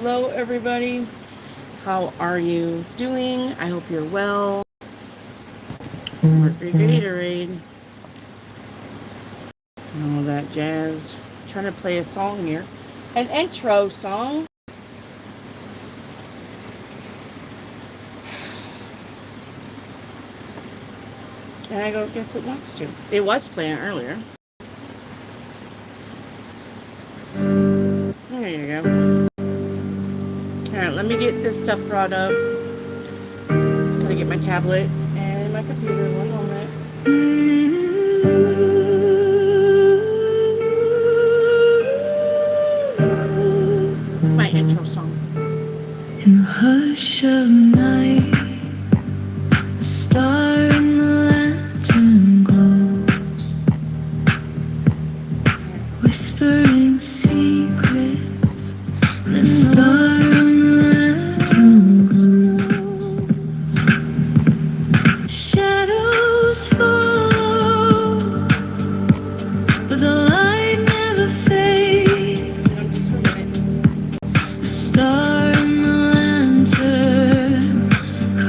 Hello, everybody. How are you doing? I hope you're well. Mercury Gatorade. All that jazz. I'm trying to play a song here. An intro song. And I go, guess it wants to. It was playing earlier. There you go. Alright, let me get this stuff brought up. Gotta get my tablet and my computer. One moment. It's my intro song. In the hush of night, a star in the lantern glows, whispering secrets. The star in the lantern knows. Shadows follow, but the light never fades. A star in the lantern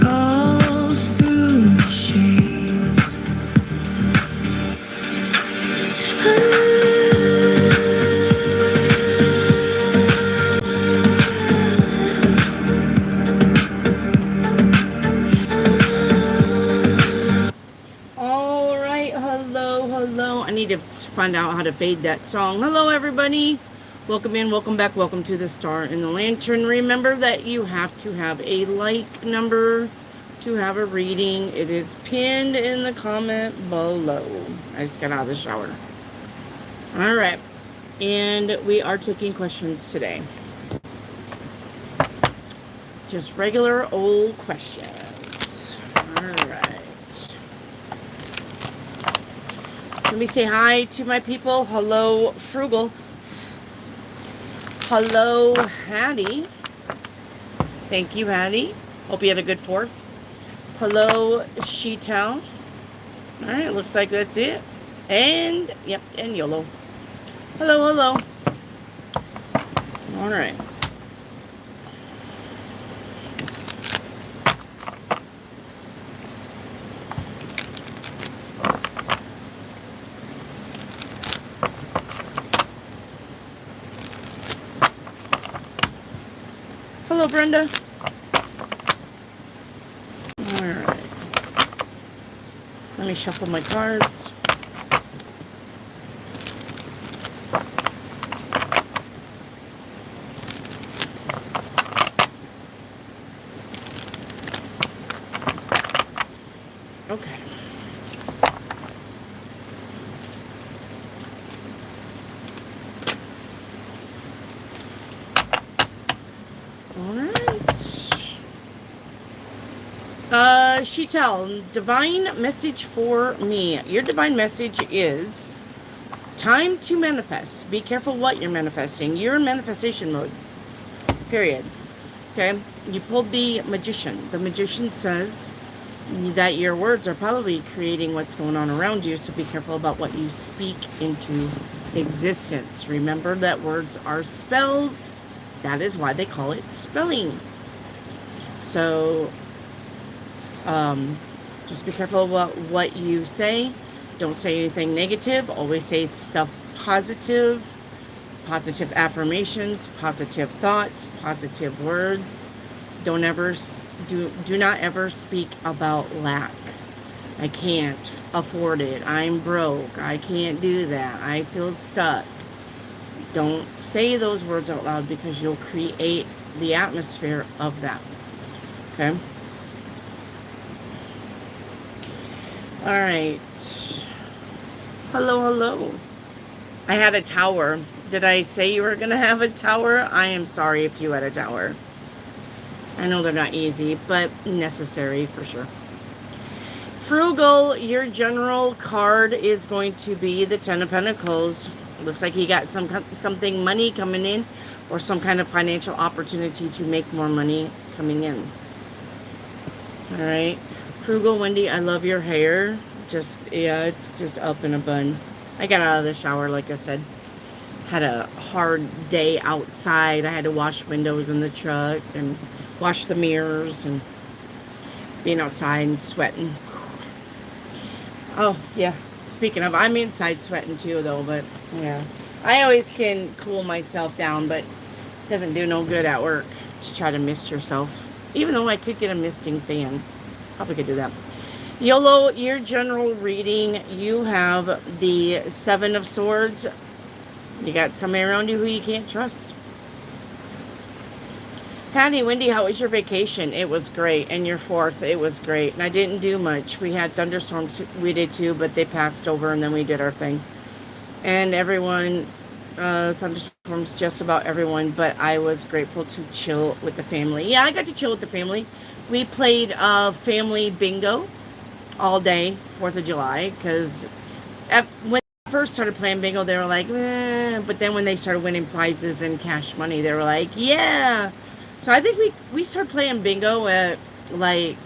calls through the shades. All right, hello. I need to find out how to fade that song. Hello, everybody. Welcome in, welcome back, welcome to the Star in the Lantern. Remember that you have to have a like number to have a reading. It is pinned in the comment below. I just got out of the shower. All right, and we are taking questions today. Just regular old questions. All right. Let me say hi to my people. Hello, Frugal. Hello, Hattie. Thank you, Hattie. Hope you had a good 4th. Hello, Sheetal. All right, looks like that's it. And, yep, and YOLO. Hello. All right. Hello, Brenda. All right. Let me shuffle my cards. Okay. All right. Sheetal, divine message for me. Your divine message is time to manifest. Be careful what you're manifesting. You're in manifestation mode. Period. Okay? You pulled the Magician. The Magician says that your words are probably creating what's going on around you, so be careful about what you speak into existence. Remember that words are spells. That is why they call it spelling. So, just be careful about what you say. Don't say anything negative. Always say stuff positive. Positive affirmations, positive thoughts, positive words. Do not ever speak about lack. I can't afford it. I'm broke. I can't do that. I feel stuck. Don't say those words out loud because you'll create the atmosphere of that. Okay? All right. Hello. I had a tower. Did I say you were going to have a tower? I am sorry if you had a tower. I know they're not easy, but necessary for sure. Frugal, your general card is going to be the 10 of Pentacles. Looks like you got something money coming in or some kind of financial opportunity to make more money coming in. All right. Frugal, Wendy, I love your hair. It's just up in a bun. I got out of the shower, like I said. had a hard day outside. I had to wash windows in the truck and wash the mirrors and being outside and sweating. Oh, yeah. Speaking of, I'm inside sweating too, though, but yeah. I always can cool myself down, but it doesn't do no good at work to try to mist yourself. Even though I could get a misting fan. Probably could do that. YOLO, your general reading, you have the Seven of Swords. You got somebody around you who you can't trust. Patty, Wendy, how was your vacation? It was great. And your 4th, it was great. And I didn't do much. We had thunderstorms. We did too, but they passed over and then we did our thing. And everyone, thunderstorms, just about everyone, but I was grateful to chill with the family. Yeah, I got to chill with the family. We played family bingo all day, 4th of July, because when they first started playing bingo, they were like, but then when they started winning prizes and cash money, they were like, yeah. So I think we started playing bingo at like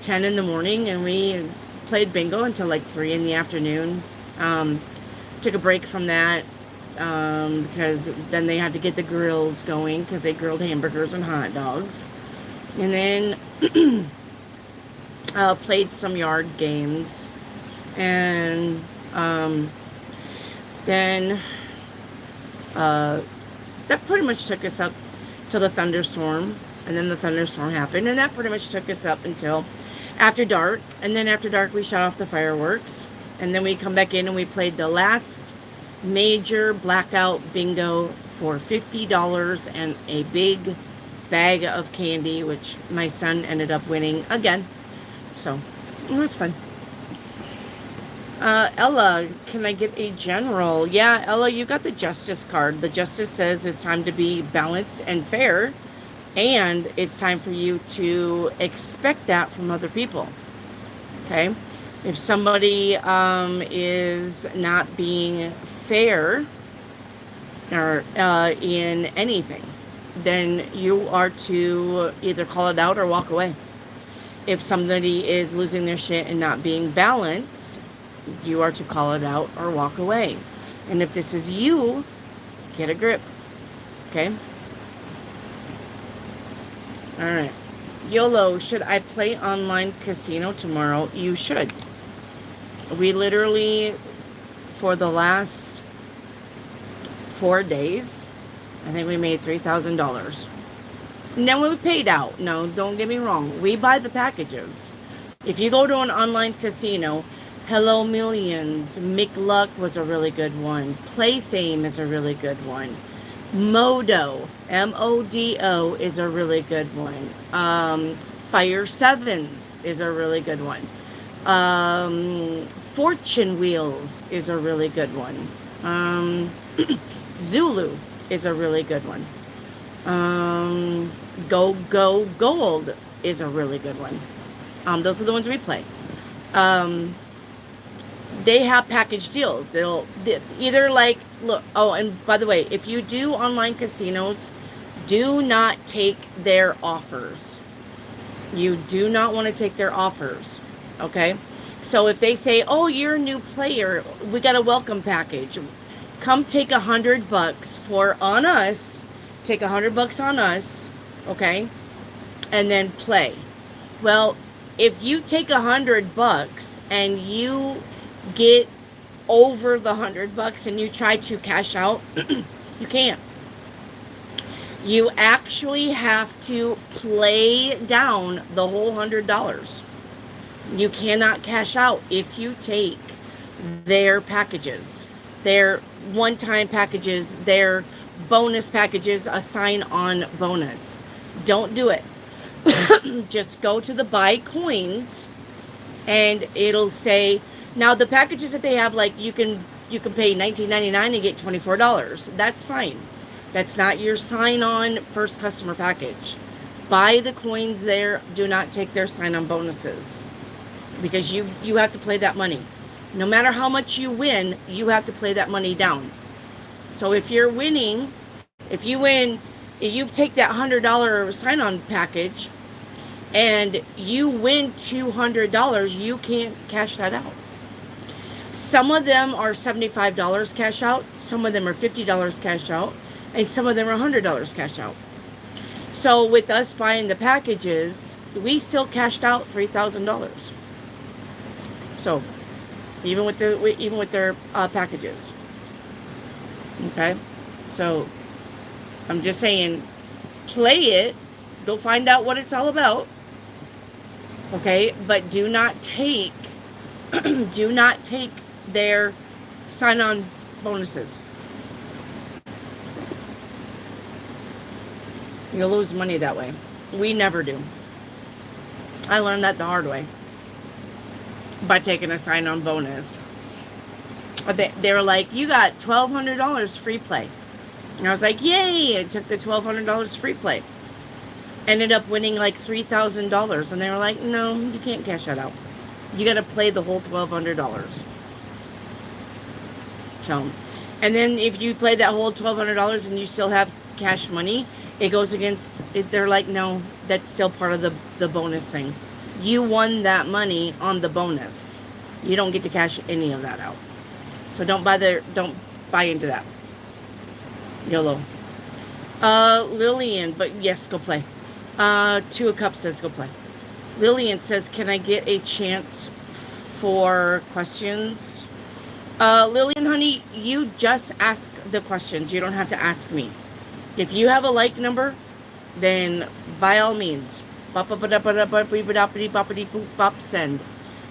10 in the morning, and we played bingo until like 3 in the afternoon. Took a break from that because then they had to get the grills going because they grilled hamburgers and hot dogs. And then played some yard games. And then that pretty much took us up till the thunderstorm, and then the thunderstorm happened, and that pretty much took us up until after dark. And then after dark we shut off the fireworks, and then we come back in and we played the last major blackout bingo for $50 and a big bag of candy, which my son ended up winning again. So it was fun. Ella, can I get a general? Yeah, Ella, you got the Justice card. The Justice says it's time to be balanced and fair, and it's time for you to expect that from other people. Okay? If somebody is not being fair or in anything, then you are to either call it out or walk away. If somebody is losing their shit and not being balanced, you are to call it out or walk away. And if this is you, get a grip. Okay? Alright. YOLO, should I play online casino tomorrow? You should. We literally, for the last 4 days, I think we made $3,000. And then we paid out. No, don't get me wrong. We buy the packages. If you go to an online casino, Hello Millions, McLuck was a really good one. Playfame is a really good one. Modo, M-O-D-O, is a really good one. Fire Sevens is a really good one. Fortune Wheels is a really good one. Zulu is a really good one. Go Go Gold is a really good one. Those are the ones we play. They have package deals. They'll either like, look, oh, and by the way, if you do online casinos, do not take their offers. You do not want to take their offers. Okay? So if they say, oh, you're a new player, we got a welcome package. Come take $100 on us. Take $100 on us. Okay? And then play. Well, if you take $100 and you get over the $100 and you try to cash out, you can't. You actually have to play down the whole $100. You cannot cash out if you take their packages, their one-time packages, their bonus packages, a sign-on bonus. Don't do it. Just go to the buy coins, and it'll say, now the packages that they have, like you can pay $19.99 and get $24. That's fine. That's not your sign-on first customer package. Buy the coins there. Do not take their sign-on bonuses, because you have to play that money. No matter how much you win, you have to play that money down. So if you're winning, if you take that $100 sign-on package and you win $200, you can't cash that out. Some of them are $75 cash out, some of them are $50 cash out, and some of them are $100 cash out. So with us buying the packages, we still cashed out $3,000. So even with their packages. Okay, so I'm just saying, play it, go find out what it's all about. Okay, but do not take their sign-on bonuses. You'll lose money that way. We never do. I learned that the hard way by taking a sign-on bonus. They were like, you got $1,200 free play. And I was like, yay! I took the $1,200 free play. Ended up winning like $3,000. And they were like, no, you can't cash that out. You got to play the whole $1,200. So, and then if you play that whole $1,200 and you still have cash money, it goes against it. They're like, no, that's still part of the bonus thing. You won that money on the bonus. You don't get to cash any of that out. So don't buy into that. YOLO. Lillian, but yes, go play. Two of Cups says go play. Lillian says, can I get a chance for questions? Lillian, honey, you just ask the questions. You don't have to ask me. If you have a like number, then by all means, send.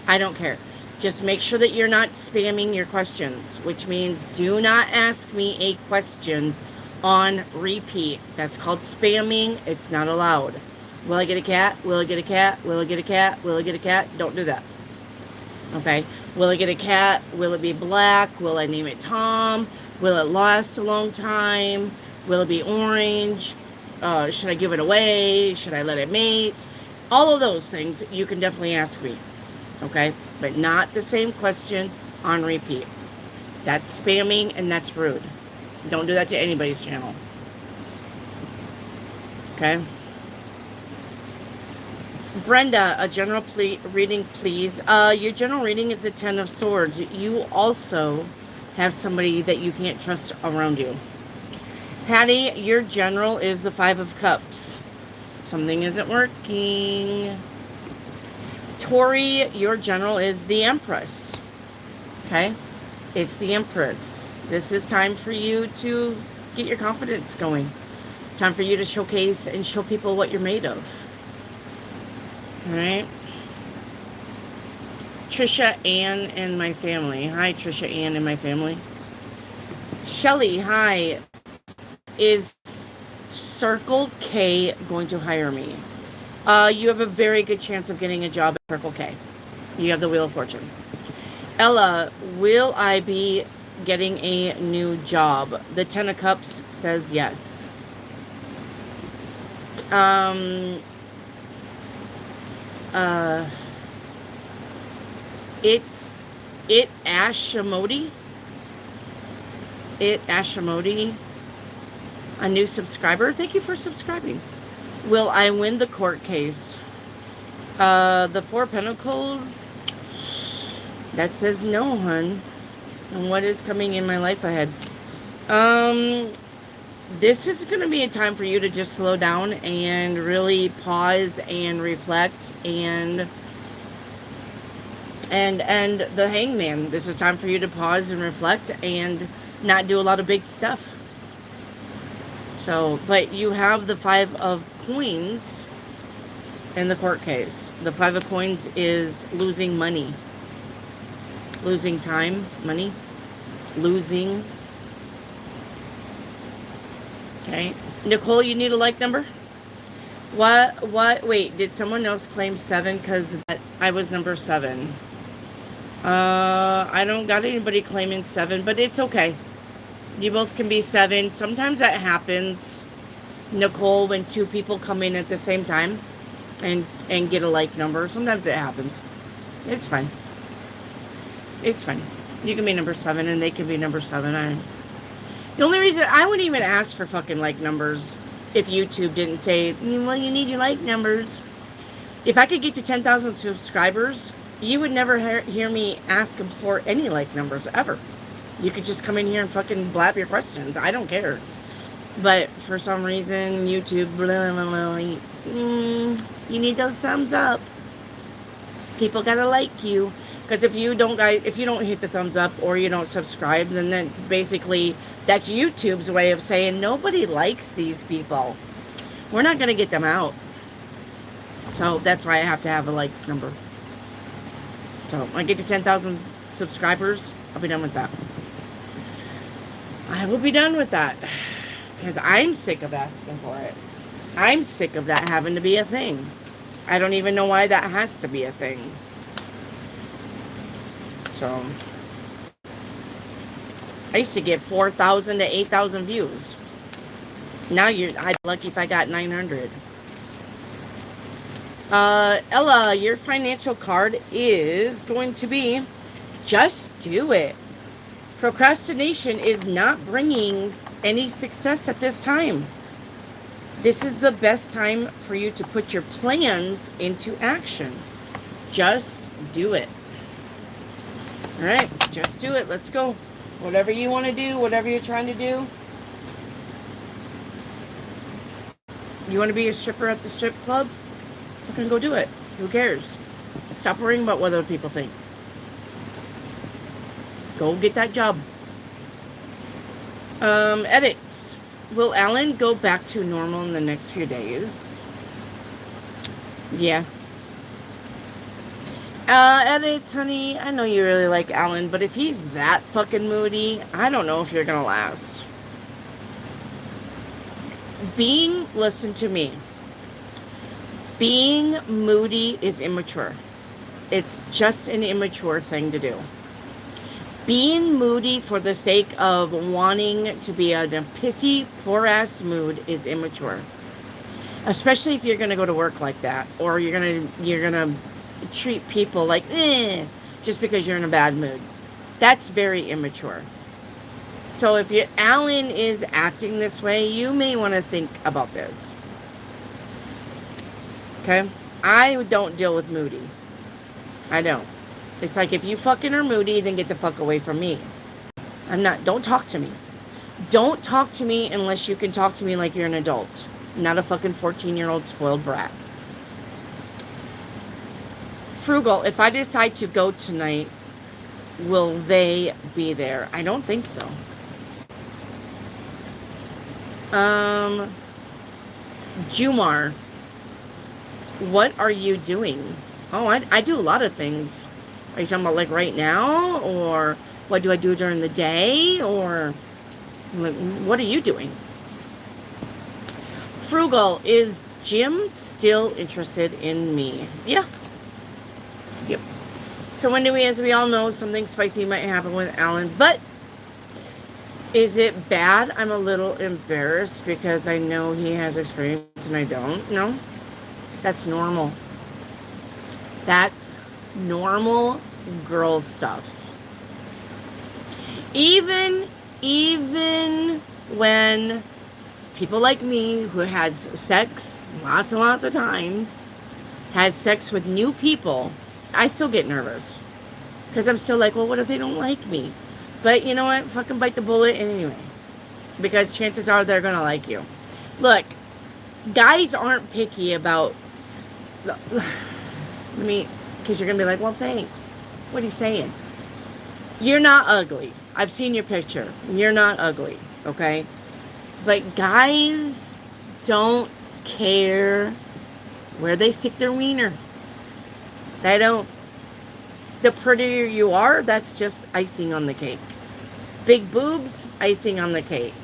I don't care. Just make sure that you're not spamming your questions, which means do not ask me a question on repeat. That's called spamming. It's not allowed. Will I get a cat? Will I get a cat? Will I get a cat? Will I get a cat? Don't do that. Okay? Will I get a cat? Will it be black? Will I name it Tom? Will it last a long time? Will it be orange? Should I give it away? Should I let it mate? All of those things you can definitely ask me. Okay? But not the same question on repeat. That's spamming and that's rude. Don't do that to anybody's channel. Okay? Brenda, a general reading, please. Your general reading is a 10 of Swords. You also have somebody that you can't trust around you. Hattie, your general is the 5 of Cups. Something isn't working. Tori, your general is the Empress. Okay? It's the Empress. This is time for you to get your confidence going. Time for you to showcase and show people what you're made of. Alright? Trisha Ann and my family. Hi, Trisha Ann and my family. Shelly, hi. Is Circle K going to hire me? You have a very good chance of getting a job at Circle K. You have the Wheel of Fortune. Ella, will I be getting a new job? The 10 of Cups says yes. Ashamodi, a new subscriber. Thank you for subscribing. Will I win the court case? The 4 of Pentacles, that says no, hun. And what is coming in my life ahead? This is going to be a time for you to just slow down and really pause and reflect and the Hangman. This is time for you to pause and reflect and not do a lot of big stuff. So, but you have the 5 of Coins in the court case. The 5 of Coins is losing money. Losing time, money. Losing. Okay. Nicole, you need a like number? What? Wait, did someone else claim 7? Because I was number 7. I don't got anybody claiming 7, but it's okay. You both can be 7. Sometimes that happens, Nicole, when 2 people come in at the same time and get a like number. Sometimes it happens. It's fine. It's fine. You can be number 7 and they can be number 7. The only reason I wouldn't even ask for fucking like numbers if YouTube didn't say, well, you need your like numbers. If I could get to 10,000 subscribers, You would never hear me ask for any like numbers ever. You could just come in here and fucking blab your questions. I don't care. But for some reason, YouTube, blah, blah, blah, you need those thumbs up. People gotta like you. Because if you don't hit the thumbs up or you don't subscribe, then that's basically, that's YouTube's way of saying nobody likes these people. We're not gonna get them out. So that's why I have to have a likes number. So when I get to 10,000 subscribers, I'll be done with that. I will be done with that. Because I'm sick of asking for it. I'm sick of that having to be a thing. I don't even know why that has to be a thing. So, I used to get 4,000 to 8,000 views. Now I'm lucky if I got 900. Ella, your financial card is going to be just do it. Procrastination is not bringing any success at this time. This is the best time for you to put your plans into action. Just do it. All right, just do it. Let's go. Whatever you want to do, whatever you're trying to do. You want to be a stripper at the strip club? Fucking go do it. Who cares? Stop worrying about what other people think. Go get that job. Edits. Will Alan go back to normal in the next few days? Yeah. Edits, honey. I know you really like Alan, but if he's that fucking moody, I don't know if you're gonna last. Listen to me. Being moody is immature. It's just an immature thing to do. Being moody for the sake of wanting to be in a pissy, poor-ass mood is immature. Especially if you're going to go to work like that. Or you're gonna treat people like, just because you're in a bad mood. That's very immature. So if Alan is acting this way, you may want to think about this. Okay? I don't deal with moody. I don't. It's like, if you fucking are moody, then get the fuck away from me. Don't talk to me. Don't talk to me unless you can talk to me like you're an adult. Not a fucking 14-year-old spoiled brat. Frugal, if I decide to go tonight, will they be there? I don't think so. Jumar, what are you doing? Oh, I do a lot of things. Are you talking about like right now? Or what do I do during the day? Or like, what are you doing? Frugal, is Jim still interested in me? Yeah. Yep. So as we all know, something spicy might happen with Alan. But is it bad? I'm a little embarrassed because I know he has experience and I don't. No. That's normal. That's normal girl stuff. Even when people like me who had sex lots and lots of times, has sex with new people, I still get nervous. Because I'm still like, well, what if they don't like me? But you know what? Fucking bite the bullet anyway. Because chances are they're going to like you. Look, guys aren't picky about... because you're going to be like, well, thanks. What are you saying? You're not ugly. I've seen your picture. You're not ugly, okay? But guys don't care where they stick their wiener. They don't. The prettier you are, that's just icing on the cake. Big boobs, icing on the cake.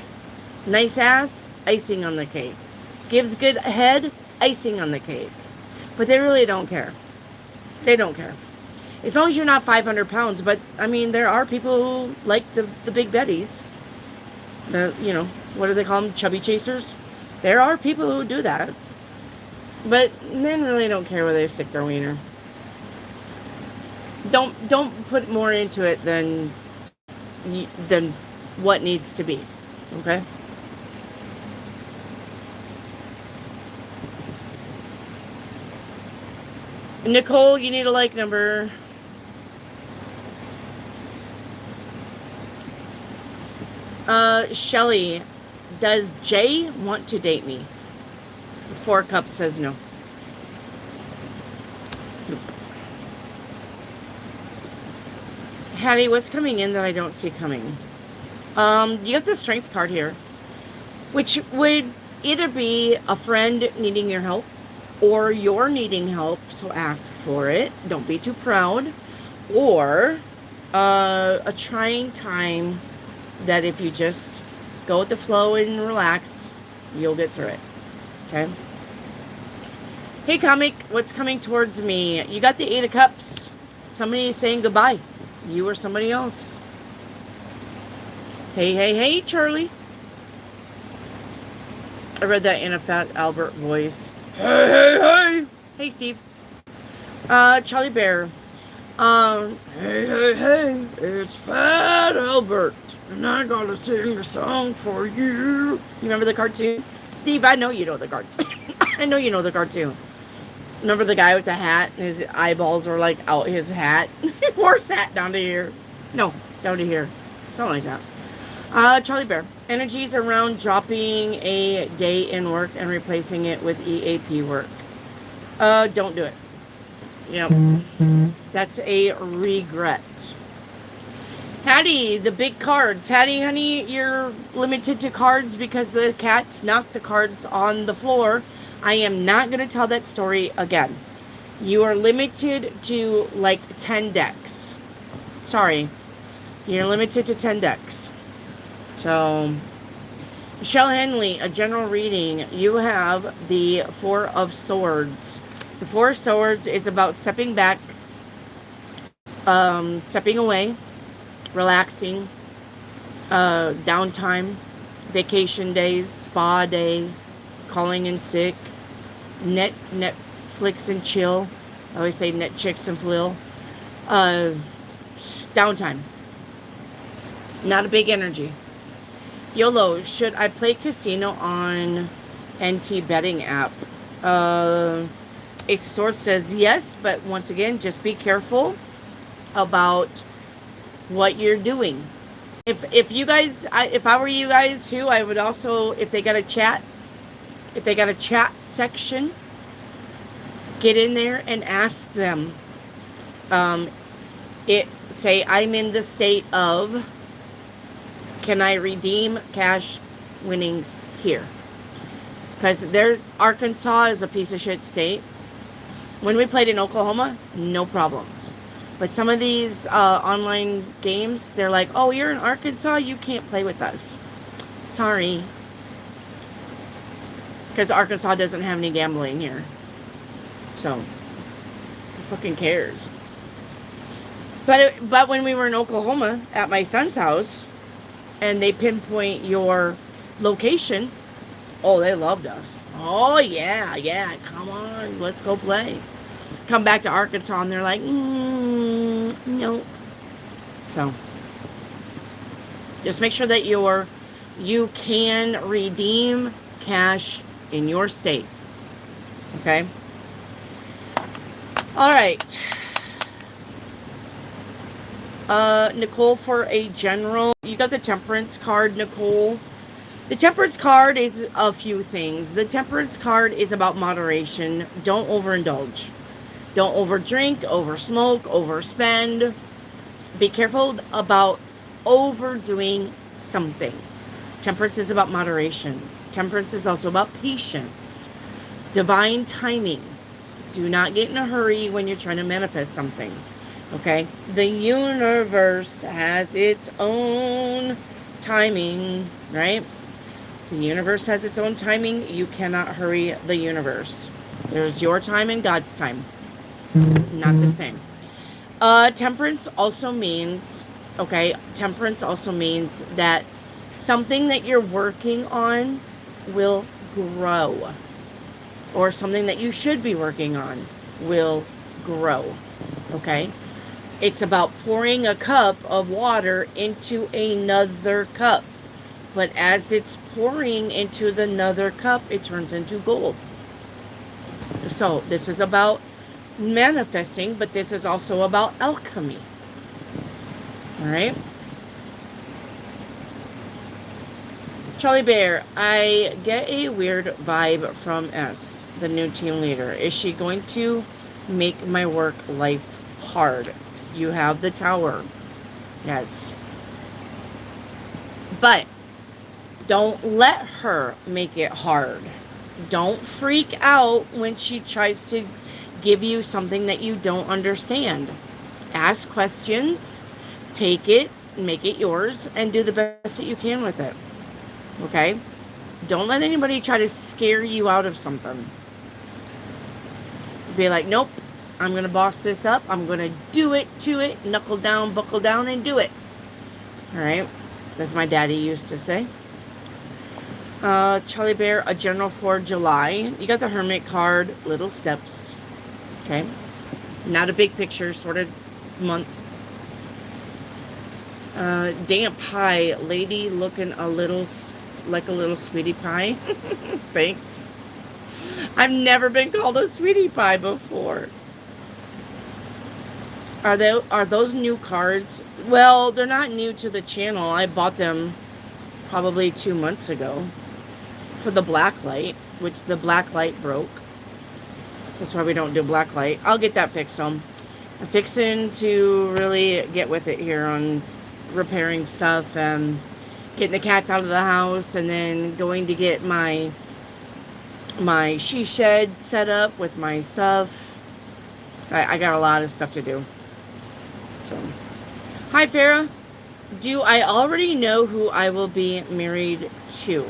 Nice ass, icing on the cake. Gives good head, icing on the cake. But they really don't care. They don't care. As long as you're not 500 pounds. But, I mean, there are people who like the big betties. What do they call them? Chubby chasers? There are people who do that. But men really don't care where they stick their wiener. Don't put more into it than what needs to be. Okay? Nicole, you need a like number. Shelly, does Jay want to date me? 4 Cups says no. Nope. Hattie, what's coming in that I don't see coming? You got the Strength card here, which would either be a friend needing your help or you're needing help, so ask for it. Don't be too proud. Or a trying time that if you just go with the flow and relax, you'll get through it. Okay? Hey, comic, what's coming towards me? You got the 8 of Cups. Somebody is saying goodbye. You or somebody else. Hey, hey, hey, Charlie. I read that in a Fat Albert voice. Hey, hey, hey. Hey, Steve. Charlie Bear. Hey, hey, hey. It's Fat Albert. And I gotta sing a song for you. You remember the cartoon? Steve, I know you know the cartoon. I know you know the cartoon. Remember the guy with the hat and his eyeballs were like out his hat? He wore his hat down to here. No, down to here. Something like that. Charlie Bear. Energies around dropping a day in work and replacing it with EAP work. Don't do it. Yep. That's a regret. Hattie, the big cards. Hattie, honey, you're limited to cards because the cats knocked the cards on the floor. I am not going to tell that story again. You are limited to like 10 decks. Sorry. You're limited to 10 decks. So, Michelle Henley, a general reading. You have the 4 of Swords. The 4 of Swords is about stepping back, stepping away, relaxing, downtime, vacation days, spa day, calling in sick, Netflix and chill. I always say net chicks and flill. Downtime. Not a big energy. YOLO, should I play casino on NT betting app? A source says yes, but once again, just be careful about what you're doing. If you guys, if I were you guys too, I would also, if they got a chat section, get in there and ask them. Say I'm in the state of, can I redeem cash winnings here? Because Arkansas is a piece of shit state. When we played in Oklahoma, no problems. But some of these online games, they're like, oh, you're in Arkansas, you can't play with us. Sorry. Because Arkansas doesn't have any gambling here. So, who fucking cares? But when we were in Oklahoma at my son's house, and they pinpoint your location, oh, they loved us. Oh, yeah, come on, let's go play. Come back to Arkansas, and they're like, nope. So, just make sure that you can redeem cash in your state. Okay? All right. Nicole, for a general, you got the Temperance card, Nicole. The Temperance card is a few things. The Temperance card is about moderation. Don't overindulge. Don't overdrink, oversmoke, overspend. Be careful about overdoing something. Temperance is about moderation. Temperance is also about patience. Divine timing. Do not get in a hurry when you're trying to manifest something. Okay? The universe has its own timing, right? The universe has its own timing. You cannot hurry the universe. There's your time and God's time. Not the same. Temperance also means, temperance also means that something that you're working on will grow. Or something that you should be working on will grow. Okay? It's about pouring a cup of water into another cup. But as it's pouring into another cup, it turns into gold. So this is about manifesting, but this is also about alchemy. All right? Charlie Bear, I get a weird vibe from S, the new team leader. Is she going to make my work life hard? You have the tower. Yes. But don't let her make it hard. Don't freak out when she tries to give you something that you don't understand. Ask questions, take it, make it yours, and do the best that you can with it. Okay? Don't let anybody try to scare you out of something. Be like, nope, I'm going to boss this up. I'm going to do it to it, knuckle down, buckle down, and do it. All right? That's my daddy used to say. Charlie Bear, a general for July. You got the Hermit card, little steps. Okay? Not a big picture sort of month. Damp pie, lady looking a little like a little sweetie pie. Thanks. I've never been called a sweetie pie before. Are those new cards? Well, they're not new to the channel. I bought them probably 2 months ago for the black light, which the black light broke. That's why we don't do black light. I'll get that fixed. I'm fixing to really get with it here on repairing stuff and getting the cats out of the house, and then going to get my she shed set up with my stuff. I got a lot of stuff to do. So, hi Farah. Do I already know who I will be married to?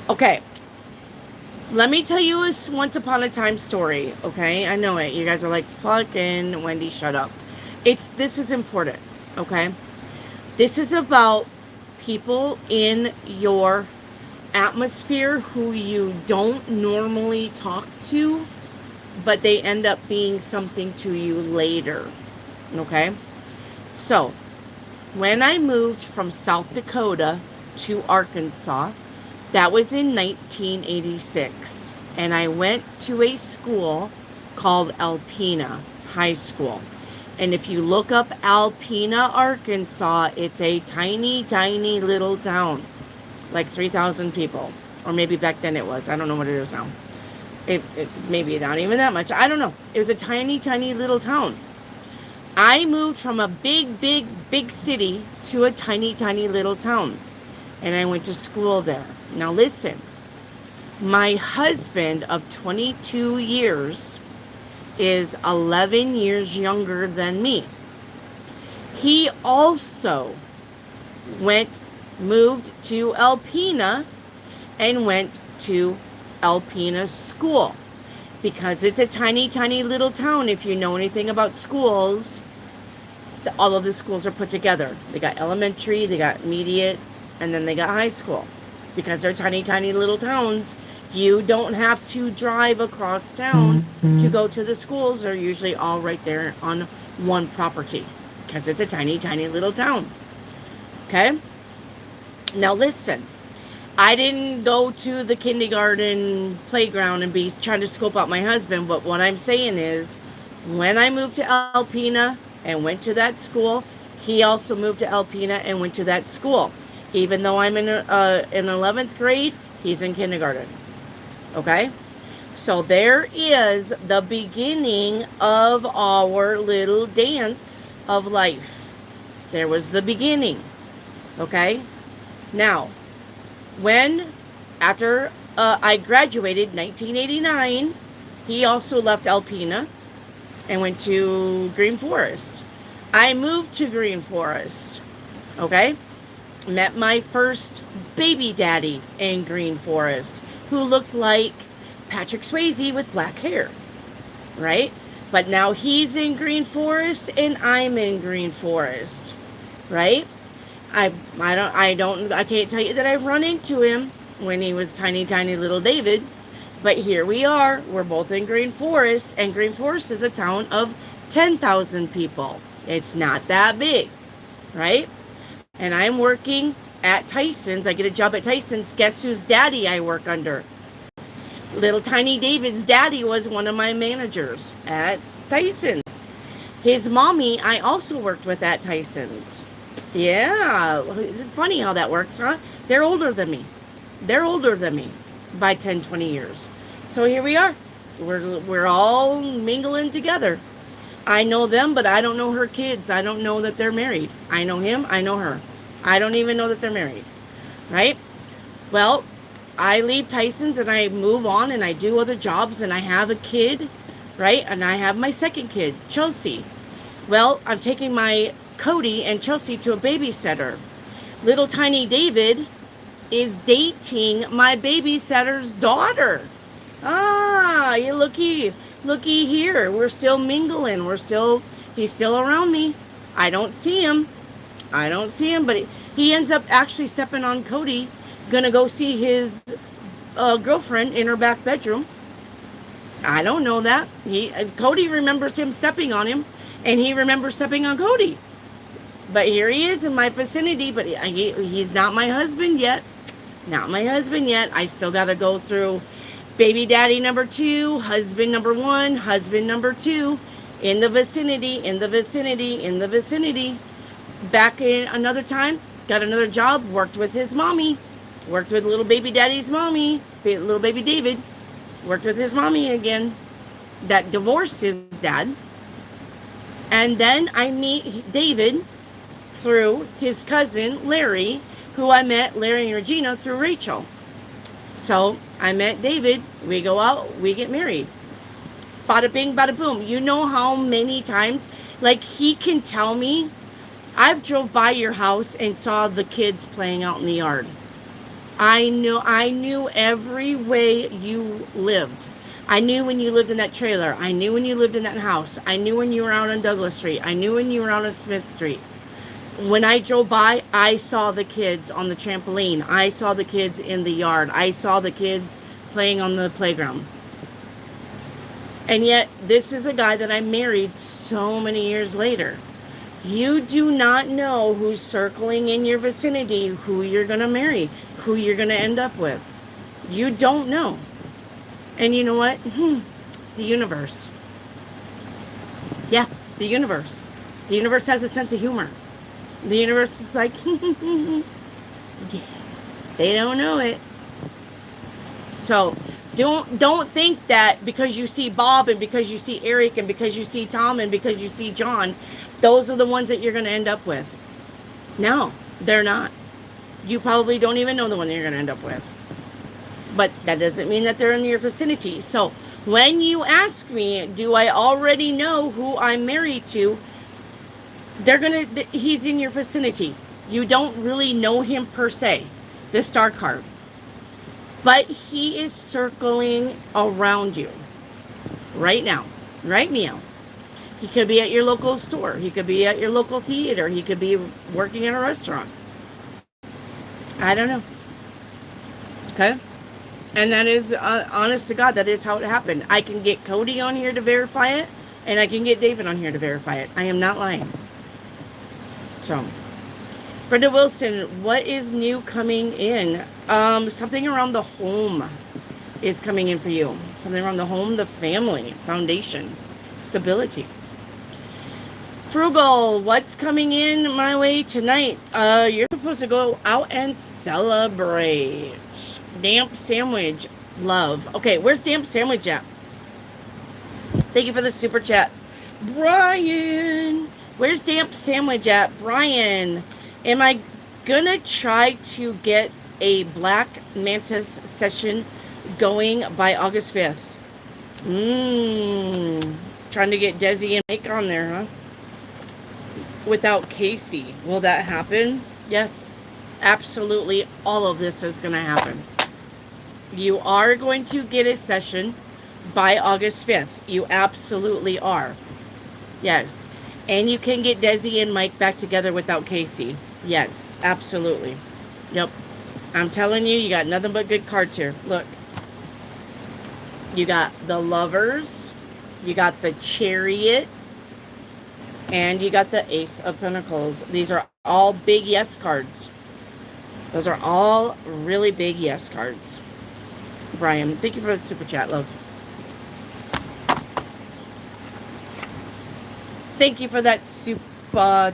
Okay. Let me tell you a once upon a time story, okay? I know it. You guys are like, fucking Wendy, shut up. This is important, okay? This is about people in your atmosphere who you don't normally talk to, but they end up being something to you later, okay? So, when I moved from South Dakota to Arkansas, that was in 1986, and I went to a school called Alpena High School. And if you look up Alpena, Arkansas, it's a tiny, tiny little town, like 3,000 people, or maybe back then it was. I don't know what it is now. It maybe not even that much. I don't know. It was a tiny, tiny little town. I moved from a big, big, big city to a tiny, tiny little town, and I went to school there. Now listen, my husband of 22 years is 11 years younger than me. He also moved to Alpena and went to Alpena school, because it's a tiny, tiny little town. If you know anything about schools, all of the schools are put together. They got elementary, they got intermediate, and then they got high school. Because they're tiny, tiny little towns, you don't have to drive across town to go to the schools. They're usually all right there on one property, because it's a tiny, tiny little town. Okay? Now listen, I didn't go to the kindergarten playground and be trying to scope out my husband, but what I'm saying is, when I moved to Alpena and went to that school, he also moved to Alpena and went to that school. Even though I'm in 11th grade, he's in kindergarten. Okay? So there is the beginning of our little dance of life. There was the beginning. Okay? Now, after I graduated 1989, he also left Alpena and went to Green Forest. I moved to Green Forest. Okay? Met my first baby daddy in Green Forest, who looked like Patrick Swayze with black hair, right? But now he's in Green Forest and I'm in Green Forest, right? I can't tell you that I've run into him when he was tiny, tiny little David, but here we are. We're both in Green Forest, and Green Forest is a town of 10,000 people. It's not that big, right? And I'm working at Tyson's. I get a job at Tyson's. Guess whose daddy I work under? Little tiny David's daddy was one of my managers at Tyson's. His mommy I also worked with at Tyson's. Yeah. Is it funny how that works, huh? They're older than me. They're older than me by 10, 20 years. So here we are. We're all mingling together. I know them, but I don't know her kids. I don't know that they're married. I know him. I know her. I don't even know that they're married. Right? Well, I leave Tyson's and I move on and I do other jobs and I have a kid, right? And I have my second kid, Chelsea. Well, I'm taking my Cody and Chelsea to a babysitter. Little tiny David is dating my babysitter's daughter. Ah, you looky here. We're still mingling. He's still around me. I don't see him. But he ends up actually stepping on Cody. Gonna go see his girlfriend in her back bedroom. I don't know that. Cody remembers him stepping on him, and he remembers stepping on Cody. But here he is in my vicinity, but he's not my husband yet. Not my husband yet. I still got to go through baby daddy number 2, husband number 1, husband number 2, in the vicinity. Back in another time, got another job, worked with his mommy, worked with little baby daddy's mommy, little baby David, worked with his mommy again, that divorced his dad. And then I meet David through his cousin, Larry, who I met, Larry and Regina, through Rachel. So I met David, we go out, we get married. Bada bing, bada boom. You know how many times, like, he can tell me, I've drove by your house and saw the kids playing out in the yard. I knew every way you lived. I knew when you lived in that trailer. I knew when you lived in that house. I knew when you were out on Douglas Street. I knew when you were out on Smith Street. When I drove by, I saw the kids on the trampoline. I saw the kids in the yard. I saw the kids playing on the playground. And yet, this is a guy that I married so many years later. You do not know who's circling in your vicinity, who you're going to marry, who you're going to end up with. You don't know. And you know what? The universe. Yeah, the universe. The universe has a sense of humor. The universe is like, yeah, they don't know it. So don't think that because you see Bob and because you see Eric and because you see Tom and because you see John, those are the ones that you're going to end up with. No, they're not. You probably don't even know the one that you're going to end up with. But that doesn't mean that they're in your vicinity. So when you ask me, do I already know who I'm married to? He's in your vicinity. You don't really know him per se, the star card. But he is circling around you right now, right now. He could be at your local store. He could be at your local theater. He could be working in a restaurant. I don't know. Okay? And that is, honest to God, that is how it happened. I can get Cody on here to verify it, and I can get David on here to verify it. I am not lying. So, Brenda Wilson, what is new coming in? Something around the home is coming in for you. Something around the home, the family, foundation, stability. Frugal, what's coming in my way tonight? You're supposed to go out and celebrate. Damp sandwich, love. Okay, where's damp sandwich at? Thank you for the super chat. Brian, where's damp sandwich at? Brian, am I gonna try to get a Black Mantis session going by August 5th? Trying to get Desi and Mike on there, huh? Without Casey, will that happen? Yes, absolutely. All of this is going to happen. You are going to get a session by August 5th. You absolutely are. Yes. And you can get Desi and Mike back together without Casey. Yes, absolutely. Yep. I'm telling you, you got nothing but good cards here. Look. You got the Lovers. You got the Chariot. And you got the Ace of Pentacles. These are all big yes cards. Those are all really big yes cards. Brian, thank you for the super chat, love. Thank you for that super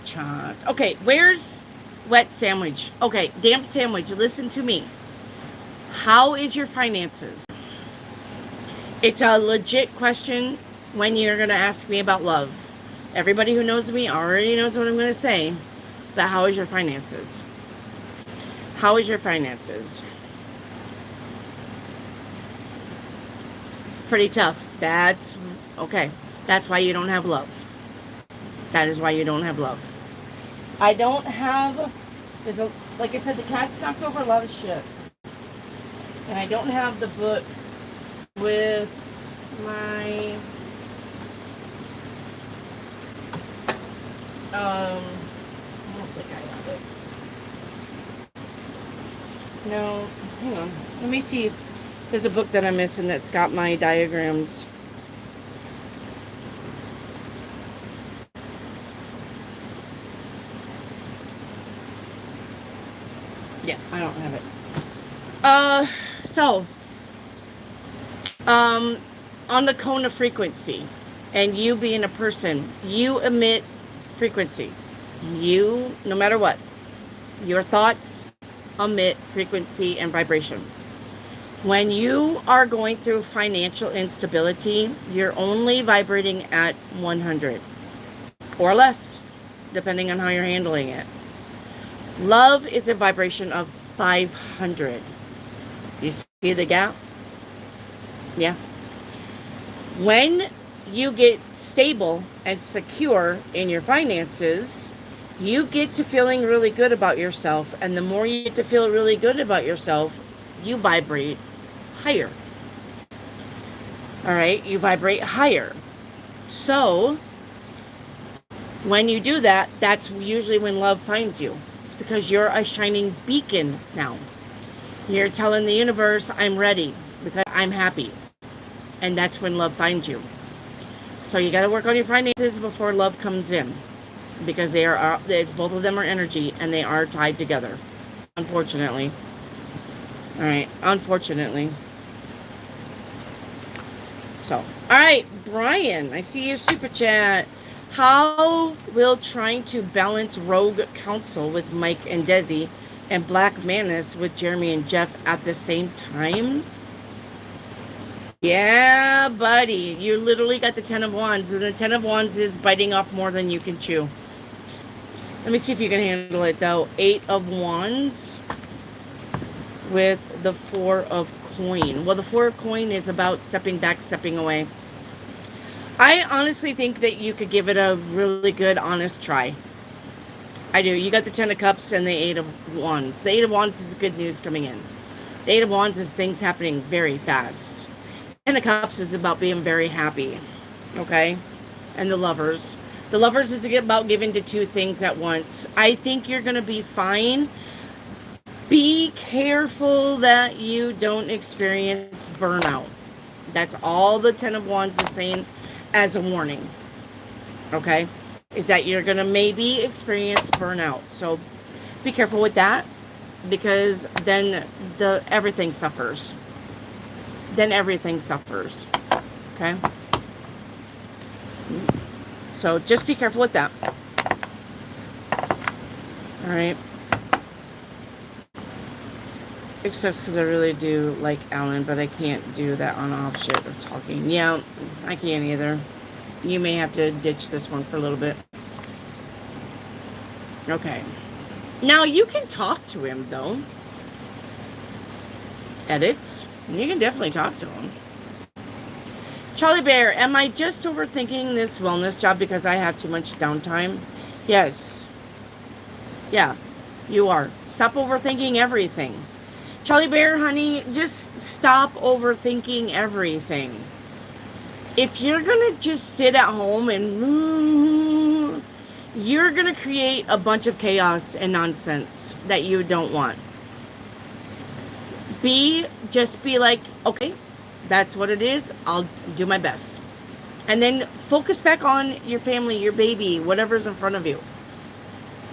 chat. Okay, where's Wet sandwich. Okay, damp sandwich. Listen to me. How is your finances? It's a legit question when you're going to ask me about love. Everybody who knows me already knows what I'm going to say. But how is your finances? How is your finances? Pretty tough. That's okay. That's why you don't have love. That is why you don't have love. I don't have, like I said, the cat's knocked over a lot of shit. And I don't have the book with my, I don't think I have it. No, hang on. Let me see. There's a book that I'm missing that's got my diagrams. Yeah, I don't have it. So, on the cone of frequency, and you being a person, you emit frequency. You, no matter what, your thoughts emit frequency and vibration. When you are going through financial instability, you're only vibrating at 100 or less, depending on how you're handling it. Love is a vibration of 500. You see the gap? Yeah. When you get stable and secure in your finances, you get to feeling really good about yourself. And the more you get to feel really good about yourself, you vibrate higher. All right? You vibrate higher. So, when you do that, that's usually when love finds you. It's because you're a shining beacon now. You're telling the universe, I'm ready because I'm happy. And that's when love finds you. So you got to work on your finances before love comes in. Because both of them are energy and they are tied together. Unfortunately. All right. Unfortunately. So, all right, Brian, I see your super chat. How will trying to balance Rogue Council with Mike and Desi and Black Manus with Jeremy and Jeff at the same time? Yeah, buddy. You literally got the 10 of Wands, and the 10 of Wands is biting off more than you can chew. Let me see if you can handle it, though. 8 of Wands with the 4 of Coin. Well, the 4 of Coin is about stepping back, stepping away. I honestly think that you could give it a really good, honest try. I do. You got the 10 of Cups and the 8 of Wands. The 8 of Wands is good news coming in. The 8 of Wands is things happening very fast. 10 of Cups is about being very happy. Okay? And the Lovers. The Lovers is about giving to 2 things at once. I think you're going to be fine. Be careful that you don't experience burnout. That's all the 10 of Wands is saying as a warning. Okay? Is that you're going to maybe experience burnout. So be careful with that, because then everything suffers. Then everything suffers. Okay? So just be careful with that. All right? Except because I really do like Alan, but I can't do that on-off shit of talking. Yeah, I can't either. You may have to ditch this one for a little bit. Okay. Now, you can talk to him, though. Edits. You can definitely talk to him. Charlie Bear, am I just overthinking this wellness job because I have too much downtime? Yes. Yeah, you are. Stop overthinking everything. Charlie Bear, honey, just stop overthinking everything. If you're going to just sit at home and you're going to create a bunch of chaos and nonsense that you don't want. Just be like, okay, that's what it is. I'll do my best. And then focus back on your family, your baby, whatever's in front of you.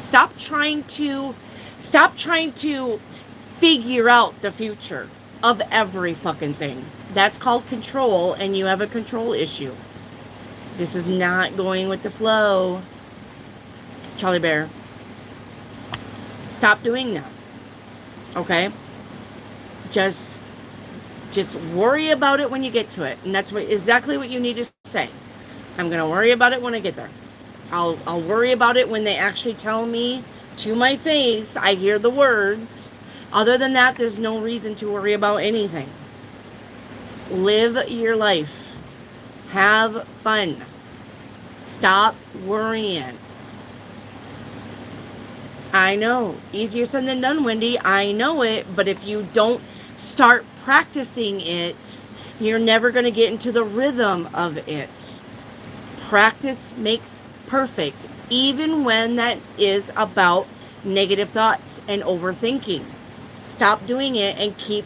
Stop trying to figure out the future of every fucking thing. That's called control, and you have a control issue. This is not going with the flow. Charlie Bear. Stop doing that. Okay? Just worry about it when you get to it. And that's exactly what you need to say. I'm going to worry about it when I get there. I'll worry about it when they actually tell me to my face. I hear the words. Other than that, there's no reason to worry about anything. Live your life. Have fun. Stop worrying. I know. Easier said than done, Wendy. I know it. But if you don't start practicing it, you're never going to get into the rhythm of it. Practice makes perfect, even when that is about negative thoughts and overthinking. Stop doing it and keep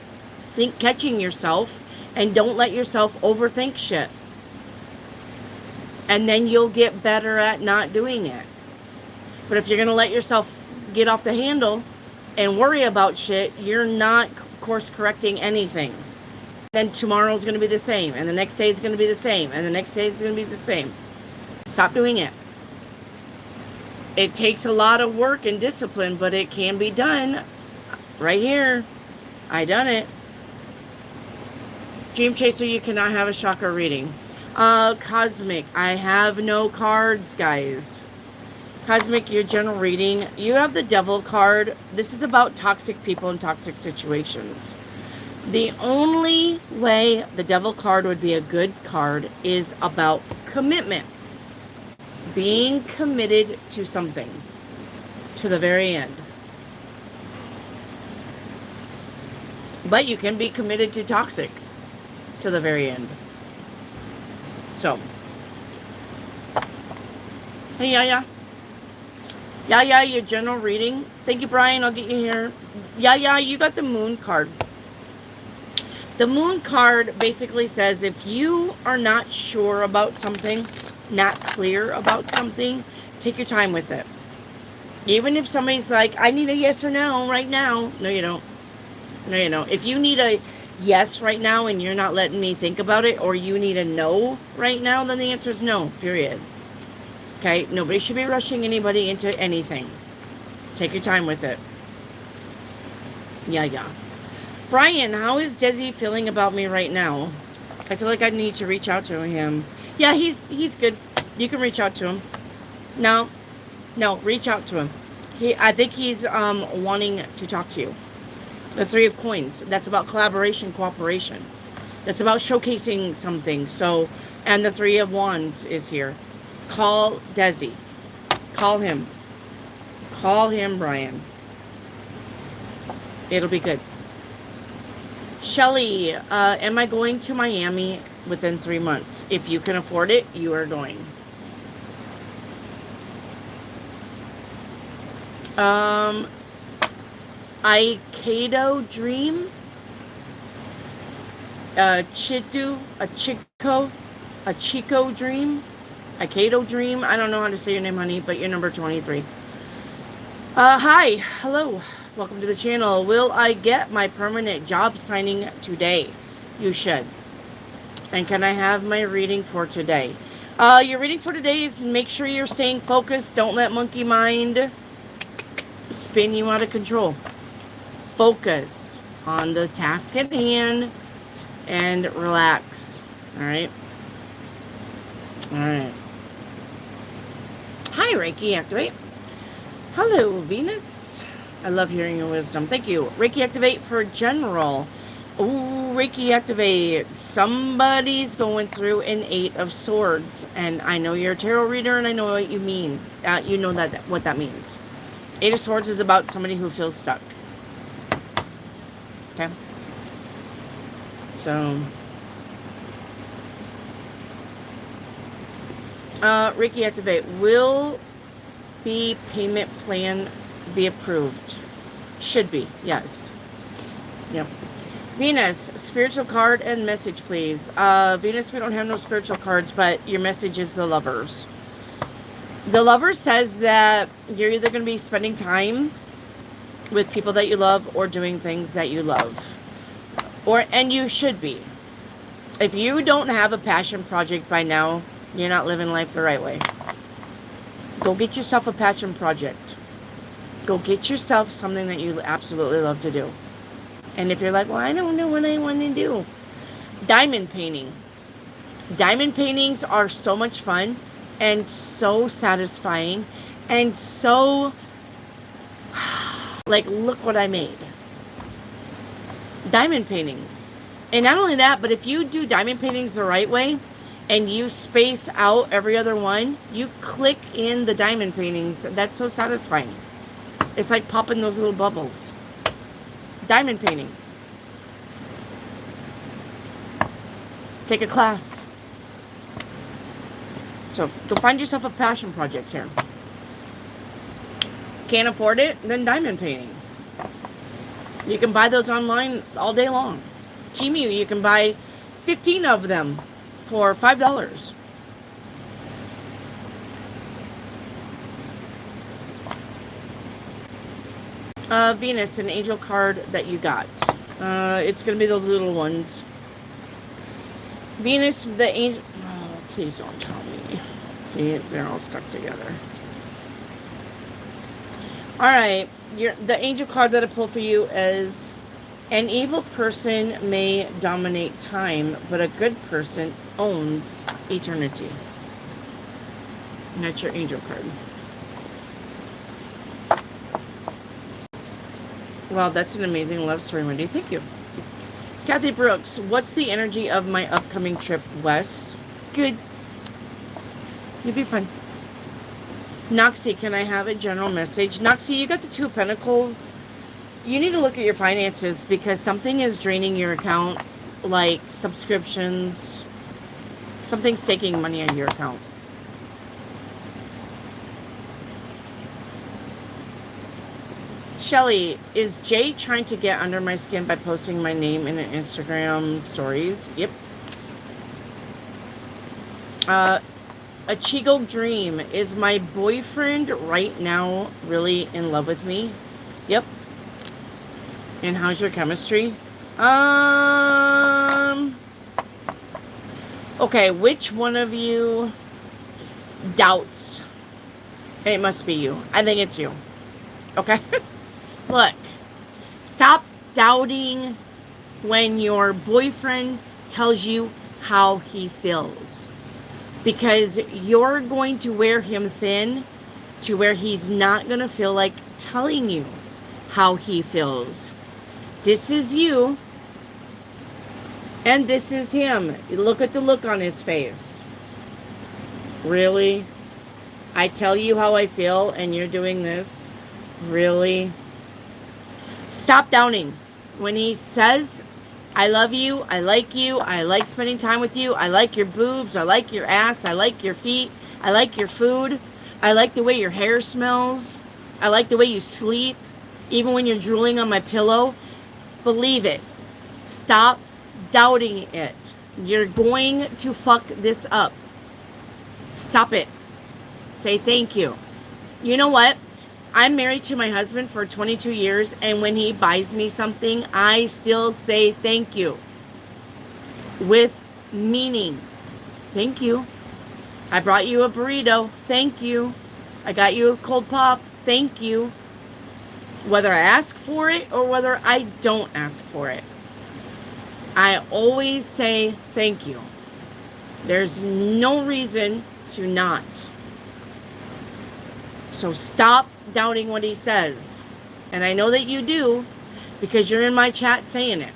catching yourself, and don't let yourself overthink shit. And then you'll get better at not doing it. But if you're going to let yourself get off the handle and worry about shit, you're not course correcting anything. Then tomorrow's going to be the same, and the next day is going to be the same, and the next day is going to be the same. Stop doing it. It takes a lot of work and discipline, but it can be done. Right here. I done it. Dream Chaser, you cannot have a chakra reading. Cosmic, I have no cards, guys. Cosmic, your general reading. You have the Devil card. This is about toxic people and toxic situations. The only way the Devil card would be a good card is about commitment. Being committed to something to the very end. But you can be committed to toxic to the very end. So, hey, yeah. Your general reading. Thank you, Brian. I'll get you here. Yeah, you got the Moon card. The Moon card basically says if you are not sure about something, not clear about something, take your time with it. Even if somebody's like, I need a yes or no right now. No, you don't. No, you don't. If you need a yes right now and you're not letting me think about it, or you need a no right now, then the answer is no, period. Okay? Nobody should be rushing anybody into anything. Take your time with it. Yeah. Brian, how is Desi feeling about me right now? I feel like I need to reach out to him. Yeah, he's good. You can reach out to him. No, reach out to him. I think he's wanting to talk to you. The Three of Coins. That's about collaboration, cooperation. That's about showcasing something. So, and the Three of Wands is here. Call Desi. Call him. Call him, Brian. It'll be good. Shelly, am I going to Miami within 3 months? If you can afford it, you are going. Aikido Dream. Chico Dream. Aikido Dream. I don't know how to say your name, honey, but you're number 23. Hi. Hello. Welcome to the channel. Will I get my permanent job signing today? You should. And can I have my reading for today? Your reading for today is make sure you're staying focused. Don't let monkey mind spin you out of control. Focus on the task at hand and relax. Alright? Alright. Hi, Reiki Activate. Hello, Venus. I love hearing your wisdom. Thank you. Reiki Activate for general. Ooh, Reiki Activate. Somebody's going through an 8 of Swords. And I know you're a tarot reader, and I know what you mean. You know what that means. 8 of Swords is about somebody who feels stuck. Okay? So, Reiki Activate. Will the payment plan be approved? Should be, yes. Yep. Venus, spiritual card and message, please. Venus, we don't have no spiritual cards, but your message is the Lovers. The Lovers says that you're either going to be spending time with people that you love or doing things that you love. And you should be. If you don't have a passion project by now, you're not living life the right way. Go get yourself a passion project. Go get yourself something that you absolutely love to do. And if you're like, well, I don't know what I want to do. Diamond painting. Diamond paintings are so much fun and so satisfying and so like, look what I made. Diamond paintings. And not only that, but if you do diamond paintings the right way and you space out every other one, you click in the diamond paintings. That's so satisfying. It's like popping those little bubbles. Diamond painting. Take a class. So go find yourself a passion project here. Can't afford it? Then diamond painting. You can buy those online all day long. Temu, you can buy 15 of them for $5. Venus, an angel card that you got. It's going to be the little ones. Venus, the angel... Oh, please don't tell me. See, they're all stuck together. Alright, the angel card that I pulled for you is... An evil person may dominate time, but a good person owns eternity. And that's your angel card. Wow, that's an amazing love story, Wendy. Thank you. Kathy Brooks, what's the energy of my upcoming trip west? Good. You'll be fun. Noxie, can I have a general message? Noxie, you got the Two of Pentacles. You need to look at your finances because something is draining your account, like subscriptions. Something's taking money out of your account. Shelly, is Jay trying to get under my skin by posting my name in an Instagram stories? Yep. A Chigo Dream, is my boyfriend right now really in love with me? Yep. And how's your chemistry? Okay, which one of you doubts? It must be you. I think it's you. Okay? Look, stop doubting when your boyfriend tells you how he feels. Because you're going to wear him thin to where he's not going to feel like telling you how he feels. This is you. And this is him. Look at the look on his face. Really? I tell you how I feel and you're doing this? Really? Stop doubting. When he says, I love you, I like spending time with you, I like your boobs, I like your ass, I like your feet, I like your food, I like the way your hair smells, I like the way you sleep, even when you're drooling on my pillow, believe it. Stop doubting it. You're going to fuck this up. Stop it. Say thank you. You know what? I'm married to my husband for 22 years, and when he buys me something, I still say thank you. With meaning. Thank you. I brought you a burrito. Thank you. I got you a cold pop. Thank you. Whether I ask for it or whether I don't ask for it. I always say thank you. There's no reason to not. So stop doubting what he says. And I know that you do because you're in my chat saying it.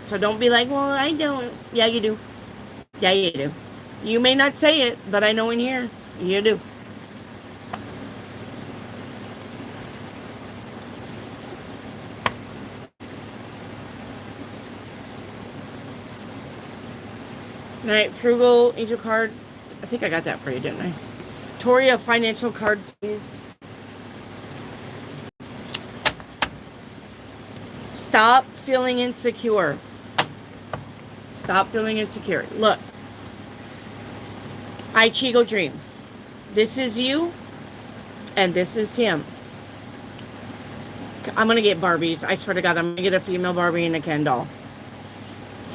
So don't be like, well, I don't. Yeah, you do. Yeah, you do. You may not say it, but I know in here, you do. All right, frugal angel card. I think I got that for you, didn't I? Tori, a financial card, please. Stop feeling insecure. Stop feeling insecure. Look. Ichigo Dream. This is you, and this is him. I'm going to get Barbies. I swear to God, I'm going to get a female Barbie and a Ken doll.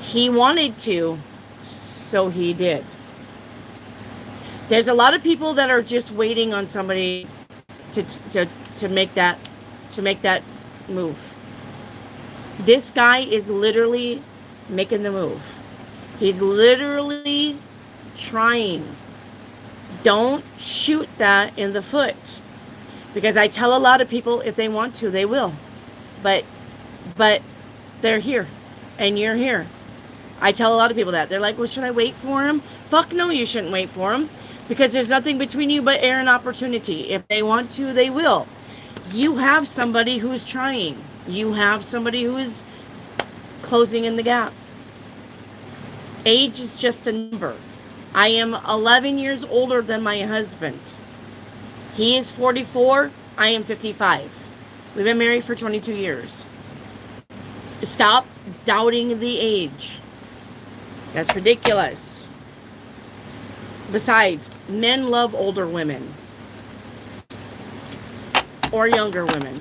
He wanted to, so he did. There's a lot of people that are just waiting on somebody to to make that move. This guy is literally making the move. He's literally trying. Don't shoot that in the foot. Because I tell a lot of people if they want to, they will. But they're here. And you're here. I tell a lot of people that. They're like, well, should I wait for him? Fuck no, you shouldn't wait for him. Because there's nothing between you but air and opportunity. If they want to, they will. You have somebody who's trying. You have somebody who is closing in the gap. Age is just a number. I am 11 years older than my husband. He is 44. I am 55. We've been married for 22 years. Stop doubting the age. That's ridiculous. Besides, men love older women. Or younger women.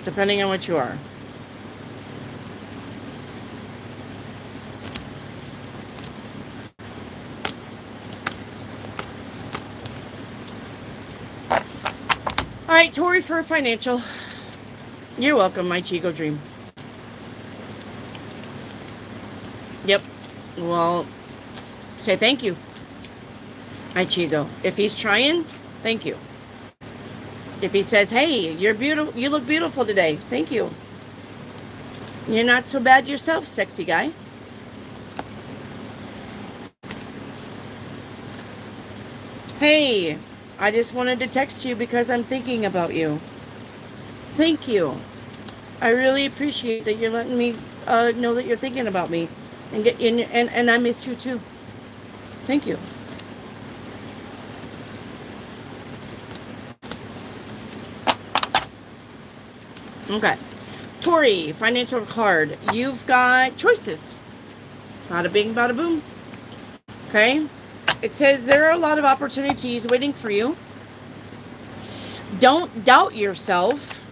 Depending on what you are. Alright, Tori for a financial. You're welcome, my Chico dream. Yep. Well, say thank you. Hi, Chico. If he's trying, thank you. If he says, hey, you're beautiful, you look beautiful today, thank you. You're not so bad yourself, sexy guy. Hey, I just wanted to text you because I'm thinking about you. Thank you. I really appreciate that you're letting me know that you're thinking about me. And I miss you too. Thank you. Okay. Tori, financial card. You've got choices. Bada bing, bada boom. Okay. It says there are a lot of opportunities waiting for you. Don't doubt yourself.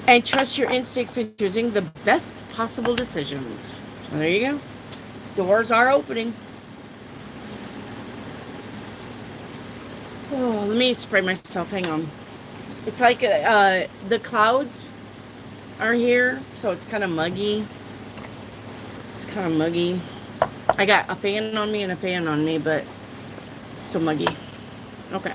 And trust your instincts in choosing the best possible decisions. So there you go. Doors are opening. Oh, let me spray myself. Hang on. It's like the clouds are here, so it's kind of muggy. It's kind of muggy. I got a fan on me and a fan on me, but still muggy. Okay.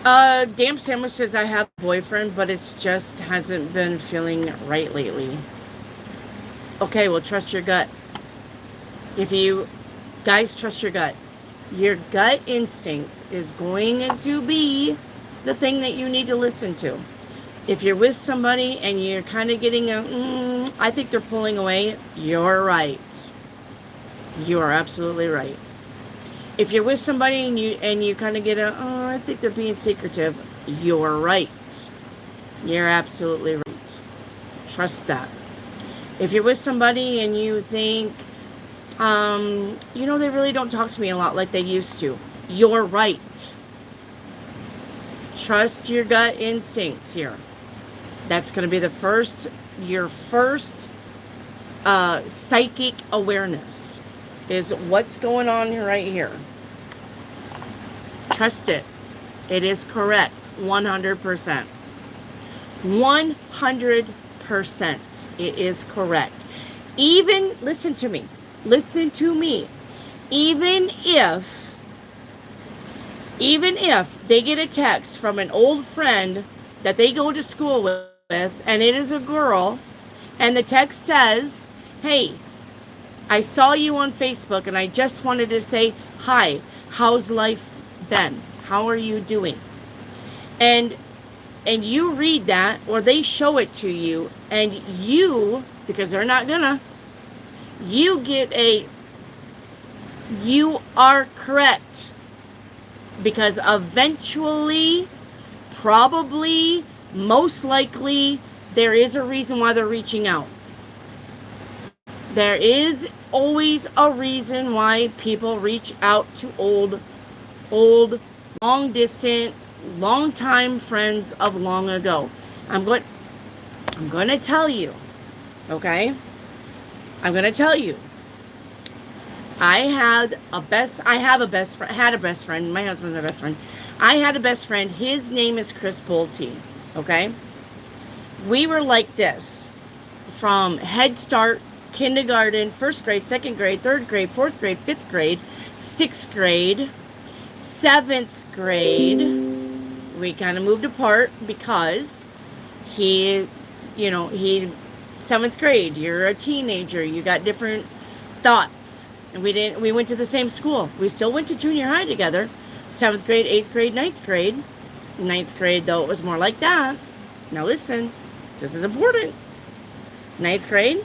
Damn Sandwich says I have a boyfriend, but it's just hasn't been feeling right lately. Okay, well, trust your gut. If you guys trust your gut. Your gut instinct is going to be the thing that you need to listen to. If you're with somebody and you're kind of getting I think they're pulling away, you're right. You are absolutely right. If you're with somebody and you kind of get I think they're being secretive, you're right. You're absolutely right. Trust that. If you're with somebody and you think, they really don't talk to me a lot like they used to, you're right. Trust your gut instincts here. That's going to be your first psychic awareness is what's going on right here. Trust it. It is correct. 100%. 100%. It is correct. Even, listen to me. Even if they get a text from an old friend that they go to school with, and it is a girl, and the text says, hey, I saw you on Facebook, and I just wanted to say, hi, how's life been? How are you doing? And you read that, or they show it to you, and you, because they're not gonna, you get you are correct. Because eventually, probably, most likely, there is a reason why they're reaching out. There is always a reason why people reach out to old, long distant, long time friends of long ago. I'm going to tell you, okay? I'm going to tell you. I have a best friend. My husband's my best friend. I had a best friend. His name is Chris Bolte. Okay? We were like this from Head Start, kindergarten, first grade, second grade, third grade, fourth grade, fifth grade, sixth grade, seventh grade. We kind of moved apart because he, seventh grade, you're a teenager, you got different thoughts. And we went to the same school. We still went to junior high together. Seventh grade, eighth grade, ninth grade. Ninth grade, though, it was more like that. Now listen, this is important. Ninth grade,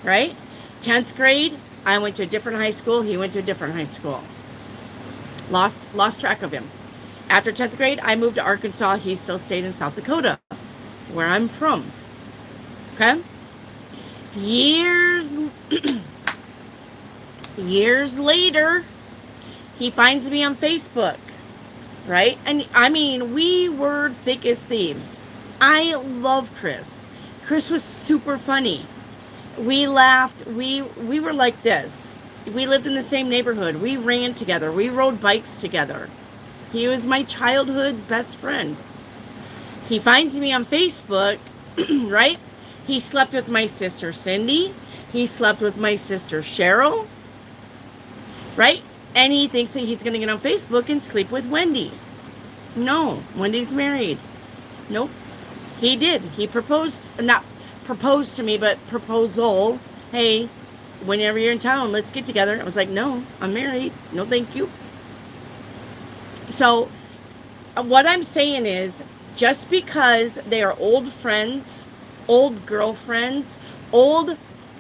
right? 10th grade, I went to a different high school. He went to a different high school. Lost track of him. After 10th grade, I moved to Arkansas. He still stayed in South Dakota, where I'm from. Okay? Years later, he finds me on Facebook, right? And I mean, we were thick as thieves. I love Chris. Chris was super funny. We laughed. We were like this. We lived in the same neighborhood. We ran together. We rode bikes together. He was my childhood best friend. He finds me on Facebook, right? He slept with my sister Cindy. He slept with my sister Cheryl, right? And he thinks that he's going to get on Facebook and sleep with Wendy. No, Wendy's married. Nope. He did. He not proposed to me, but proposal. Hey, whenever you're in town, let's get together. I was like, no, I'm married. No, thank you. So what I'm saying is, just because they are old friends, old girlfriends, old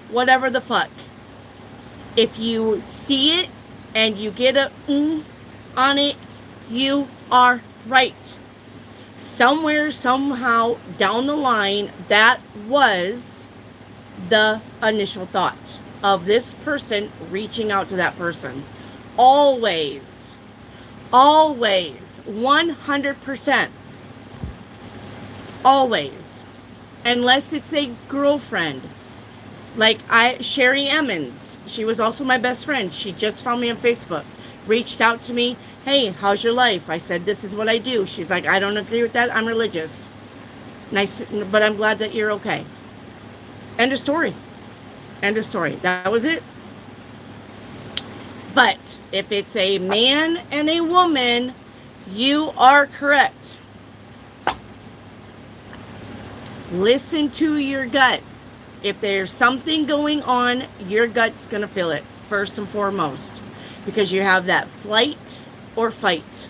whatever the fuck, if you see it and you get a on it, you are right. Somewhere, somehow, down the line, that was the initial thought of this person reaching out to that person. Always. Always. 100%. Always. Unless it's a girlfriend. Like Sherry Emmons. She was also my best friend. She just found me on Facebook. Reached out to me. Hey, how's your life? I said, this is what I do. She's like, I don't agree with that. I'm religious. Nice, but I'm glad that you're okay. End of story. End of story. That was it. But if it's a man and a woman, you are correct. Listen to your gut. If there's something going on, your gut's going to feel it first and foremost. Because you have that flight or fight.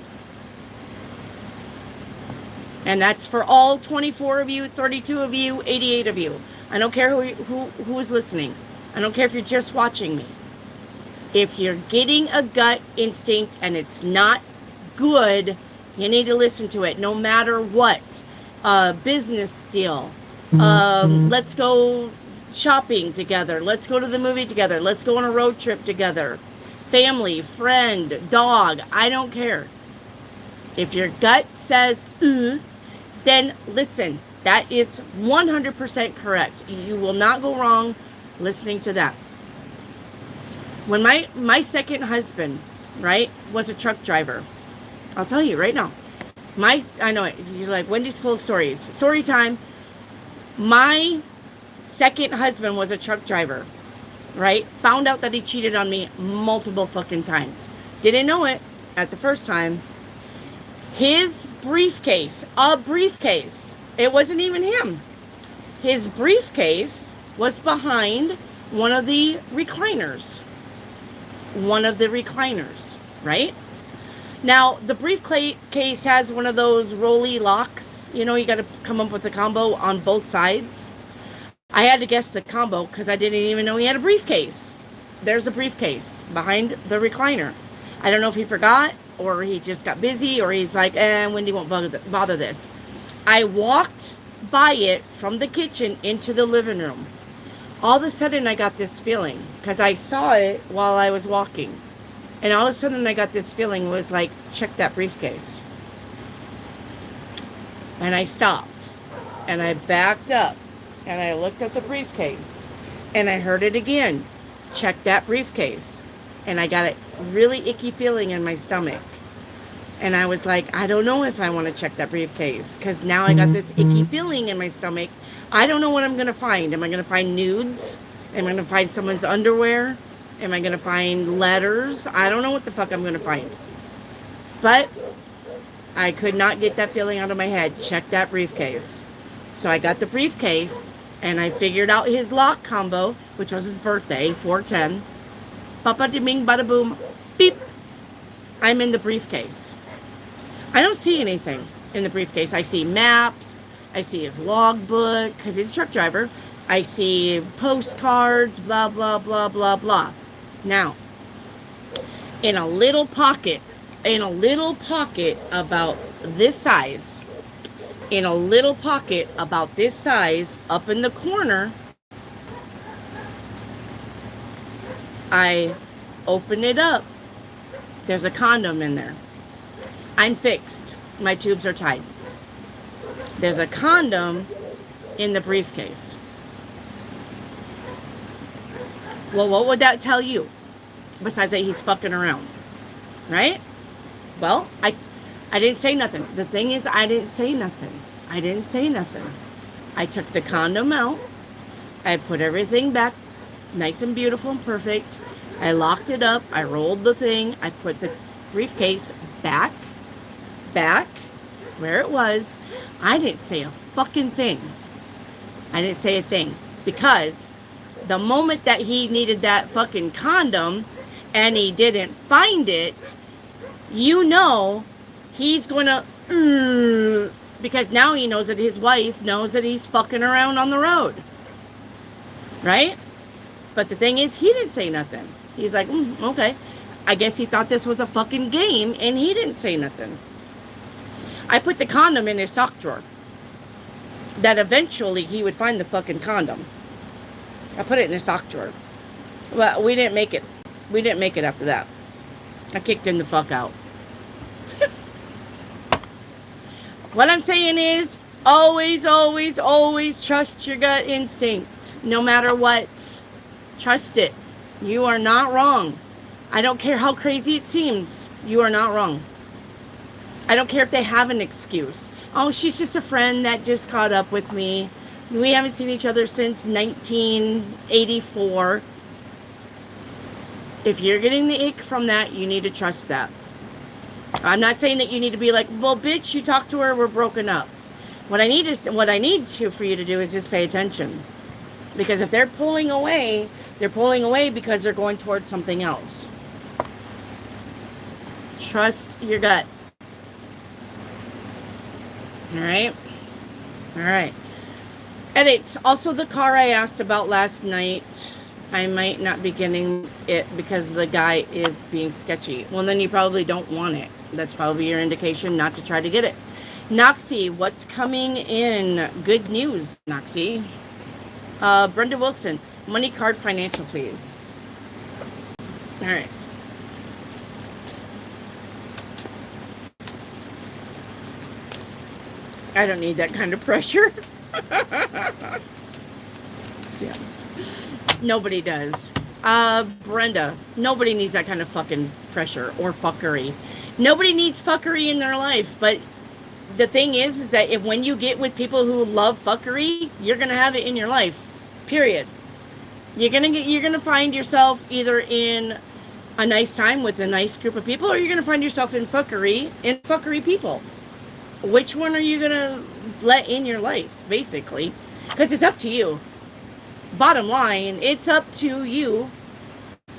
And that's for all 24 of you, 32 of you, 88 of you. I don't care who is listening. I don't care if you're just watching me. If you're getting a gut instinct and it's not good, you need to listen to it no matter what. Business deal. Let's go shopping together. Let's go to the movie together. Let's go on a road trip together. Family, friend, dog, I don't care. If your gut says, then listen. That is 100% correct. You will not go wrong listening to that. When my second husband, right, was a truck driver, I'll tell you right now. I know it. You're like, Wendy's full of stories. Story time. My second husband was a truck driver. Right? Found out that he cheated on me multiple fucking times. Didn't know it at the first time. His briefcase, it wasn't even him. His briefcase was behind one of the recliners. Right? Now, the briefcase has one of those rolly locks. You know, you got to come up with a combo on both sides. I had to guess the combo because I didn't even know he had a briefcase. There's a briefcase behind the recliner. I don't know if he forgot or he just got busy or he's like, Wendy won't bother this. I walked by it from the kitchen into the living room. All of a sudden I got this feeling because I saw it while I was walking. And all of a sudden I got this feeling was like, check that briefcase. And I stopped and I backed up. And I looked at the briefcase. And I heard it again. Check that briefcase. and I got a really icky feeling in my stomach. And I was like, I don't know if I want to check that briefcase, because now I got this icky feeling in my stomach. I don't know what I'm going to find. Am I going to find nudes? Am I going to find someone's underwear? Am I going to find letters? I don't know what the fuck I'm going to find. But I could not get that feeling out of my head. Check that briefcase. So I got the briefcase, and I figured out his lock combo, which was his birthday, 410. Papa de bing bada boom, beep. I'm in the briefcase. I don't see anything in the briefcase. I see maps. I see his logbook, because he's a truck driver. I see postcards, blah, blah, blah, blah, blah. Now, in a little pocket about this size, up in the corner, I open it up. There's a condom in there. I'm fixed. My tubes are tied. There's a condom in the briefcase. Well, what would that tell you? Besides that he's fucking around. Right? Well, I didn't say nothing. The thing is, I didn't say nothing. I took the condom out. I put everything back nice and beautiful and perfect. I locked it up. I rolled the thing. I put the briefcase back where it was. I didn't say a fucking thing. Because the moment that he needed that fucking condom and he didn't find it, you know he's gonna because now he knows that his wife knows that he's fucking around on the road. Right? But the thing is, he didn't say nothing. He's like, okay. I guess he thought this was a fucking game, and he didn't say nothing. I put the condom in his sock drawer. That eventually he would find the fucking condom. I put it in his sock drawer. Well, we didn't make it. After that. I kicked him the fuck out. What I'm saying is, always, always, always trust your gut instinct. No matter what. Trust it. You are not wrong. I don't care how crazy it seems. You are not wrong. I don't care if they have an excuse. Oh, she's just a friend that just caught up with me. We haven't seen each other since 1984. If you're getting the ick from that, you need to trust that. I'm not saying that you need to be like, well, bitch, you talked to her, we're broken up. What I need for you to do is just pay attention. Because if they're pulling away because they're going towards something else. Trust your gut. All right. And it's also the car I asked about last night. I might not be getting it because the guy is being sketchy. Well, then you probably don't want it. That's probably your indication not to try to get it. Noxie, what's coming in? Good news, Noxie. Brenda Wilson, money card financial, please. All right. I don't need that kind of pressure. Yeah. Nobody does. Brenda, nobody needs that kind of fucking pressure or fuckery. Nobody needs fuckery in their life, but the thing is that when you get with people who love fuckery, you're gonna have it in your life. Period. You're gonna find yourself either in a nice time with a nice group of people, or you're gonna find yourself in fuckery people. Which one are you gonna let in your life, basically? Because it's up to you. Bottom line, it's up to you.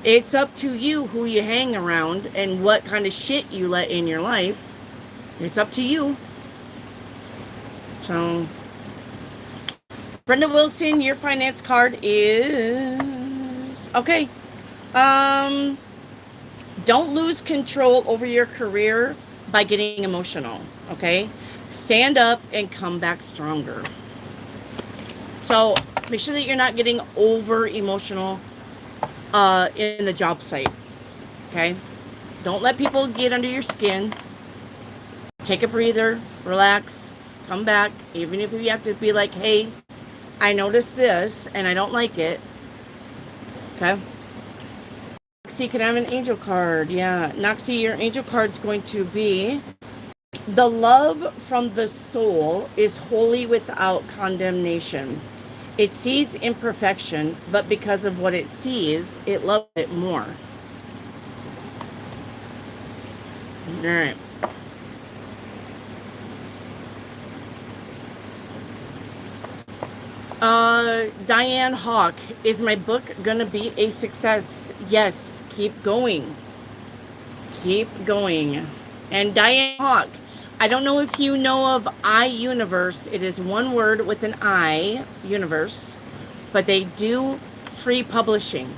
It's up to you who you hang around and what kind of shit you let in your life. It's up to you. So, Brenda Wilson, your finance card is... Okay. Don't lose control over your career by getting emotional. Okay? Stand up and come back stronger. So, make sure that you're not getting over emotional in the job site. Okay? Don't let people get under your skin. Take a breather, relax, come back. Even if you have to be like, hey, I noticed this and I don't like it. Okay? Noxie, can I have an angel card? Yeah. Noxie, your angel card's going to be the love from the soul is holy without condemnation. It sees imperfection, but because of what it sees, it loves it more. All right. Diane Hawk, is my book gonna be a success? Yes, keep going. Keep going. And Diane Hawk, I don't know if you know of iUniverse. It is one word with an I, universe, but they do free publishing.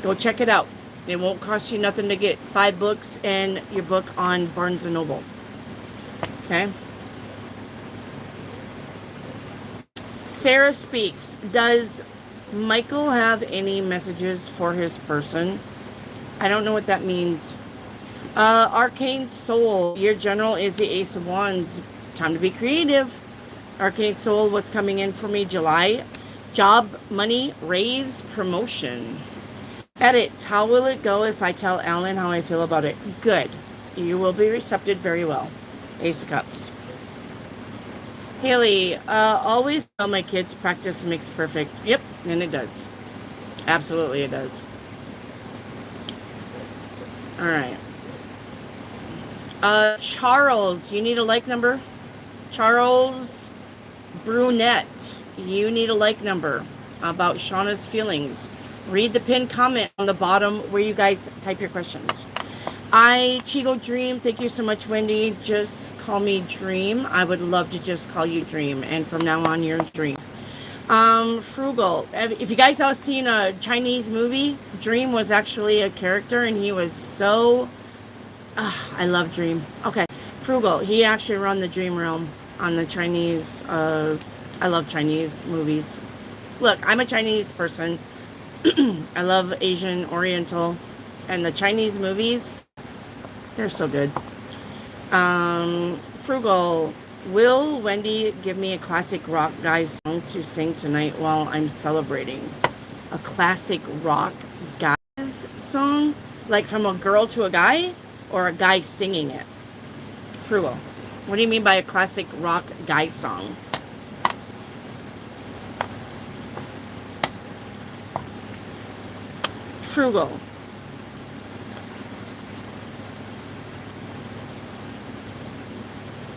Go check it out. It won't cost you nothing to get 5 books and your book on Barnes & Noble. Okay? Sarah speaks. Does Michael have any messages for his person? I don't know what that means. Arcane Soul. Your general is the Ace of Wands. Time to be creative. Arcane Soul, what's coming in for me? July. Job, money, raise, promotion. Edits. How will it go if I tell Alan how I feel about it? Good. You will be receptive very well. Ace of Cups. Haley, always tell my kids practice makes perfect. Yep, and it does. Absolutely it does. All right. Charles, you need a like number? Charles Brunette, you need a like number about Shauna's feelings. Read the pinned comment on the bottom where you guys type your questions. Chigo Dream, thank you so much, Wendy. Just call me Dream. I would love to just call you Dream, and from now on, you're Dream. Frugal. If you guys all seen a Chinese movie, Dream was actually a character, and he was so... I love Dream. Okay. Frugal. He actually run the Dream Realm on the Chinese... I love Chinese movies. Look, I'm a Chinese person. I love Asian, Oriental, and the Chinese movies, they're so good. Frugal. Will Wendy give me a classic rock guy song to sing tonight while I'm celebrating? A classic rock guys song? Like from a girl to a guy? Or a guy singing it? Frugal. What do you mean by a classic rock guy song? Frugal.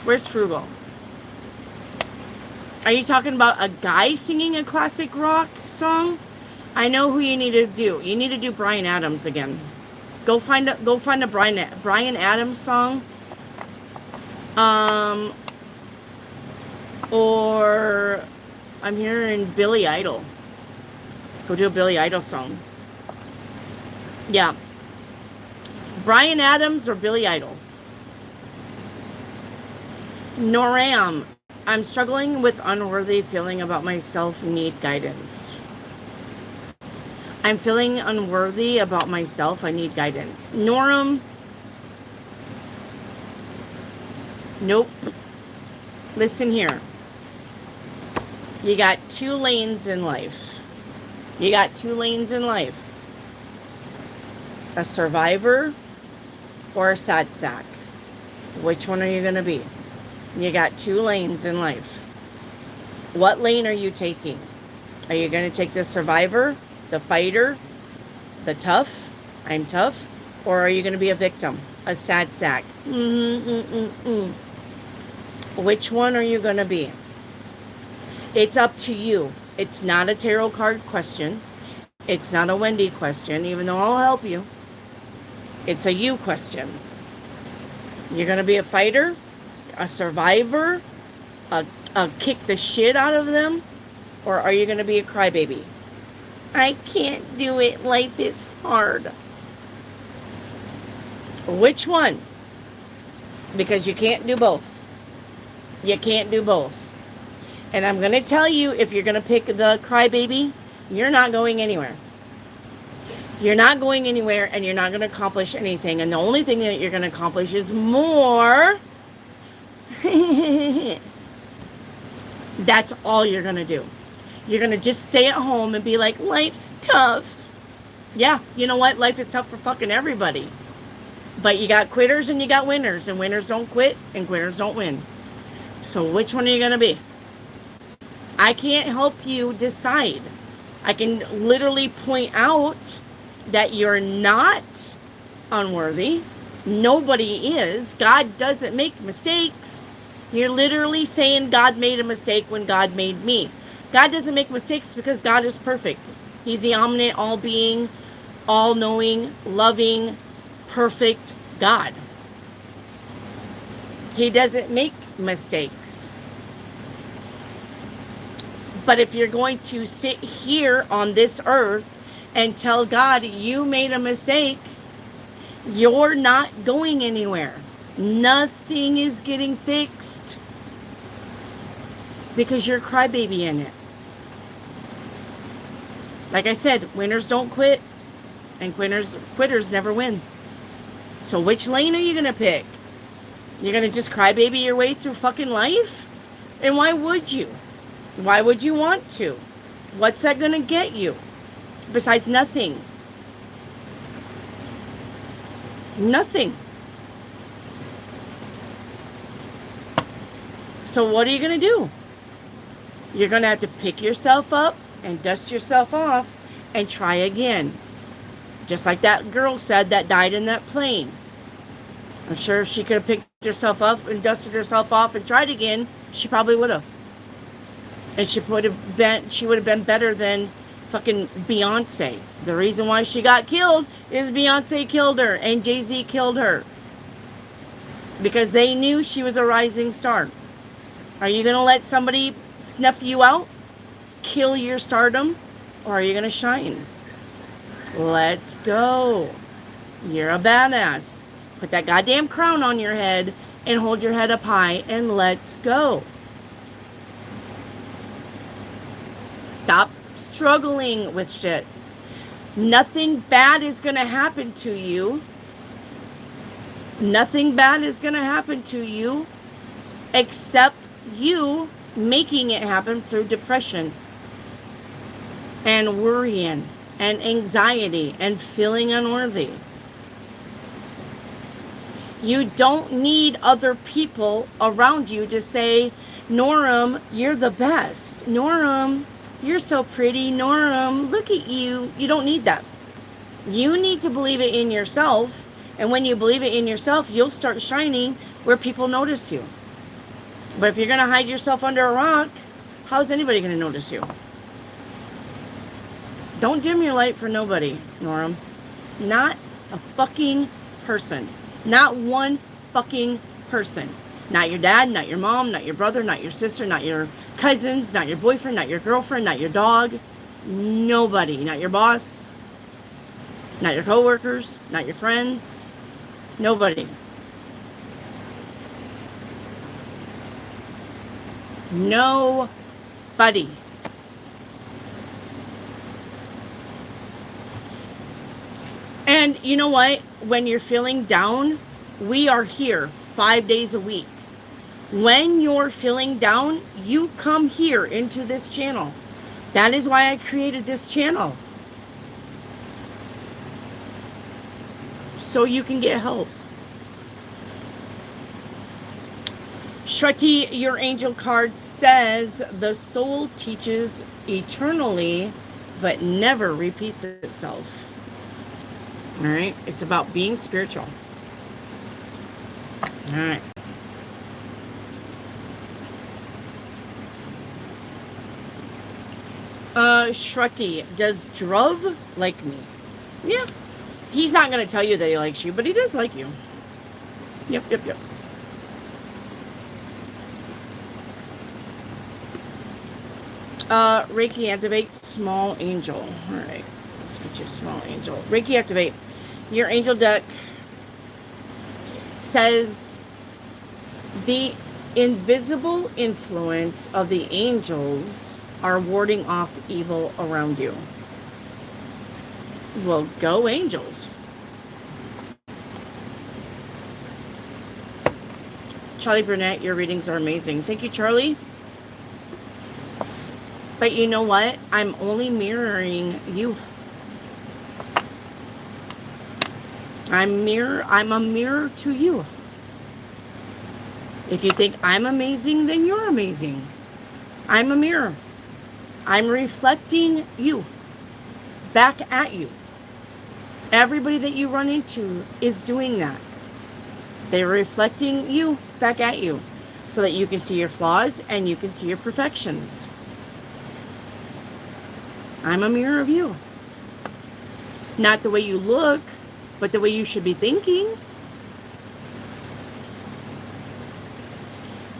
Where's Frugal? Are you talking about a guy singing a classic rock song? I know who you need to do. You need to do Bryan Adams again. Go find a Bryan Adams song. Or I'm hearing Billy Idol. Go do a Billy Idol song. Yeah. Bryan Adams or Billy Idol. Noram. I'm struggling with unworthy feeling about myself, need guidance. I'm feeling unworthy about myself, I need guidance. Noram. Nope. Listen here. You got 2 lanes in life. You got 2 lanes in life. A survivor or a sad sack. Which one are you going to be? You got 2 lanes in life. What lane are you taking? Are you going to take the survivor, the fighter, the tough, I'm tough? Or are you going to be a victim, a sad sack? Which one are you going to be? It's up to you. It's not a tarot card question. It's not a Wendy question, even though I'll help you. It's a you question. You're going to be a fighter, a survivor, a kick the shit out of them, or are you going to be a crybaby? I can't do it. Life is hard. Which one? Because you can't do both. You can't do both. And I'm going to tell you, if you're going to pick the crybaby, you're not going anywhere. You're not going anywhere, and you're not going to accomplish anything. And the only thing that you're going to accomplish is more. That's all you're going to do. You're going to just stay at home and be like, life's tough. Yeah, you know what? Life is tough for fucking everybody. But you got quitters and you got winners, and winners don't quit and quitters don't win. So which one are you going to be? I can't help you decide. I can literally point out that you're not unworthy. Nobody is. God doesn't make mistakes. You're literally saying God made a mistake when God made me. God doesn't make mistakes because God is perfect. He's the omniscient, all-being, all-knowing, loving, perfect God. He doesn't make mistakes. But if you're going to sit here on this earth and tell God you made a mistake, you're not going anywhere. Nothing is getting fixed because you're a crybaby in it. Like I said, winners don't quit and quitters never win. So which lane are you going to pick? You're going to just crybaby your way through fucking life? And why would you? Why would you want to? What's that going to get you? Besides nothing. Nothing. So what are you going to do? You're going to have to pick yourself up and dust yourself off and try again. Just like that girl said that died in that plane. I'm sure if she could have picked herself up and dusted herself off and tried again, she probably would have. And she would have been better than fucking Beyonce. The reason why she got killed is Beyonce killed her and Jay-Z killed her. Because they knew she was a rising star. Are you going to let somebody snuff you out? Kill your stardom? Or are you going to shine? Let's go. You're a badass. Put that goddamn crown on your head and hold your head up high and let's go. Stop struggling with shit. Nothing bad is going to happen to you. Nothing bad is going to happen to you except you making it happen through depression and worrying and anxiety and feeling unworthy. You don't need other people around you to say, Norm, you're the best. Norm, you're so pretty. Norm, look at you. You don't need that. You need to believe it in yourself. And when you believe it in yourself, you'll start shining where people notice you. But if you're going to hide yourself under a rock, how's anybody going to notice you? Don't dim your light for nobody, Norm. Not a fucking person. Not one fucking person. Not your dad, not your mom, not your brother, not your sister, not your cousins, not your boyfriend, not your girlfriend, not your dog. Nobody. Not your boss. Not your coworkers, not your friends. Nobody. Nobody. And you know what? When you're feeling down, we are here 5 days a week. When you're feeling down, you come here into this channel. That is why I created this channel. So you can get help. Shruti, your angel card says the soul teaches eternally, but never repeats itself. All right, it's about being spiritual. All right. Shruti, does Druv like me? Yeah. He's not going to tell you that he likes you, but he does like you. Yep. Reiki activate small angel. All right. Let's get you a small angel. Reiki activate. Your angel deck says the invisible influence of the angels are warding off evil around you. Well, go angels. Charlie Burnett, your readings are amazing. Thank you, Charlie. But you know what? I'm only mirroring you. I'm a mirror to you. If you think I'm amazing, then you're amazing. I'm a mirror. I'm reflecting you back at you. Everybody that you run into is doing that. They're reflecting you back at you so that you can see your flaws and you can see your perfections. I'm a mirror of you. Not the way you look, but the way you should be thinking.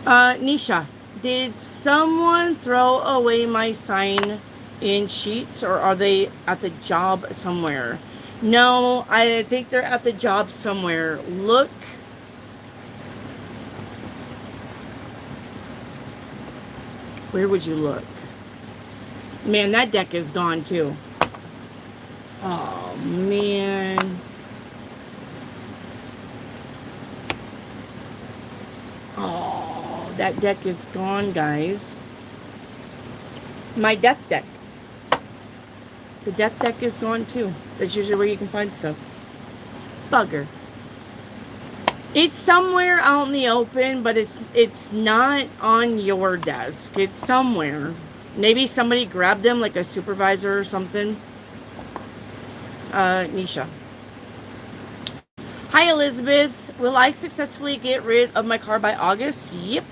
Nisha, did someone throw away my sign in sheets, or are they at the job somewhere? No, I think they're at the job somewhere. Look. Where would you look? Man, that deck is gone too. Oh, man. Oh, that deck is gone, guys. My death deck. The death deck is gone too. That's usually where you can find stuff. Bugger. It's somewhere out in the open, but it's not on your desk. It's somewhere. Maybe somebody grabbed them, like a supervisor or something. Nisha. Hi, Elizabeth. Will I successfully get rid of my car by August? Yep,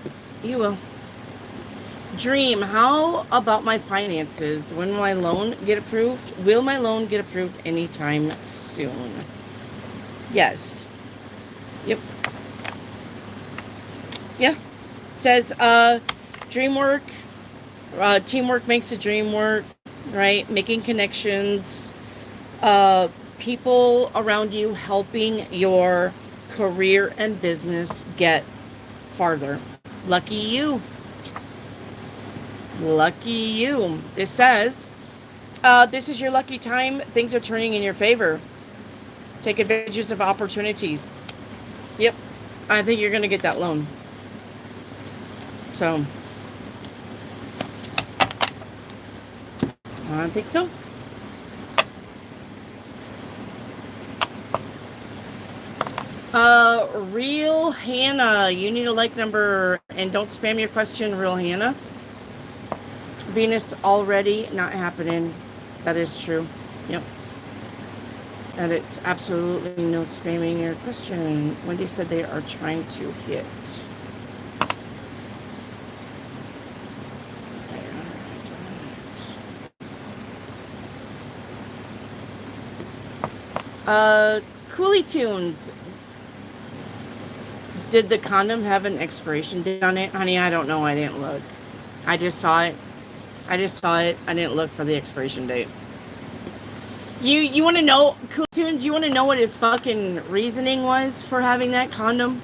you will. Dream, how about my finances? When will my loan get approved? Will my loan get approved anytime soon? Yes. Yep. Yeah. It says, dream work, teamwork makes the dream work, right? Making connections, people around you helping your career and business get farther. Lucky you. Lucky you. This says, this is your lucky time. Things are turning in your favor. Take advantage of opportunities. Yep. I think you're going to get that loan. So, I think so. Real Hannah, you need a like number, and don't spam your question, Real Hannah. Venus already not happening. That is true. Yep. And it's absolutely no spamming your question. Wendy said they are trying to hit. Coolie Tunes. Did the condom have an expiration date on it? Honey, I don't know. I didn't look. I just saw it. I didn't look for the expiration date. You want to know, Coolie Tunes, you want to know what his fucking reasoning was for having that condom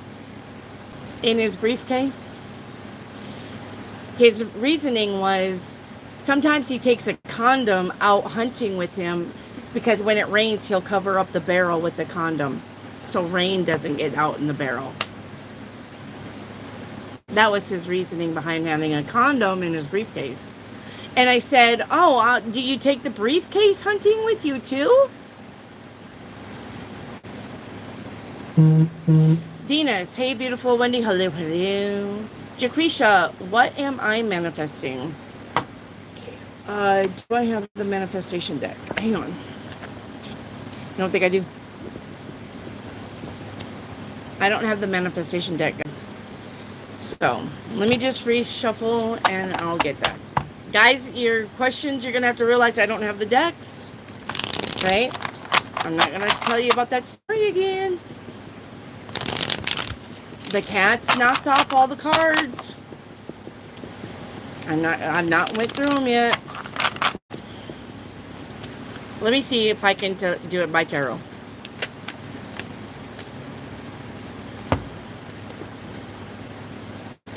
in his briefcase? His reasoning was sometimes he takes a condom out hunting with him because when it rains, he'll cover up the barrel with the condom so rain doesn't get out in the barrel. That was his reasoning behind having a condom in his briefcase. And I said, oh, do you take the briefcase hunting with you too? Dinas, hey beautiful Wendy, hello, hello. Jaquisha, what am I manifesting? Do I have the manifestation deck? Hang on. I don't think I do. I don't have the manifestation deck, guys. So, let me just reshuffle and I'll get that. Guys, your questions, you're going to have to realize I don't have the decks. Right? I'm not going to tell you about that story again. The cat's knocked off all the cards. I'm not went through them yet. Let me see if I can do it by tarot.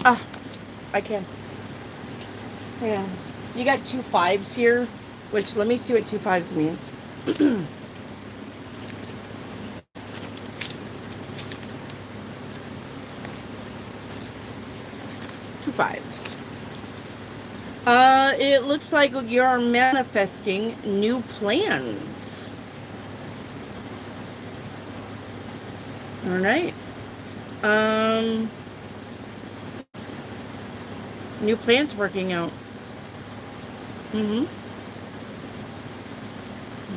Ah, I can. Yeah. You got 2 5s here, which let me see what 2 5s means. 2 5s. It looks like you're manifesting new plans. All right. New plans working out.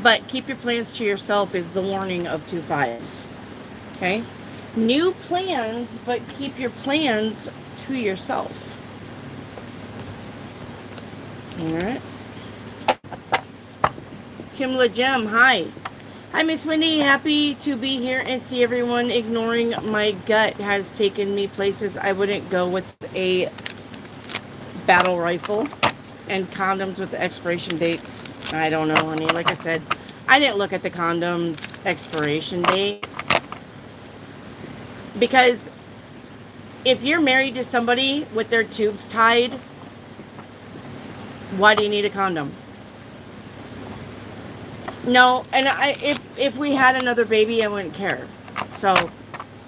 But keep your plans to yourself is the warning of 2 5s. Okay? New plans, but keep your plans to yourself. Alright. Tim LaGem, hi. Hi, Miss Wendy. Happy to be here and see everyone. Ignoring my gut has taken me places I wouldn't go with a battle rifle and condoms with the expiration dates. I don't know, honey. Like I said, I didn't look at the condom's expiration date. Because if you're married to somebody with their tubes tied, why do you need a condom? No, and if we had another baby, I wouldn't care. So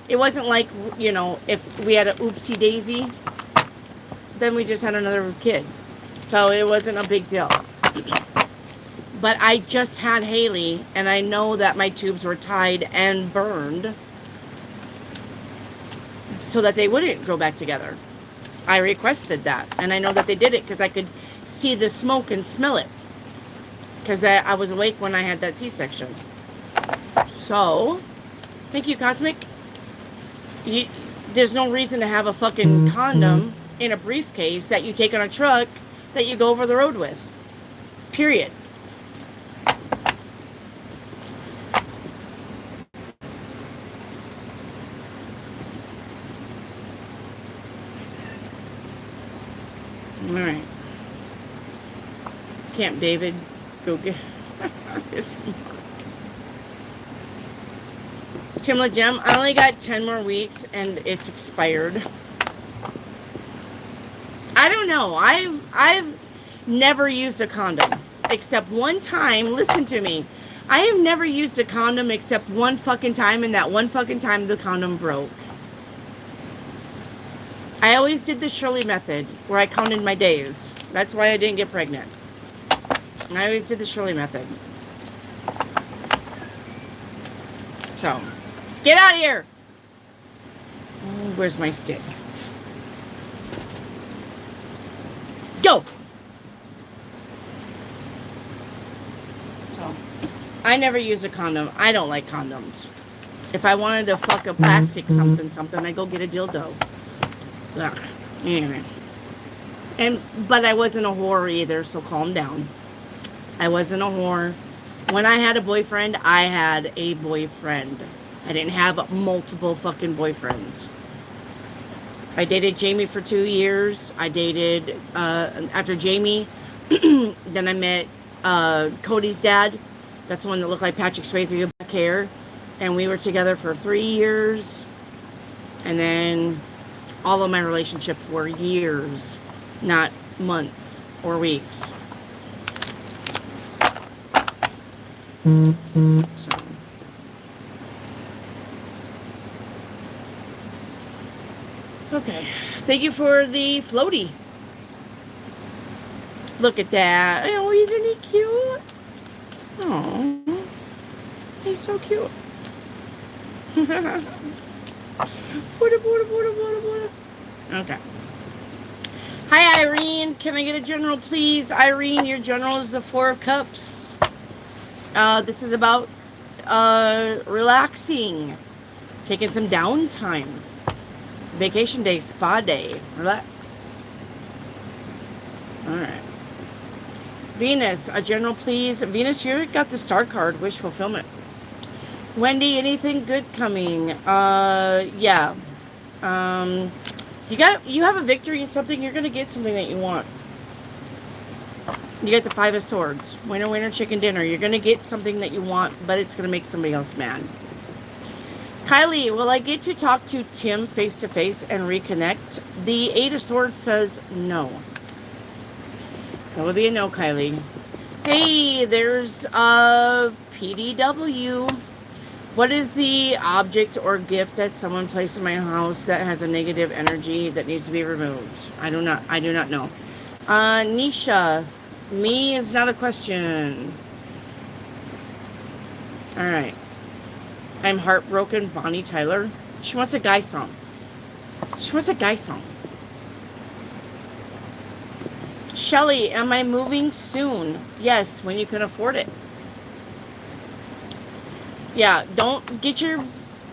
it wasn't like, you know, if we had a oopsie daisy, then we just had another kid. So it wasn't a big deal. But I just had Haley, and I know that my tubes were tied and burned so that they wouldn't go back together. I requested that, and I know that they did it because I could see the smoke and smell it. Because I was awake when I had that C-section. So, thank you, Cosmic. There's no reason to have a fucking condom in a briefcase that you take on a truck that you go over the road with. Period. Alright. Camp David, go get his mark. Timla Gem, I only got 10 more weeks and it's expired. I don't know. I've never used a condom except one time. Listen to me. I have never used a condom except one fucking time, and that one fucking time the condom broke. I always did the Shirley method where I counted my days. That's why I didn't get pregnant. I always did the Shirley method. So, get out of here! Where's my stick? Go! So, I never use a condom. I don't like condoms. If I wanted to fuck a plastic something, I go get a dildo. Ugh. Anyway. But I wasn't a whore either, so calm down. I wasn't a whore. When I had a boyfriend, I had a boyfriend. I didn't have multiple fucking boyfriends. I dated Jamie for 2 years. I dated, after Jamie, then I met Cody's dad. That's the one that looked like Patrick Swayze with black hair. And we were together for 3 years. And then all of my relationships were years, not months or weeks. So. Okay, thank you for the floaty. Look at that. Oh, isn't he cute? Oh, he's so cute. Okay. Hi, Irene. Can I get a general, please? Irene, your general is the 4 of Cups. This is about relaxing, taking some downtime, vacation day, spa day, relax. All right. Venus, a general, please. Venus, you got the star card, wish fulfillment. Wendy, anything good coming? Yeah. You have a victory in something. You're gonna get something that you want. You get the 5 of Swords. Winner, winner, chicken dinner. You're going to get something that you want, but it's going to make somebody else mad. Kylie, will I get to talk to Tim face-to-face and reconnect? The 8 of Swords says no. That would be a no, Kylie. Hey, there's PDW. What is the object or gift that someone placed in my house that has a negative energy that needs to be removed? I do not know. Nisha, me is not a question. All right. I'm heartbroken, Bonnie Tyler. She wants a guy song. She wants a guy song. Shelly, am I moving soon? Yes, when you can afford it. Yeah, don't get your...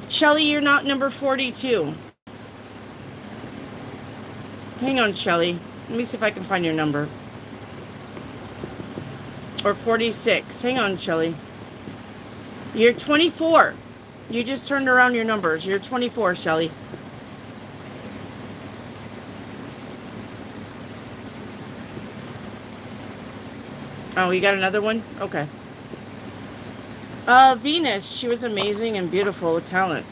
Shelly, you're not number 42. Hang on, Shelly. Let me see if I can find your number. Or 46. Hang on, Shelly. You're 24. You just turned around your numbers. You're 24, Shelly. Oh, you got another one? Okay. Venus. She was amazing and beautiful with talent.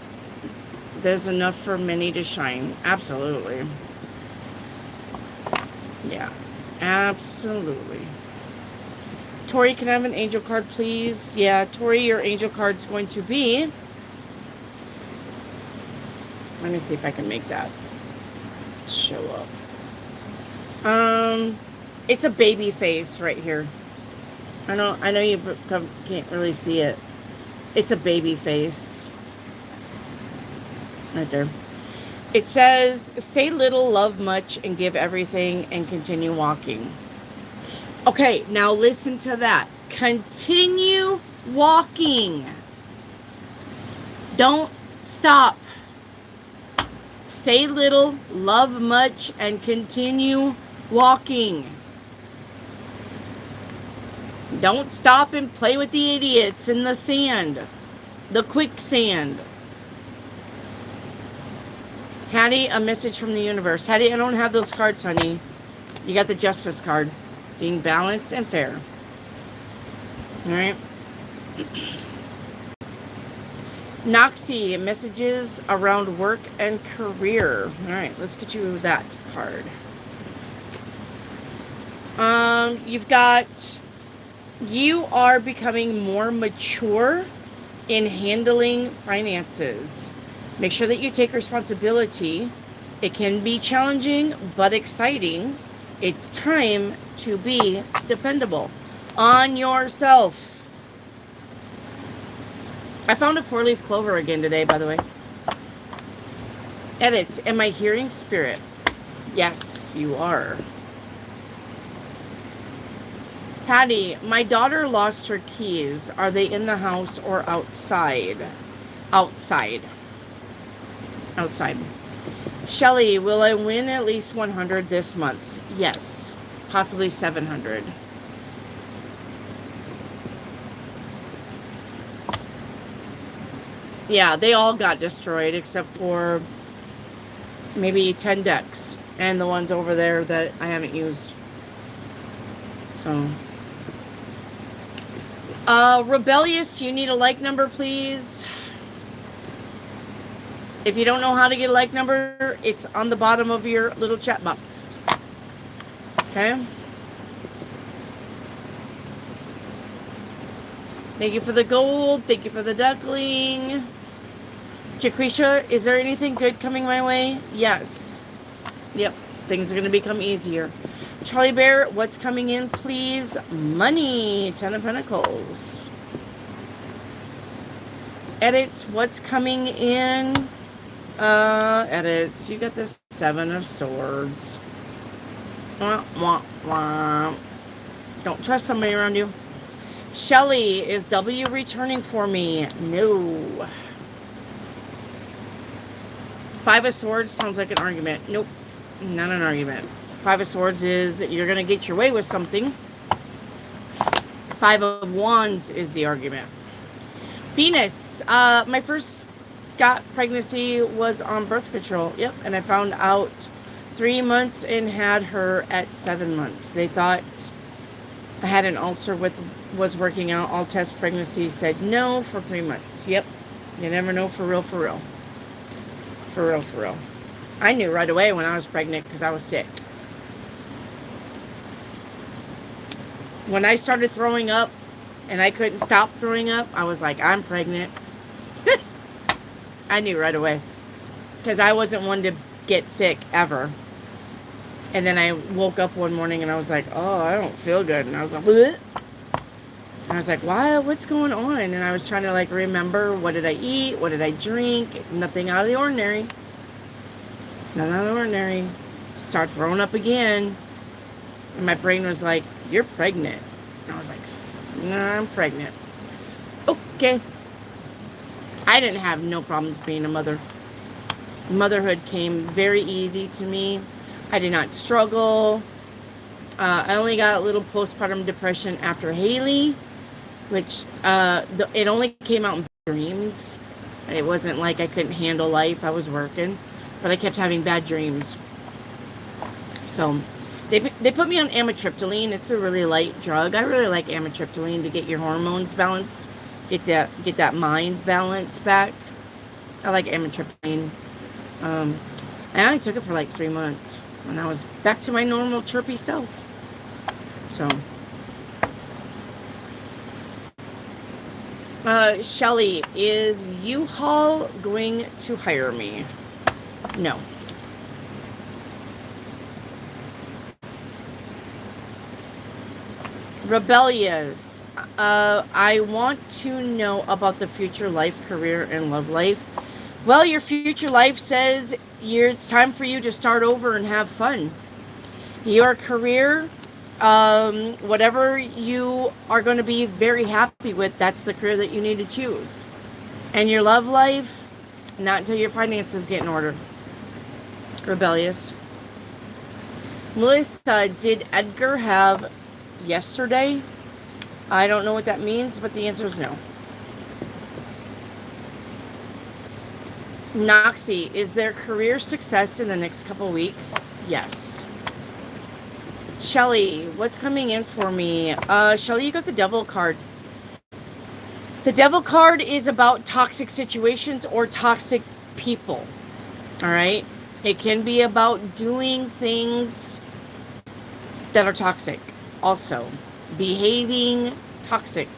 There's enough for many to shine. Absolutely. Yeah. Absolutely. Tori, can I have an angel card, please? Yeah, Tori, your angel card's going to be... Let me see if I can make that show up. It's a baby face right here. I know you can't really see it. It's a baby face. Right there. It says, say little, love much, and give everything, and continue walking. Okay, now listen to that. Continue walking. Don't stop. Say little, love much, and continue walking. Don't stop and play with the idiots in the sand. The quicksand. Hattie, a message from the universe. Hattie, I don't have those cards, honey. You got the justice card. Being balanced and fair. Alright. Noxie, messages around work and career. Alright, let's get you that card. You've got... You are becoming more mature in handling finances. Make sure that you take responsibility. It can be challenging, but exciting. It's time to be dependable on yourself. I found a 4-leaf clover again today, by the way. Edits. Am I hearing spirit? Yes, you are. Patty, my daughter lost her keys. Are they in the house or outside? Outside. Outside. Shelly, will I win at least 100 this month? Yes. Possibly 700. Yeah, they all got destroyed except for maybe 10 decks. And the ones over there that I haven't used. So... Rebellious, you need a like number, please. If you don't know how to get a like number, it's on the bottom of your little chat box. Okay? Thank you for the gold. Thank you for the duckling. Jaquisha, is there anything good coming my way? Yes. Yep. Things are going to become easier. Charlie Bear, what's coming in, please? Money. 10 of Pentacles. Edits, what's coming in? Edits. You got this 7 of Swords. Wah, wah, wah. Don't trust somebody around you. Shelly, is W returning for me? No. 5 of Swords sounds like an argument. Nope. Not an argument. 5 of Swords is you're going to get your way with something. 5 of Wands is the argument. Venus. My first pregnancy was on birth control. Yep. And I found out 3 months and had her at 7 months. They thought I had an ulcer was working out. All test pregnancy said no for 3 months. Yep. You never know for real, for real. For real, for real. I knew right away when I was pregnant because I was sick. When I started throwing up and I couldn't stop throwing up, I was like, I'm pregnant. I knew right away. Because I wasn't one to get sick ever. And then I woke up one morning and I was like, oh, I don't feel good. And I was like, bleh. I was like, what's going on? And I was trying to like remember, what did I eat? What did I drink? Nothing out of the ordinary. Nothing out of the ordinary. Start throwing up again. And my brain was like, you're pregnant. And I was like, nah, I'm pregnant. Okay. I didn't have no problems being a mother. Motherhood came very easy to me. I did not struggle. I only got a little postpartum depression after Haley, which it only came out in dreams. It wasn't like I couldn't handle life. I was working, but I kept having bad dreams. So they put me on amitriptyline. It's a really light drug. I really like amitriptyline to get your hormones balanced, get that mind balance back. I like amitriptyline. I only took it for like 3 months, and I was back to my normal chirpy self. So, Shelly, is U-Haul going to hire me? No. Rebellious. I want to know about the future life, career, and love life. Well, your future life says it's time for you to start over and have fun. Your career, whatever you are going to be very happy with, that's the career that you need to choose. And your love life, not until your finances get in order. Rebellious. Melissa, did Edgar have yesterday? I don't know what that means, but the answer is no. Noxie, is there career success in the next couple weeks? Yes. Shelly, what's coming in for me? Shelly, you got the devil card. The devil card is about toxic situations or toxic people. All right? It can be about doing things that are toxic. Also, behaving toxic.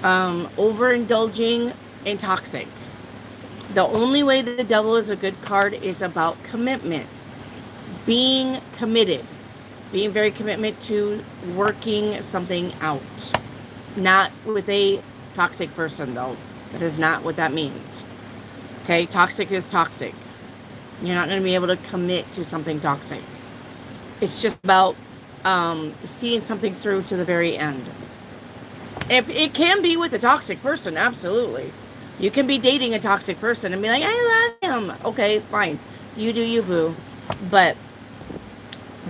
Overindulging and toxic. The only way that the devil is a good card is about commitment. Being committed. Being very committed to working something out. Not with a toxic person, though. That is not what that means. Okay? Toxic is toxic. You're not going to be able to commit to something toxic. It's just about seeing something through to the very end. If it can be with a toxic person, absolutely. You can be dating a toxic person and be like, I love him. Okay, fine. You do you, boo. But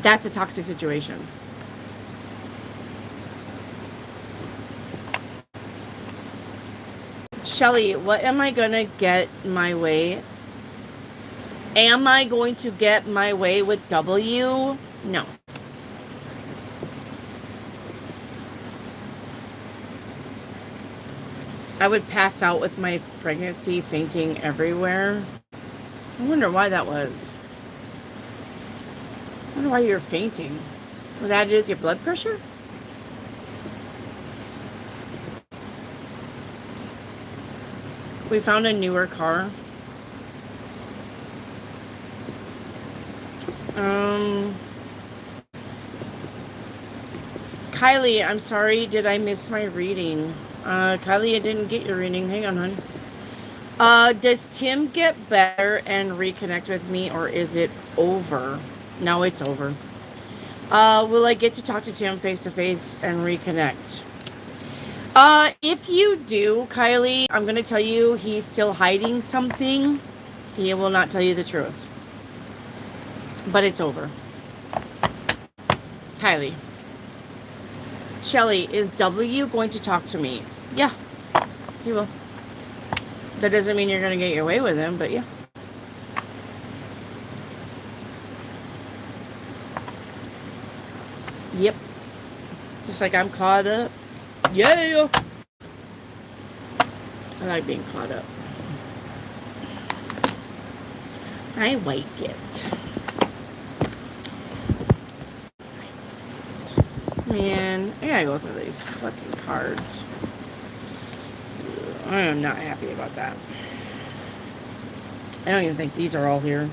that's a toxic situation. Shelly, what am I going to get my way? Am I going to get my way with W? No. I would pass out with my pregnancy, fainting everywhere. I wonder why that was. I wonder why you're fainting. Was that to do with your blood pressure? We found a newer car. Kylie, I'm sorry. Did I miss my reading? Kylie, I didn't get your reading. Hang on, hon. Does Tim get better and reconnect with me, or is it over? No, it's over. Will I get to talk to Tim face to face and reconnect? If you do, Kylie, I'm going to tell you he's still hiding something. He will not tell you the truth. But it's over. Kylie. Shelly, is W going to talk to me? Yeah, he will. That doesn't mean you're going to get your way with him, but yeah. Yep. Just like I'm caught up. Yeah. I like being caught up. I like it. Man, I gotta go through these fucking cards. I am not happy about that. I don't even think these are all here.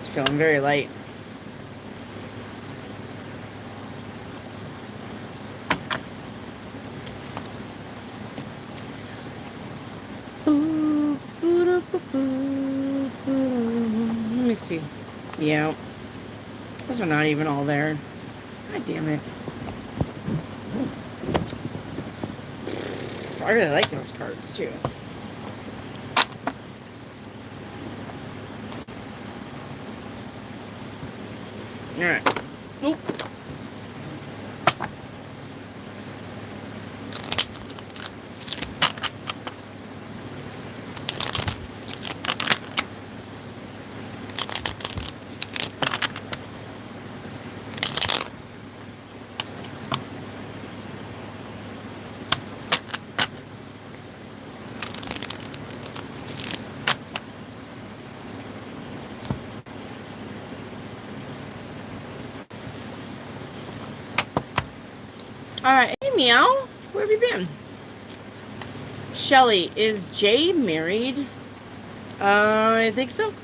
It's feeling very light. Let me see. Yeah. Those are not even all there. God damn it. I really like those cards too. Alright. Oop. Alright, hey Meow, where have you been? Shelly, is Jay married? I think so.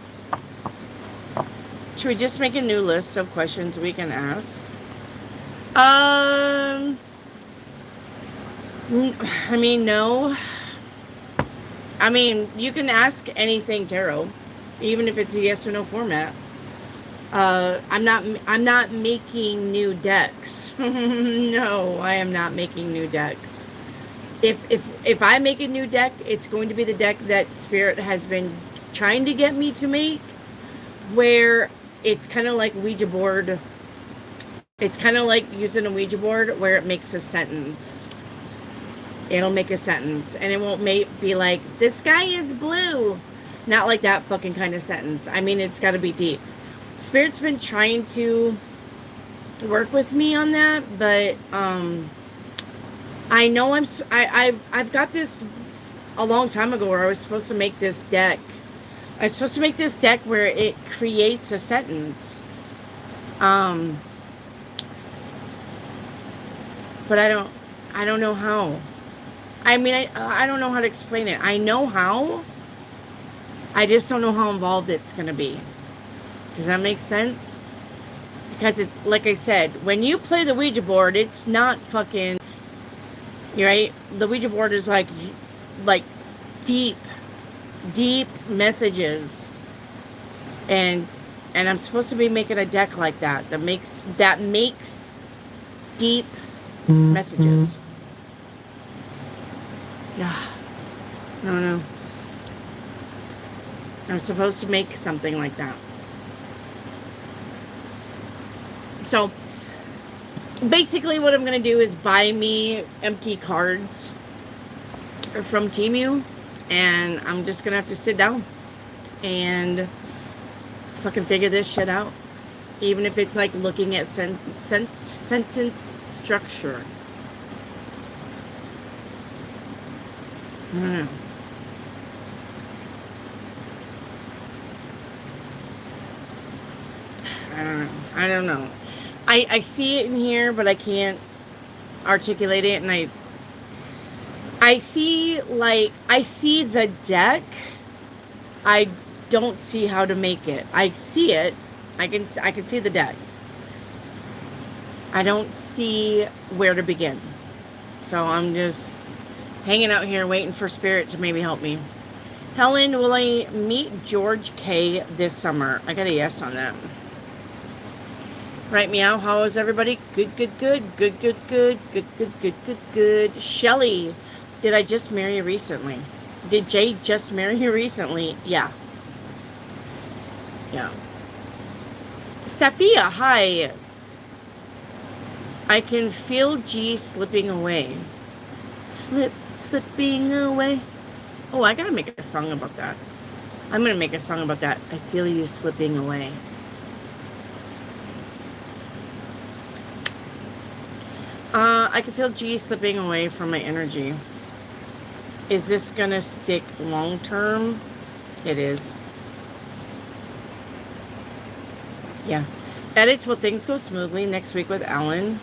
Should we just make a new list of questions we can ask? I mean, no. I mean, you can ask anything tarot, even if it's a yes or no format. I'm not making new decks. No, I am not making new decks. If I make a new deck, it's going to be the deck that Spirit has been trying to get me to make, where it's kind of like Ouija board. It's kind of like using a Ouija board where it makes a sentence. It'll make a sentence, and it won't be like, the sky is blue. Not like that fucking kind of sentence. I mean, it's got to be deep. Spirit's been trying to work with me on that, but I know I've got this a long time ago where I was supposed to make this deck. I was supposed to make this deck where it creates a sentence. But I don't know how. I mean, I don't know how to explain it. I know how. I just don't know how involved it's going to be. Does that make sense? Because it's, like I said, when you play the Ouija board, it's not fucking, right? The Ouija board is like deep messages. And I'm supposed to be making a deck like that makes deep messages. Yeah. No. I'm supposed to make something like that. So, basically what I'm going to do is buy me empty cards from Temu, and I'm just going to have to sit down and fucking figure this shit out. Even if it's like looking at sentence structure. I don't know. I don't know. I see it in here, but I can't articulate it, and I see the deck. I don't see how to make it. I see it. I can see the deck. I don't see where to begin. So I'm just hanging out here waiting for Spirit to maybe help me. Helen, will I meet George K this summer? I got a yes on that. Right, Meow, how is everybody? Good. Shelly, did I just marry you recently? Did Jay just marry you recently? Yeah. Safia, hi. I can feel G slipping away. Slipping away. Oh, I gotta make a song about that. I'm gonna make a song about that. I feel you slipping away. I can feel G slipping away from my energy. Is this gonna stick long term? It is. Yeah. Edits, will things go smoothly next week with Alan?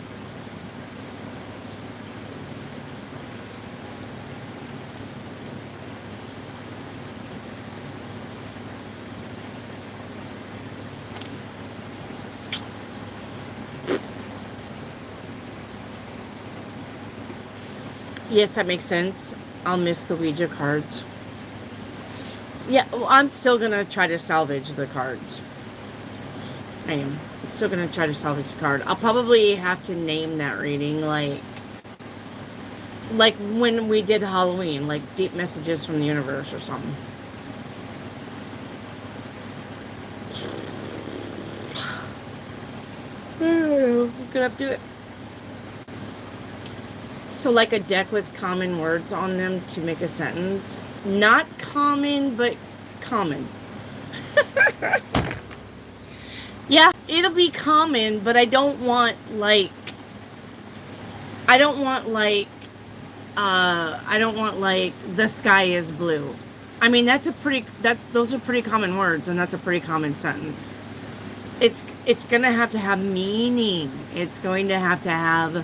Yes, that makes sense. I'll miss the Ouija cards. Yeah, well, I'm still gonna try to salvage the cards. I am. I'm still gonna try to salvage the card. I'll probably have to name that reading like when we did Halloween, like Deep Messages from the Universe or something. I don't know. I'm gonna have to do it. So like a deck with common words on them to make a sentence. Not common, but common. Yeah, it'll be common, but I don't want like the sky is blue. I mean, those are pretty common words, and that's a pretty common sentence. It's gonna have to have meaning. It's going to have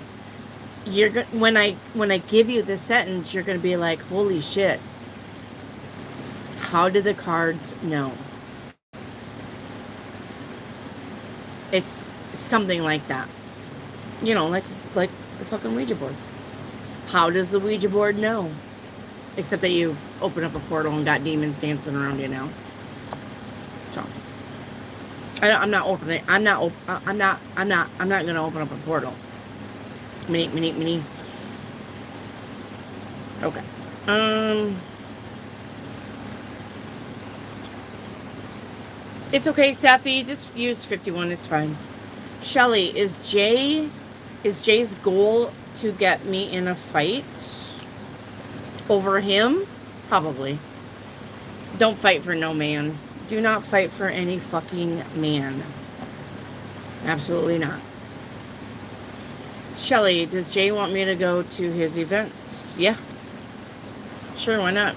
when I give you this sentence, you're gonna be like, holy shit. How do the cards know? It's something like that. You know, like the fucking Ouija board. How does the Ouija board know? Except that you've opened up a portal and got demons dancing around you now. So I'm not gonna open up a portal. Mini. Okay. It's okay, Safi. Just use 51. It's fine. Shelly, is Jay's goal to get me in a fight over him? Probably. Don't fight for no man. Do not fight for any fucking man. Absolutely not. Shelly, does Jay want me to go to his events? Yeah. Sure, why not?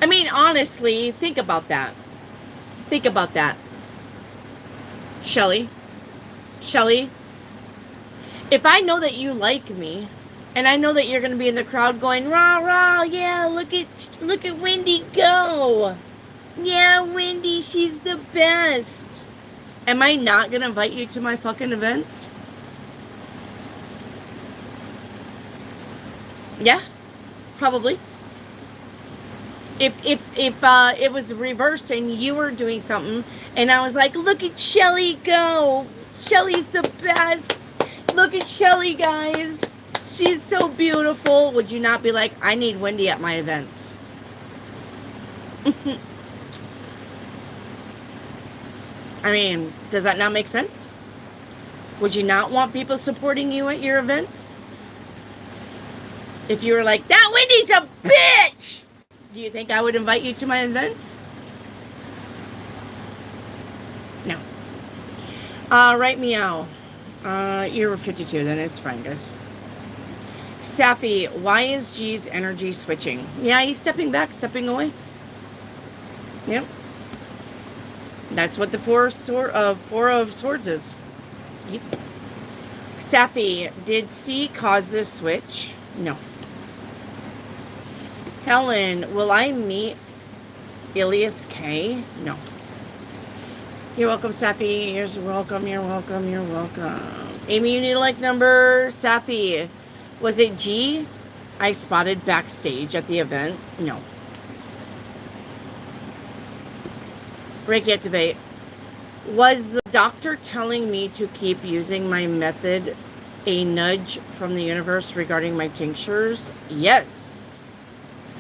I mean, honestly, think about that. Think about that. Shelly, if I know that you like me, and I know that you're going to be in the crowd going, rah, rah, yeah, look at Wendy go. Yeah, Wendy, she's the best. Am I not going to invite you to my fucking events? Yeah, probably. If it was reversed and you were doing something and I was like, look at Shelly go. Shelly's the best. Look at Shelly, guys. She's so beautiful. Would you not be like, I need Wendy at my events? I mean, does that not make sense? Would you not want people supporting you at your events? If you were like, that Wendy's a bitch! Do you think I would invite you to my events? No. Right, meow. You're 52, then it's fine, guys. Safi, why is G's energy switching? Yeah, he's stepping back, stepping away. Yep. That's what the Four of Swords is. Yep. Safi, did C cause this switch? No. Helen, will I meet Ilias K? No. You're welcome, Safi. You're welcome. Amy, you need a like number. Safi, was it G I spotted backstage at the event? No. Reiki activate. Was the doctor telling me to keep using my method a nudge from the universe regarding my tinctures? Yes.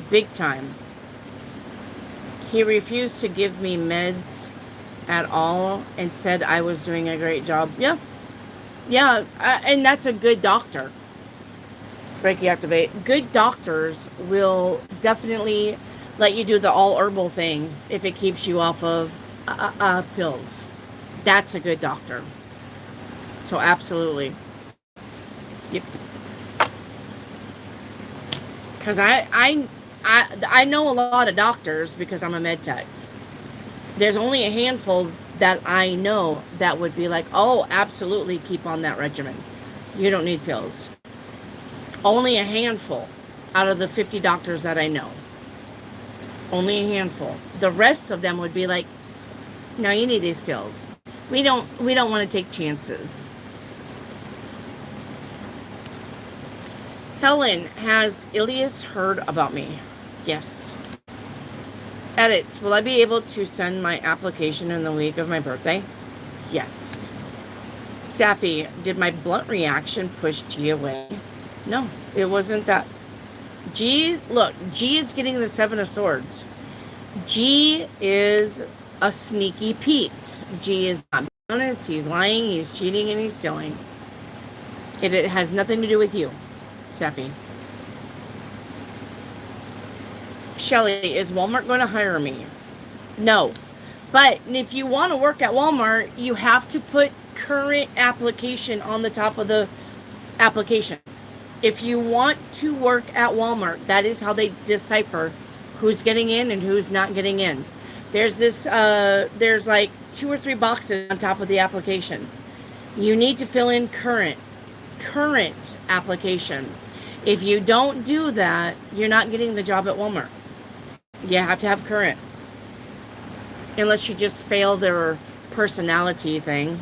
Big time. He refused to give me meds at all and said I was doing a great job. Yeah. And that's a good doctor. Reiki activate. Good doctors will definitely let you do the all herbal thing if it keeps you off of pills. That's a good doctor. So absolutely. Yep. Because I know a lot of doctors because I'm a med tech. There's only a handful that I know that would be like, oh, absolutely keep on that regimen. You don't need pills. Only a handful out of the 50 doctors that I know. Only a handful. The rest of them would be like, no, you need these pills. We don't want to take chances. Helen, has Ilias heard about me? Yes. Edits, will I be able to send my application in the week of my birthday? Yes. Safi, did my blunt reaction push G away? No, it wasn't that. G, look, G is getting the Seven of Swords. G is a sneaky Pete. G is not honest, he's lying, he's cheating, and he's stealing. It has nothing to do with you, Safi. Shelly, is Walmart going to hire me? No. But if you want to work at Walmart, you have to put current application on the top of the application. If you want to work at Walmart, that is how they decipher who's getting in and who's not getting in. There's there's like 2 or 3 boxes on top of the application. You need to fill in current application. If you don't do that, you're not getting the job at Walmart. You have to have current. Unless you just fail their personality thing.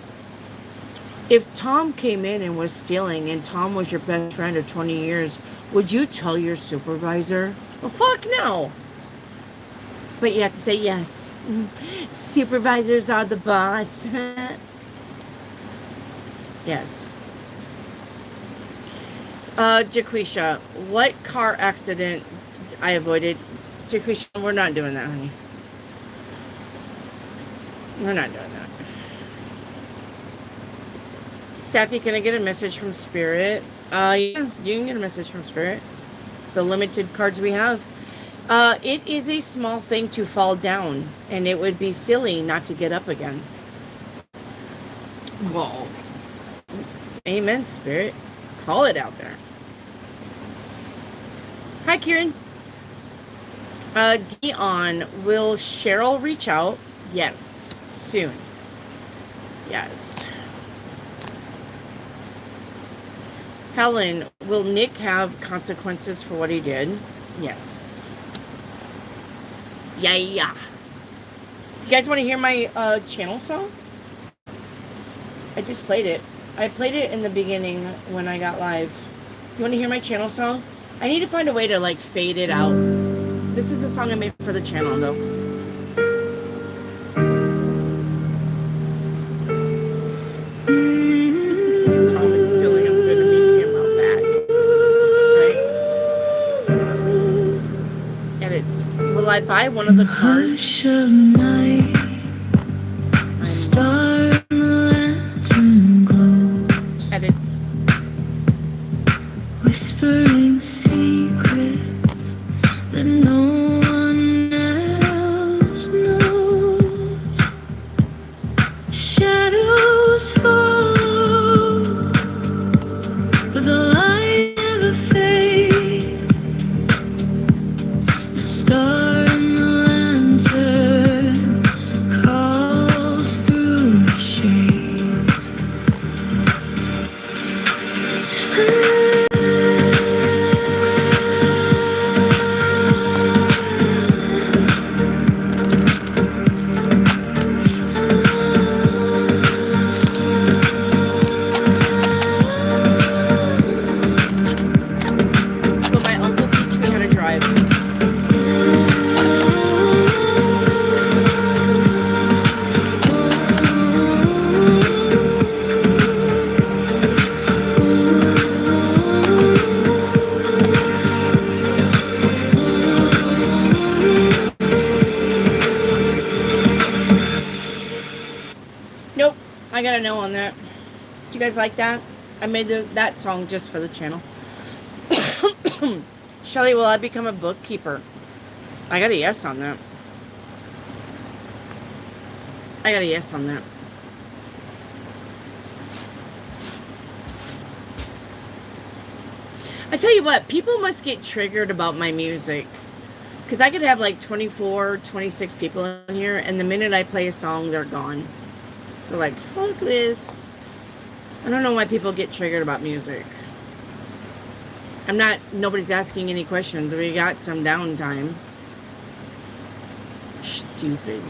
If Tom came in and was stealing and Tom was your best friend of 20 years, would you tell your supervisor? Well, fuck no. But you have to say yes. Supervisors are the boss. Yes. Jaquisha, what car accident I avoided? Jaquisha, we're not doing that, honey. We're not doing that. Safi, can I get a message from Spirit? Yeah, you can get a message from Spirit. The limited cards we have. It is a small thing to fall down, and it would be silly not to get up again. Whoa. Amen, Spirit. Call it out there. Hi, Kieran. Dion, will Cheryl reach out? Yes, soon. Yes. Helen, will Nick have consequences for what he did? Yes. Yeah. You guys want to hear my channel song? I just played it. I played it in the beginning when I got live. You want to hear my channel song? I need to find a way to like fade it out. This is the song I made for the channel though. Tom is stealing. I'm going to make him out back. Right? And it's, will I buy one of the cars? Edits. Whispering secrets that no one else knows. Shadows follow, but the light never fades. The star in the lantern calls through the shades. Will my uncle teach me how to drive? Nope. I got a no on that. Do you guys like that? I made that song just for the channel. Shelly, will I become a bookkeeper? I got a yes on that. I got a yes on that. I tell you what, people must get triggered about my music. Because I could have like 24, 26 people in here, and the minute I play a song, they're gone. They're like, fuck this. I don't know why people get triggered about music. Nobody's asking any questions. We got some downtime. Stupid.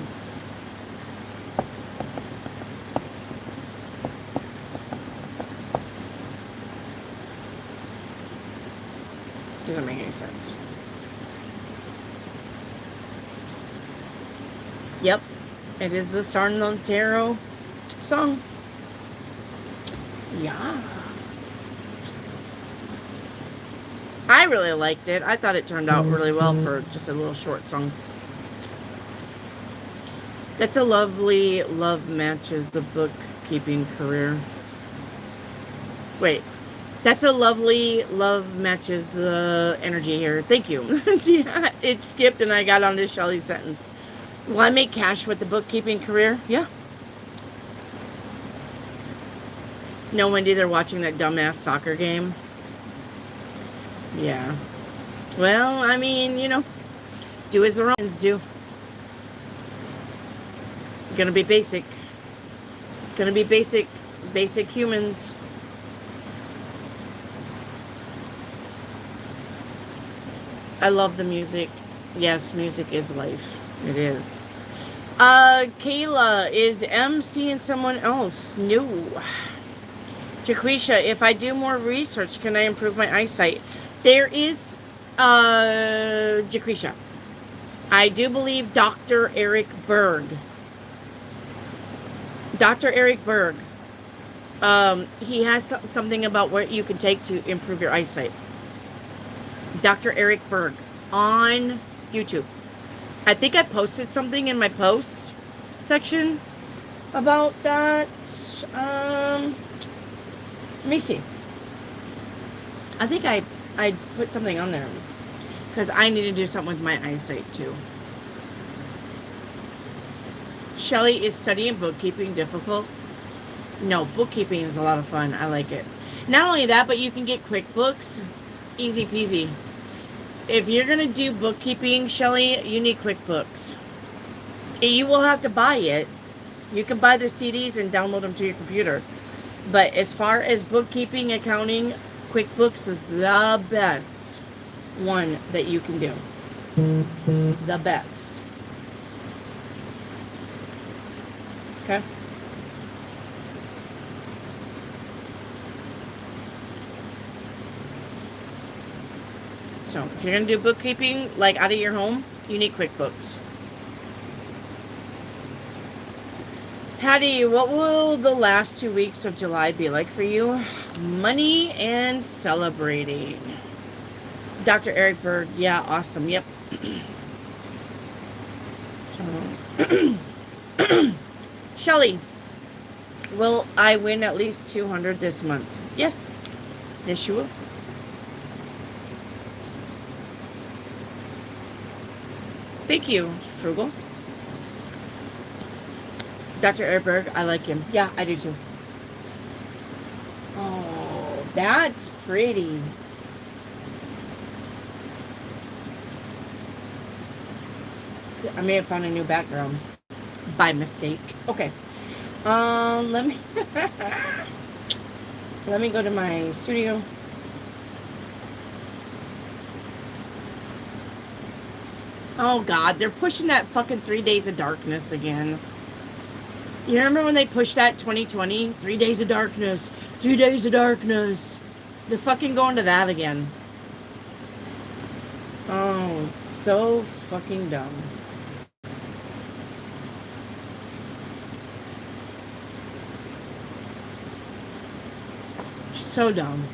Doesn't make any sense. Yep. It is the Star in the Tarot song. Yeah. I really liked it. I thought it turned out really well for just a little short song. That's a lovely love matches the bookkeeping career. Wait. That's a lovely love matches the energy here. Thank you. Yeah, it skipped and I got onto Shelly's sentence. Will I make cash with the bookkeeping career? Yeah. No, Wendy, they're watching that dumbass soccer game. Yeah. Well, I mean, you know, do as the Romans do. Gonna be basic. Gonna be basic humans. I love the music. Yes, music is life. It is. Kayla is emceeing someone else. No. Jaquisha, if I do more research, can I improve my eyesight? There is, Jaquisha. I do believe Dr. Eric Berg. Dr. Eric Berg. He has something about what you can take to improve your eyesight. Dr. Eric Berg on YouTube. I think I posted something in my post section about that. Let me see. I think I put something on there because I need to do something with my eyesight too. Shelly, is studying bookkeeping difficult? No, bookkeeping is a lot of fun. I like it. Not only that, but you can get QuickBooks. Easy peasy. If you're going to do bookkeeping, Shelly, you need QuickBooks. You will have to buy it. You can buy the CDs and download them to your computer. But as far as bookkeeping, accounting, QuickBooks is the best one that you can do. The best. Okay? So, if you're going to do bookkeeping, like out of your home, you need QuickBooks. Patty, what will the last 2 weeks of July be like for you? Money and celebrating. Dr. Eric Berg, yeah, awesome, yep. So, Shelly, will I win at least 200 this month? Yes. Yes, you will. Thank you, Frugal. Dr. Erberg, I like him. Yeah, I do too. Oh, that's pretty. I may have found a new background by mistake. Okay. Let me let me go to my studio. Oh God, they're pushing that fucking 3 Days of Darkness again. You remember when they pushed that 2020? 3 Days of Darkness. 3 Days of Darkness. They're fucking going to that again. Oh, so fucking dumb. So dumb.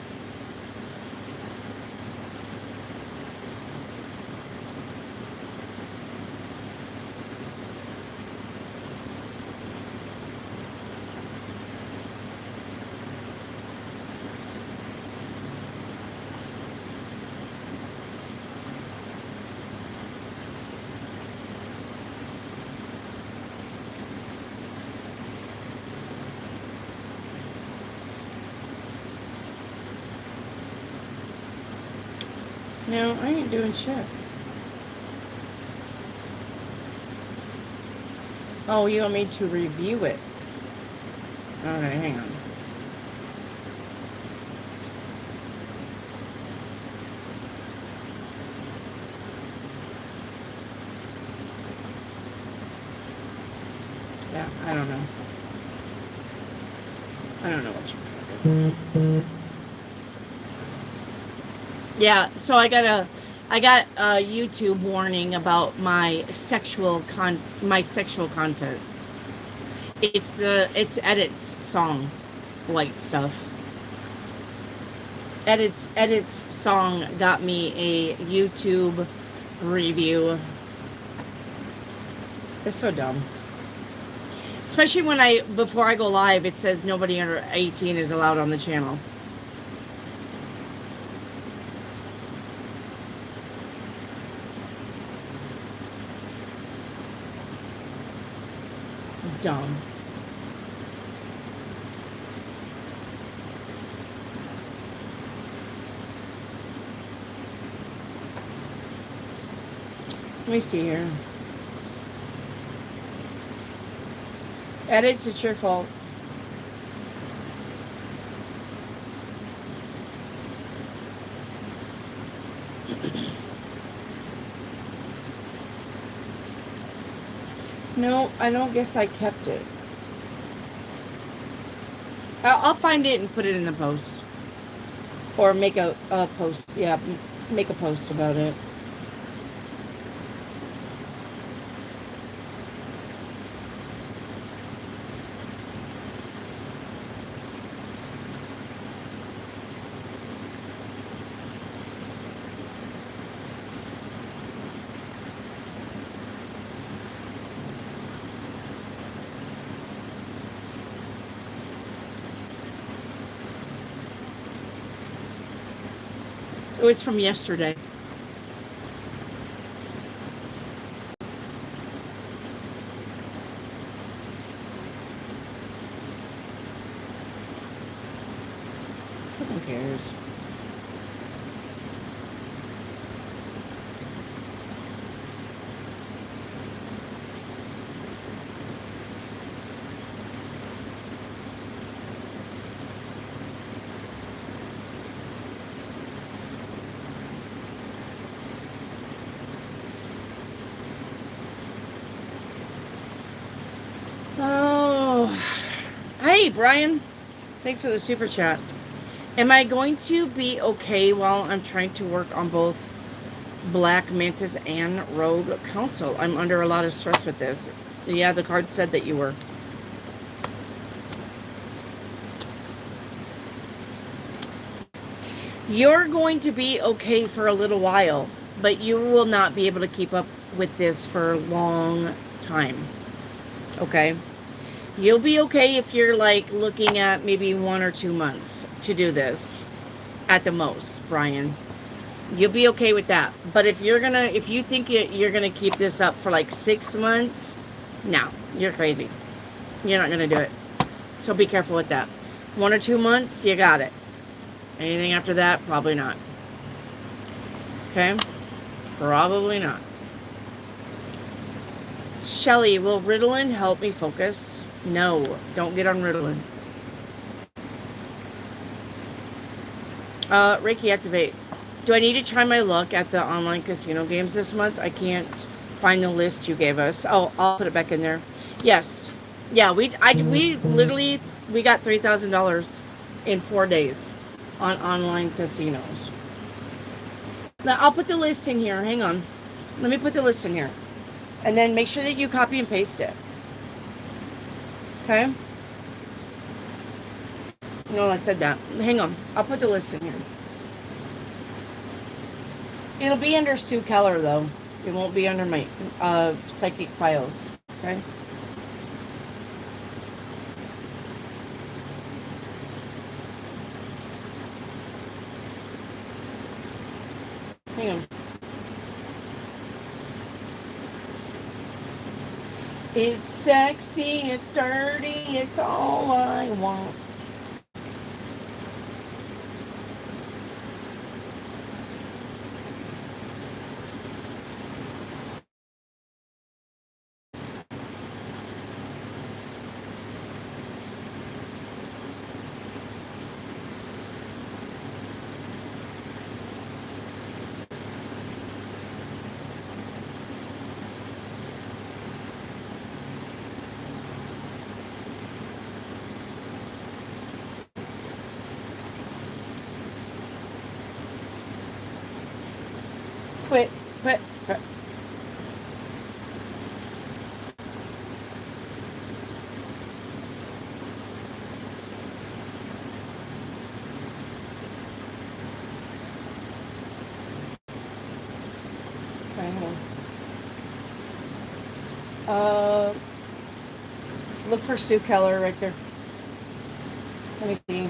No, I ain't doing shit. Oh, you want me to review it? Okay, hang on. Yeah, I don't know. I don't know what you're fucking. Yeah, so I got a YouTube warning about my sexual content. It's edits song like stuff. Edits song got me a YouTube review. It's so dumb. Especially when before I go live, it says nobody under 18 is allowed on the channel. Dumb. Let me see here. Edits, it's your fault. No, I don't guess I kept it. I'll find it and put it in the post. Or make a post. Yeah, make a post about it. It was from yesterday. Who cares? Oh, hey Brian, thanks for the super chat. Am I going to be okay while I'm trying to work on both Black Mantis and Rogue Council? I'm under a lot of stress with this. Yeah, the card said that you were. You're going to be okay for a little while, but you will not be able to keep up with this for a long time. Okay? You'll be okay if you're like looking at maybe 1 or 2 months to do this at the most, Brian. You'll be okay with that. But if you think you're gonna keep this up for like 6 months, no, you're crazy. You're not gonna do it. So be careful with that. 1 or 2 months, you got it. Anything after that, probably not. Okay? Probably not. Shelly, will Ritalin help me focus? No, don't get on Ritalin. Reiki activate. Do I need to try my luck at the online casino games this month? I can't find the list you gave us. Oh, I'll put it back in there. Yes. Yeah, we literally got $3,000 in 4 days on online casinos. Now, I'll put the list in here. Hang on. Let me put the list in here. And then make sure that you copy and paste it. Okay? No, I said that. Hang on. I'll put the list in here. It'll be under Sue Keller, though. It won't be under my psychic files. Okay? Hang on. It's sexy, it's dirty, it's all I want. Quit. Okay, hold on. Look for Sue Keller right there. Let me see.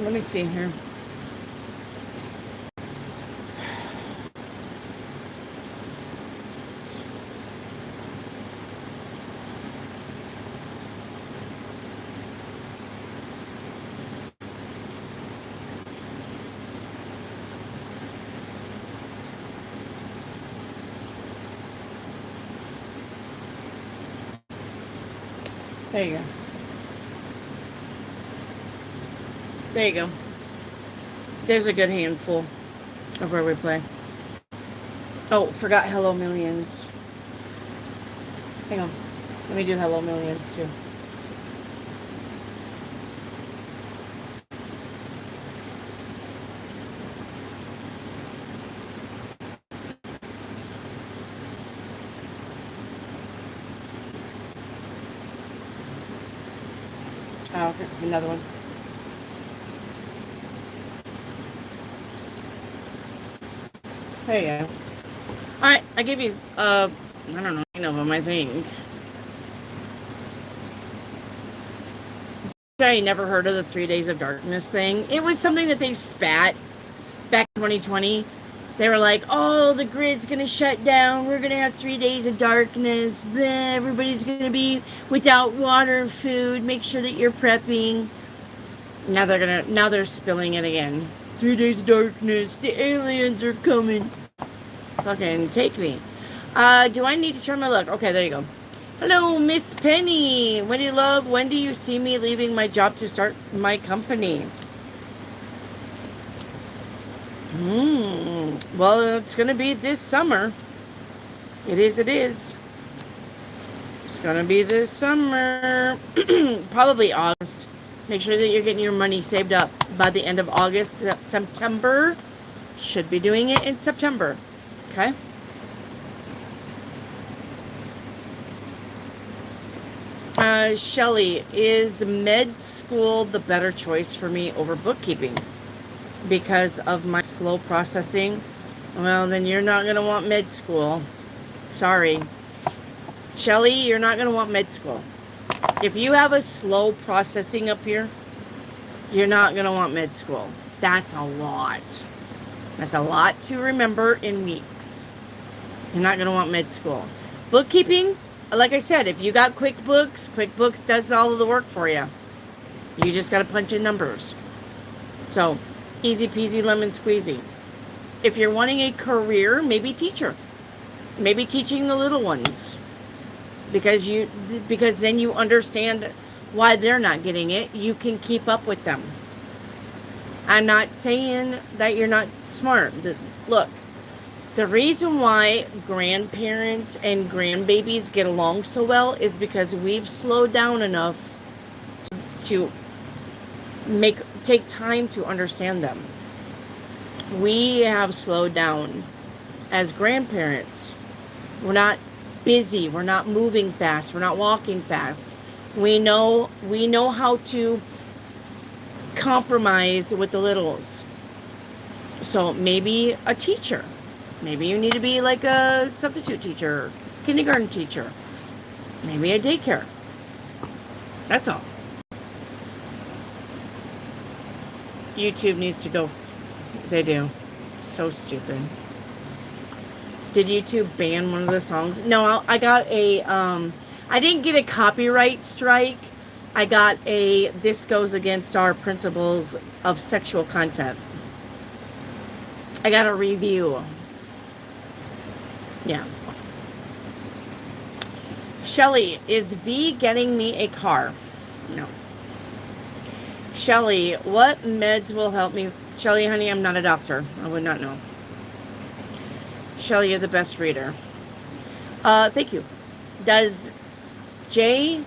Let me see here. There you go. There you go. There's a good handful of where we play. Oh, forgot Hello Millions. Hang on. Let me do Hello Millions too. Oh, okay. Another one. There you go. Alright, I give you, I don't know, 9 of them, I think. I never heard of the 3 Days of Darkness thing. It was something that they spat back in 2020. They were like, oh, the grid's going to shut down. We're going to have 3 days of darkness. Bleh, everybody's going to be without water and food. Make sure that you're prepping. Now they're spilling it again. 3 days of darkness. The aliens are coming. Fucking take me. Do I need to turn my luck? Okay, there you go. Hello, Miss Penny. Wendy Love, when do you see me leaving my job to start my company? Well, it's going to be this summer. It is. It's going to be this summer. Probably August. Make sure that you're getting your money saved up by the end of August, September. Should be doing it in September. Okay? Shelly, is med school the better choice for me over bookkeeping? Because of my slow processing? Well, then you're not going to want med school. Sorry. Shelly, you're not going to want med school. If you have a slow processing up here, you're not going to want med school. That's a lot. That's a lot to remember in weeks. You're not going to want med school. Bookkeeping, like I said, if you got QuickBooks does all of the work for you. You just got to punch in numbers. So, easy peasy lemon squeezy. If you're wanting a career, maybe teacher. Maybe teaching the little ones. Because then you understand why they're not getting it. You can keep up with them. I'm not saying that you're not smart. Look, the reason why grandparents and grandbabies get along so well is because we've slowed down enough to take time to understand them. We have slowed down as grandparents. We're not busy. We're not moving fast. We're not walking fast. We know how to compromise with the littles. So maybe a teacher. Maybe you need to be like a substitute teacher, kindergarten teacher, maybe a daycare. That's all. YouTube needs to go. They do. It's so stupid. Did YouTube ban one of the songs? No, I got a, I didn't get a copyright strike. I got a, this goes against our principles of sexual content. I got a review. Yeah. Shelly, is V getting me a car? No. Shelly, what meds will help me? Shelly, honey, I'm not a doctor. I would not know. Shelly, you're the best reader. Thank you. Does Jay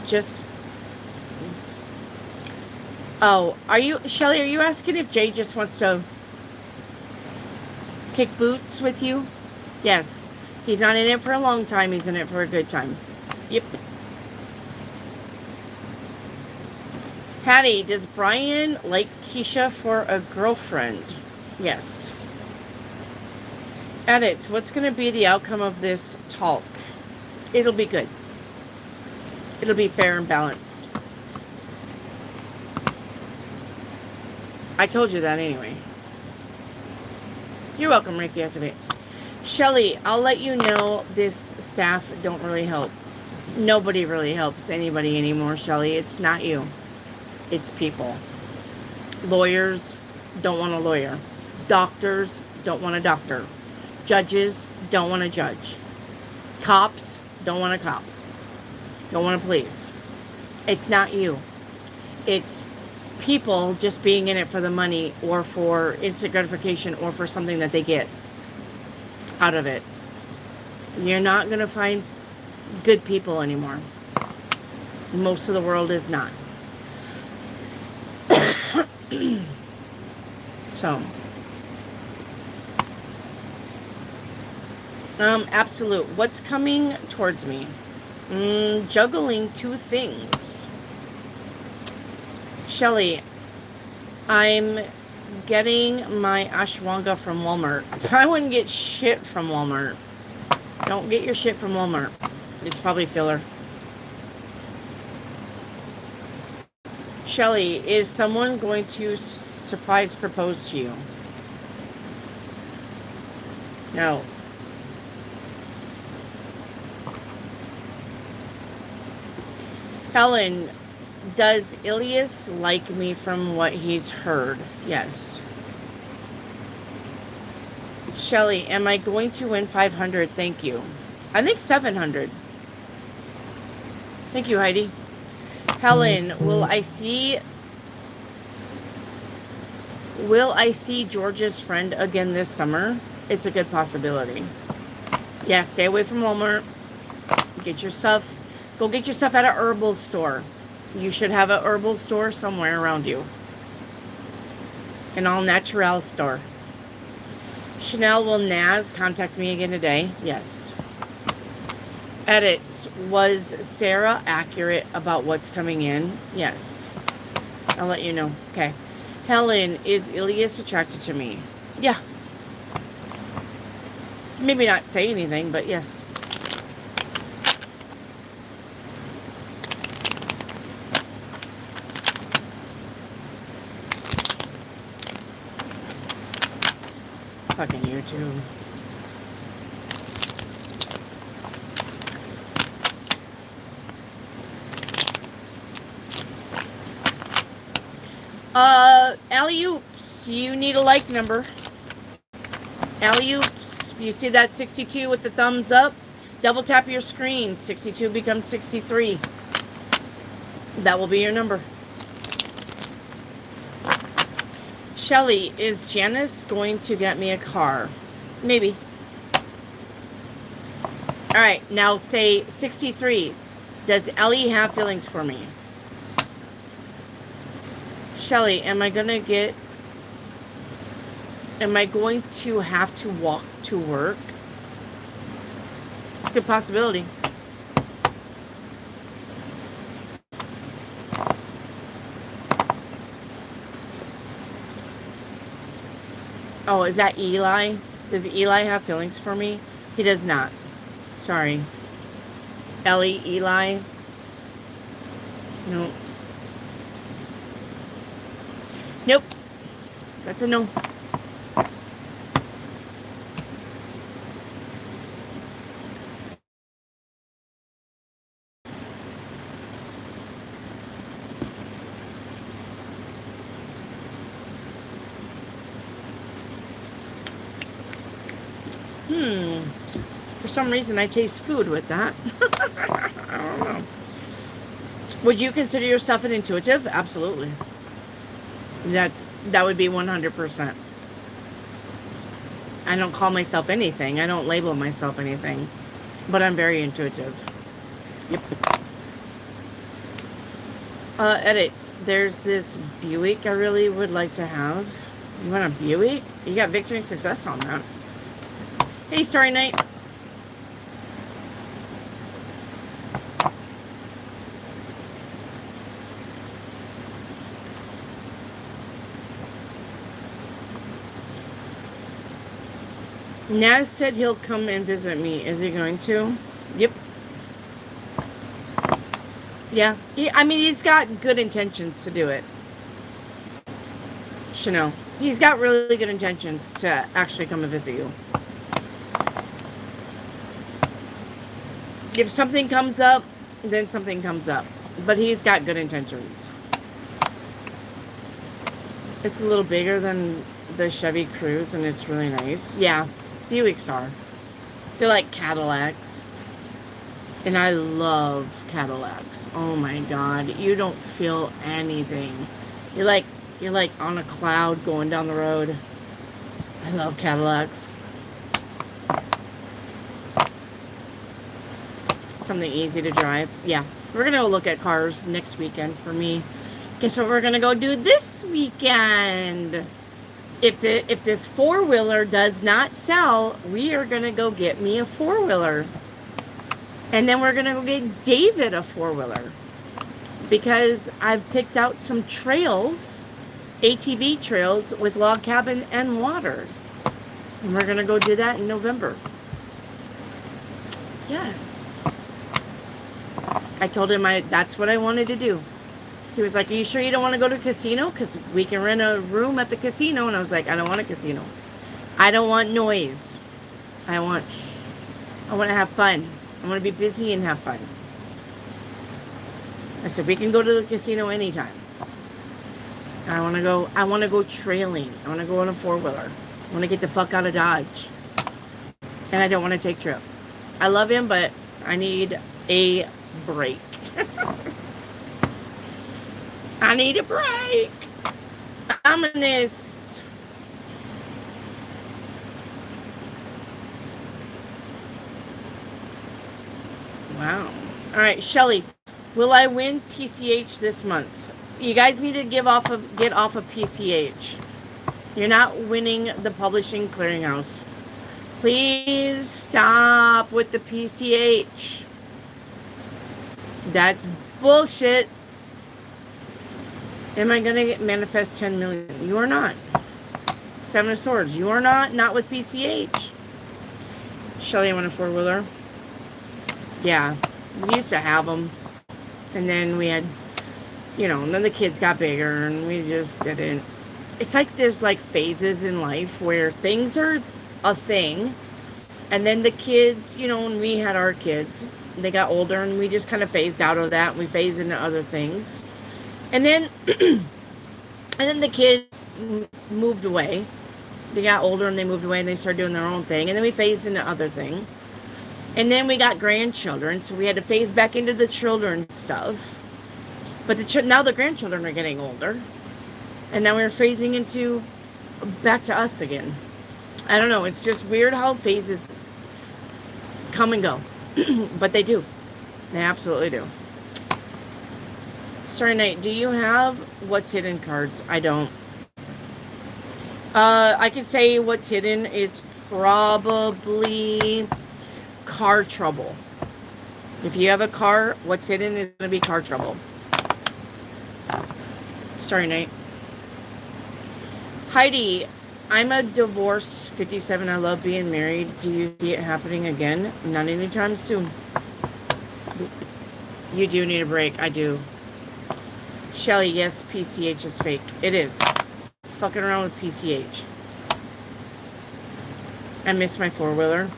just... Oh, are you... Shelly, are you asking if Jay just wants to kick boots with you? Yes. He's not in it for a long time. He's in it for a good time. Yep. Hattie, does Brian like Keisha for a girlfriend? Yes. Edits, what's going to be the outcome of this talk? It'll be good. It'll be fair and balanced. I told you that anyway. You're welcome, Reiki Activate. Shelly, I'll let you know this staff don't really help. Nobody really helps anybody anymore, Shelly. It's not you. It's people. Lawyers don't want a lawyer. Doctors don't want a doctor. Judges don't want a judge. Cops don't want a cop. Don't want a police. It's not you. It's people just being in it for the money or for instant gratification or for something that they get out of it. You're not going to find good people anymore. Most of the world is not. So, absolute. What's coming towards me? Juggling two things. Shelly, I'm getting my ashwagandha from Walmart. I wouldn't get shit from Walmart. Don't get your shit from Walmart. It's probably filler. Shelly, is someone going to surprise propose to you? No. Helen, does Ilias like me from what he's heard? Yes. Shelly, am I going to win 500? Thank you. I think 700. Thank you, Heidi. Helen, will I see George's friend again this summer? It's a good possibility. Yeah, stay away from Walmart. Get your stuff. Go get your stuff at a herbal store. You should have a herbal store somewhere around you. An all natural store. Chanel, will Naz contact me again today? Yes. Edits. Was Sarah accurate about what's coming in? Yes. I'll let you know. Okay. Helen, is Ilias attracted to me? Yeah. Maybe not say anything, but yes. Fucking YouTube. Alley-oops, you need a like number. Alley-oops, you see that 62 with the thumbs up? Double tap your screen. 62 becomes 63. That will be your number. Shelly, is Janice going to get me a car? Maybe. Alright, now say 63. Does Ellie have feelings for me? Shelly, am I going to have to walk to work? It's a good possibility. Oh, is that Eli? Does Eli have feelings for me? He does not. Sorry. Ellie, Eli. No. Nope. That's a no. For some reason, I taste food with that. I don't know. Would you consider yourself an intuitive? Absolutely. That would be 100%. I don't call myself anything. I don't label myself anything. But I'm very intuitive. Yep. Edit. There's this Buick I really would like to have. You want a Buick? You got victory and success on that. Hey, Starry Night. Nav said he'll come and visit me. Is he going to? Yep. Yeah. I mean, he's got good intentions to do it. Chanel. He's got really good intentions to actually come and visit you. If something comes up, then something comes up. But he's got good intentions. It's a little bigger than the Chevy Cruze, and it's really nice. Yeah. Buicks are. They're like Cadillacs. And I love Cadillacs. Oh my God. You don't feel anything. You're like on a cloud going down the road. I love Cadillacs. Something easy to drive. Yeah. We're gonna go look at cars next weekend for me. Guess what we're gonna go do this weekend? If this four-wheeler does not sell, we are going to go get me a four-wheeler. And then we're going to go get David a four-wheeler. Because I've picked out some trails, ATV trails with log cabin and water. And we're going to go do that in November. Yes. I told him that's what I wanted to do. He was like, are you sure you don't want to go to a casino? Because we can rent a room at the casino. And I was like, I don't want a casino. I don't want noise. I want to have fun. I want to be busy and have fun. I said, we can go to the casino anytime. I want to go trailing. I want to go on a four-wheeler. I want to get the fuck out of Dodge. And I don't want to take trip. I love him, but I need a break. I need a break. Ominous. Wow. All right, Shelly. Will I win PCH this month? You guys need to get off of PCH. You're not winning the publishing clearinghouse. Please stop with the PCH. That's bullshit. Am I going to manifest 10 million? You are not. Seven of Swords. You are not with PCH. Shelly, I want a four-wheeler. Yeah. We used to have them. And then we had, and then the kids got bigger and we just didn't. It's like there's like phases in life where things are a thing. And then the kids, when we had our kids, they got older and we just kind of phased out of that. And we phased into other things. And then, the kids moved away. They got older and they moved away and they started doing their own thing. And then we phased into other thing. And then we got grandchildren, so we had to phase back into the children stuff. But now the grandchildren are getting older. And now we're phasing into back to us again. I don't know. It's just weird how phases come and go. But they do. They absolutely do. Starry Night, do you have what's hidden cards? I don't. I can say what's hidden is probably car trouble. If you have a car, what's hidden is going to be car trouble. Starry Night. Heidi, I'm a divorced 57. I love being married. Do you see it happening again? Not anytime soon. You do need a break. I do. Shelly, yes, PCH is fake. It is. It's fucking around with PCH. I miss my four-wheeler.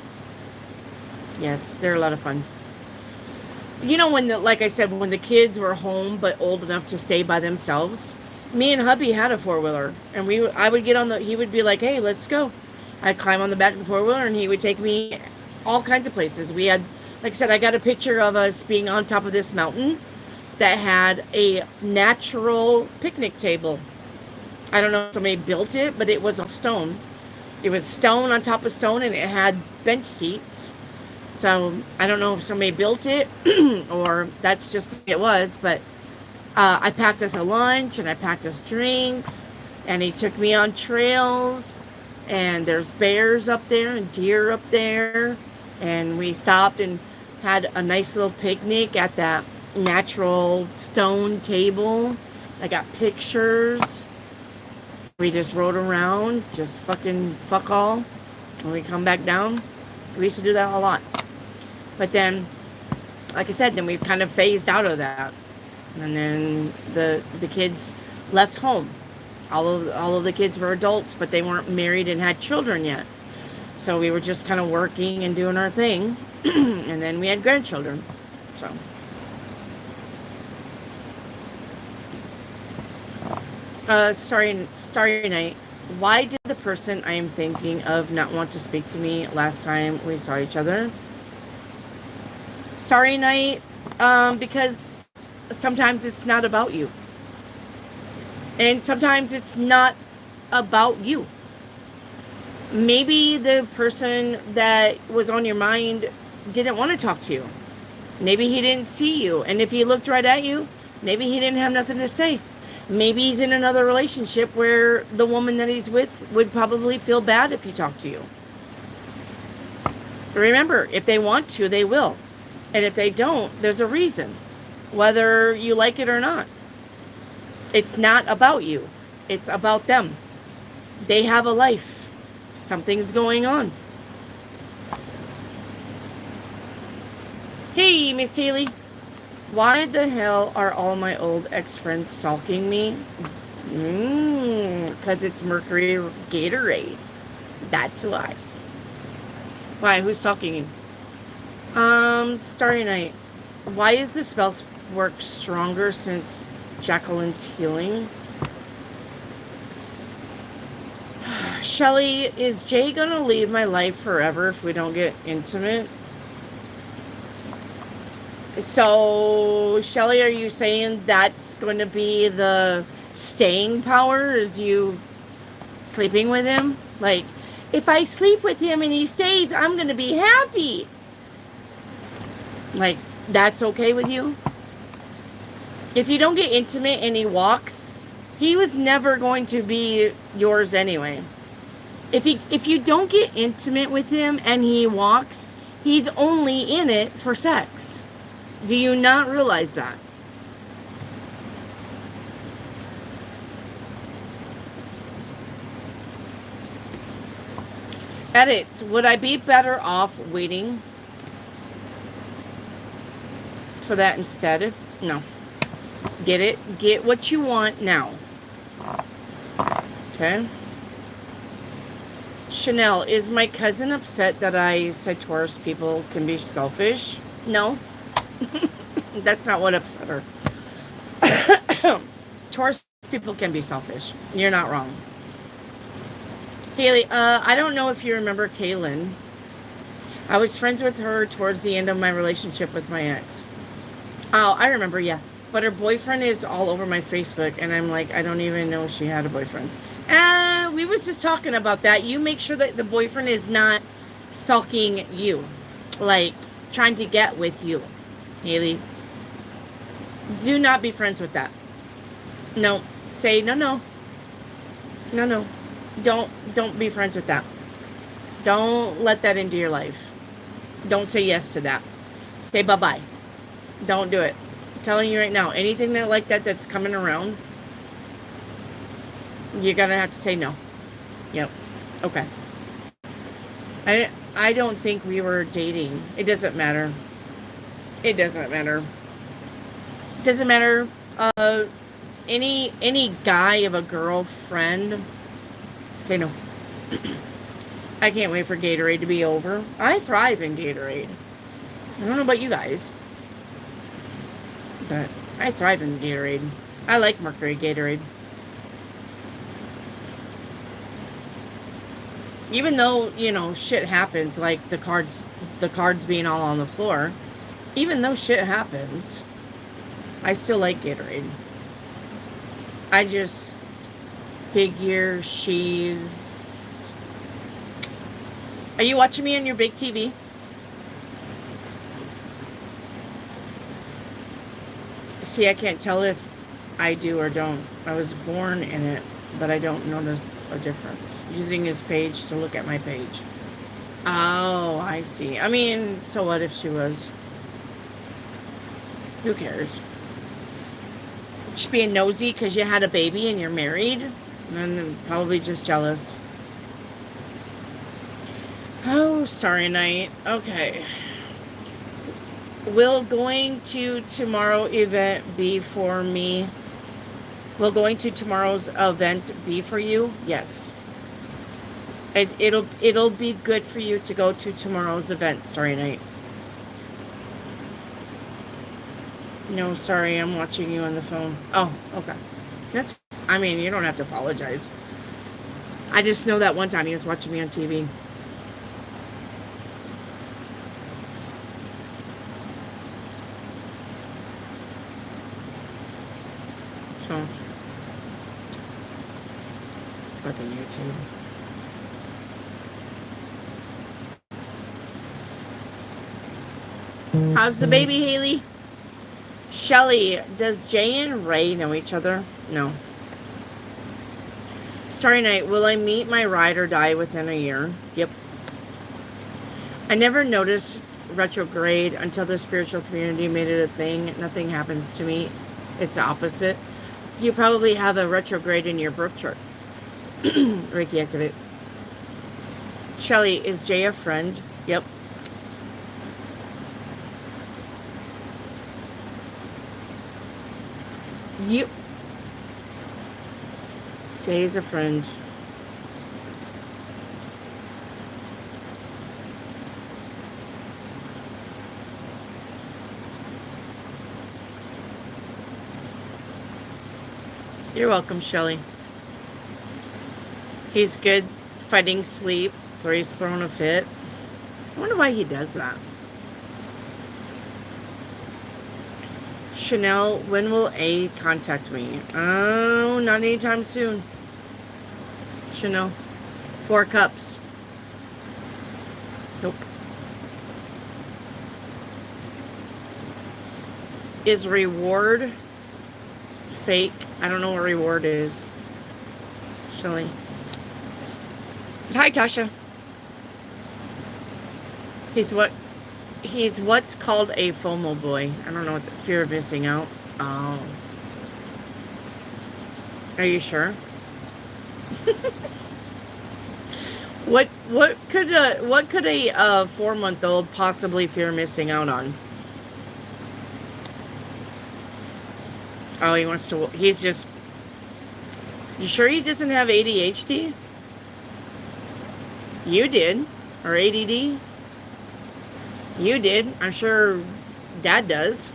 Yes, they're a lot of fun. Like I said, when the kids were home but old enough to stay by themselves, me and hubby had a four-wheeler. And I would get on he would be like, hey, let's go. I'd climb on the back of the four-wheeler and he would take me all kinds of places. We had, like I said, I got a picture of us being on top of this mountain that had a natural picnic table. I don't know if somebody built it, but it was of stone. It was stone on top of stone, and it had bench seats. So I don't know if somebody built it or that's just the way it was, but I packed us a lunch and I packed us drinks, and he took me on trails, and there's bears up there and deer up there, and we stopped and had a nice little picnic at that natural stone table. I got pictures. We just rode around, just fuck all. When we come back down, we used to do that a lot. But then, like I said, then we kind of phased out of that. And then the kids left home. All of the kids were adults, but they weren't married and had children yet. So we were just kind of working and doing our thing. And then we had grandchildren. So. Starry Night. Why did the person I am thinking of not want to speak to me last time we saw each other? Starry Night, because sometimes it's not about you. And sometimes it's not about you. Maybe the person that was on your mind didn't want to talk to you. Maybe he didn't see you. And if he looked right at you, maybe he didn't have nothing to say. Maybe he's in another relationship where the woman that he's with would probably feel bad if he talked to you. Remember, if they want to, they will. And if they don't, there's a reason. Whether you like it or not. It's not about you. It's about them. They have a life. Something's going on. Hey, Miss Haley. Why the hell are all my old ex-friends stalking me? Because it's Mercury Gatorade. That's why. Why? Who's stalking you? Starry Night. Why is the spell work stronger since Jacqueline's healing? Shelly, is Jay gonna leave my life forever if we don't get intimate? So, Shelly, are you saying that's going to be the staying power? Is you sleeping with him? Like, if I sleep with him and he stays, I'm going to be happy. Like, that's okay with you? If you don't get intimate and he walks, he was never going to be yours anyway. If you don't get intimate with him and he walks, he's only in it for sex. Do you not realize that? Edits. Would I be better off waiting for that instead? No. Get it. Get what you want now. Okay. Chanel, is my cousin upset that I said Taurus people can be selfish? No. That's not what upset her. Taurus people can be selfish. You're not wrong. Haley, I don't know if you remember Kaylin. I was friends with her towards the end of my relationship with my ex. Oh, I remember, yeah. But her boyfriend is all over my Facebook, and I'm like, I don't even know she had a boyfriend. We was just talking about that. You make sure that the boyfriend is not stalking you. Like, trying to get with you. Haley, do not be friends with that. No, say no. Don't be friends with that. Don't let that into your life. Don't say yes to that. Say bye-bye. Don't do it. I'm telling you right now, anything that like that that's coming around, you're gonna have to say no. Yep. Okay. I don't think we were dating. It doesn't matter. It doesn't matter. It doesn't matter. Any guy of a girlfriend, say no. I can't wait for Gatorade to be over. I thrive in Gatorade. I don't know about you guys, but I thrive in Gatorade. I like Mercury Gatorade. Even though, you know, shit happens, like the cards being all on the floor. Even though shit happens, I still like Gatorade. I just figure she's Are you watching me on your big TV? See, I can't tell if I do or don't. I was born in it, but I don't notice a difference. Using his page to look at my page. Oh, I see. I mean, so what if she was? Who cares? Just being nosy because you had a baby and you're married? And then probably just jealous. Oh, Starry Night. Okay. Will going to tomorrow event be for me? Will going to tomorrow's event be for you? Yes. It'll be good for you to go to tomorrow's event, Starry Night. No, sorry, I'm watching you on the phone. Oh, okay. I mean, you don't have to apologize. I just know that one time he was watching me on TV. So, fucking YouTube. How's the baby, Haley? Shelly, does Jay and Ray know each other? No. Starry Night, will I meet my ride or die within a year? Yep. I never noticed retrograde until the spiritual community made it a thing. Nothing happens to me. It's the opposite. You probably have a retrograde in your birth chart. Reiki activate. Shelly, is Jay a friend? Yep. You. Jay is a friend. You're welcome, Shelly. He's good fighting sleep, so he's throwing a fit. I wonder why he does that. Chanel, when will A contact me? Oh, not anytime soon. Chanel. 4 cups. Nope. Is reward fake? I don't know what reward is. Shelly. Hi, Tasha. He's what's called a FOMO boy. I don't know what the fear of missing out. Oh. Are you sure? What could a 4-month-old possibly fear missing out on? Oh, he wants to. He's just. You sure he doesn't have ADHD? You did, or ADD? You did. I'm sure Dad does.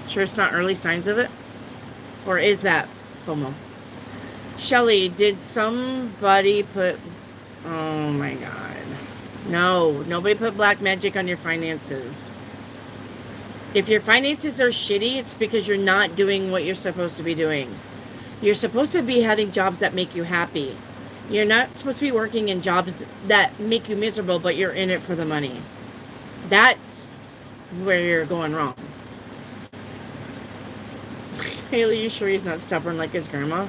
Sure it's not early signs of it? Or is that FOMO? Shelly, did somebody put... Oh my God. No, nobody put black magic on your finances. If your finances are shitty, it's because you're not doing what you're supposed to be doing. You're supposed to be having jobs that make you happy. You're not supposed to be working in jobs that make you miserable, but you're in it for the money. That's where you're going wrong. Haley, you sure he's not stubborn like his grandma?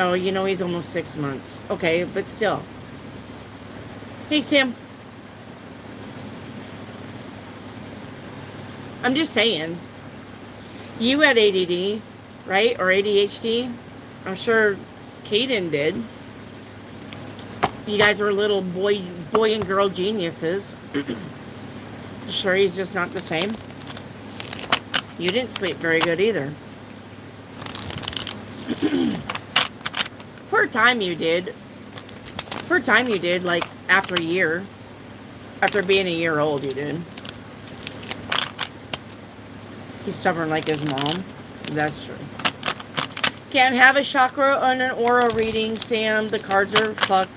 Oh, you know he's almost 6 months. Okay, but still. Hey, Sam. I'm just saying. You had ADD, right? Or ADHD? I'm sure Caden did. You guys were little boy and girl geniuses. Sure he's just not the same? You didn't sleep very good either. For a time you did. For a time you did, like after a year. After being a year old, you did. He's stubborn like his mom. That's true. Can't have a chakra on an aura reading, Sam. The cards are fucked.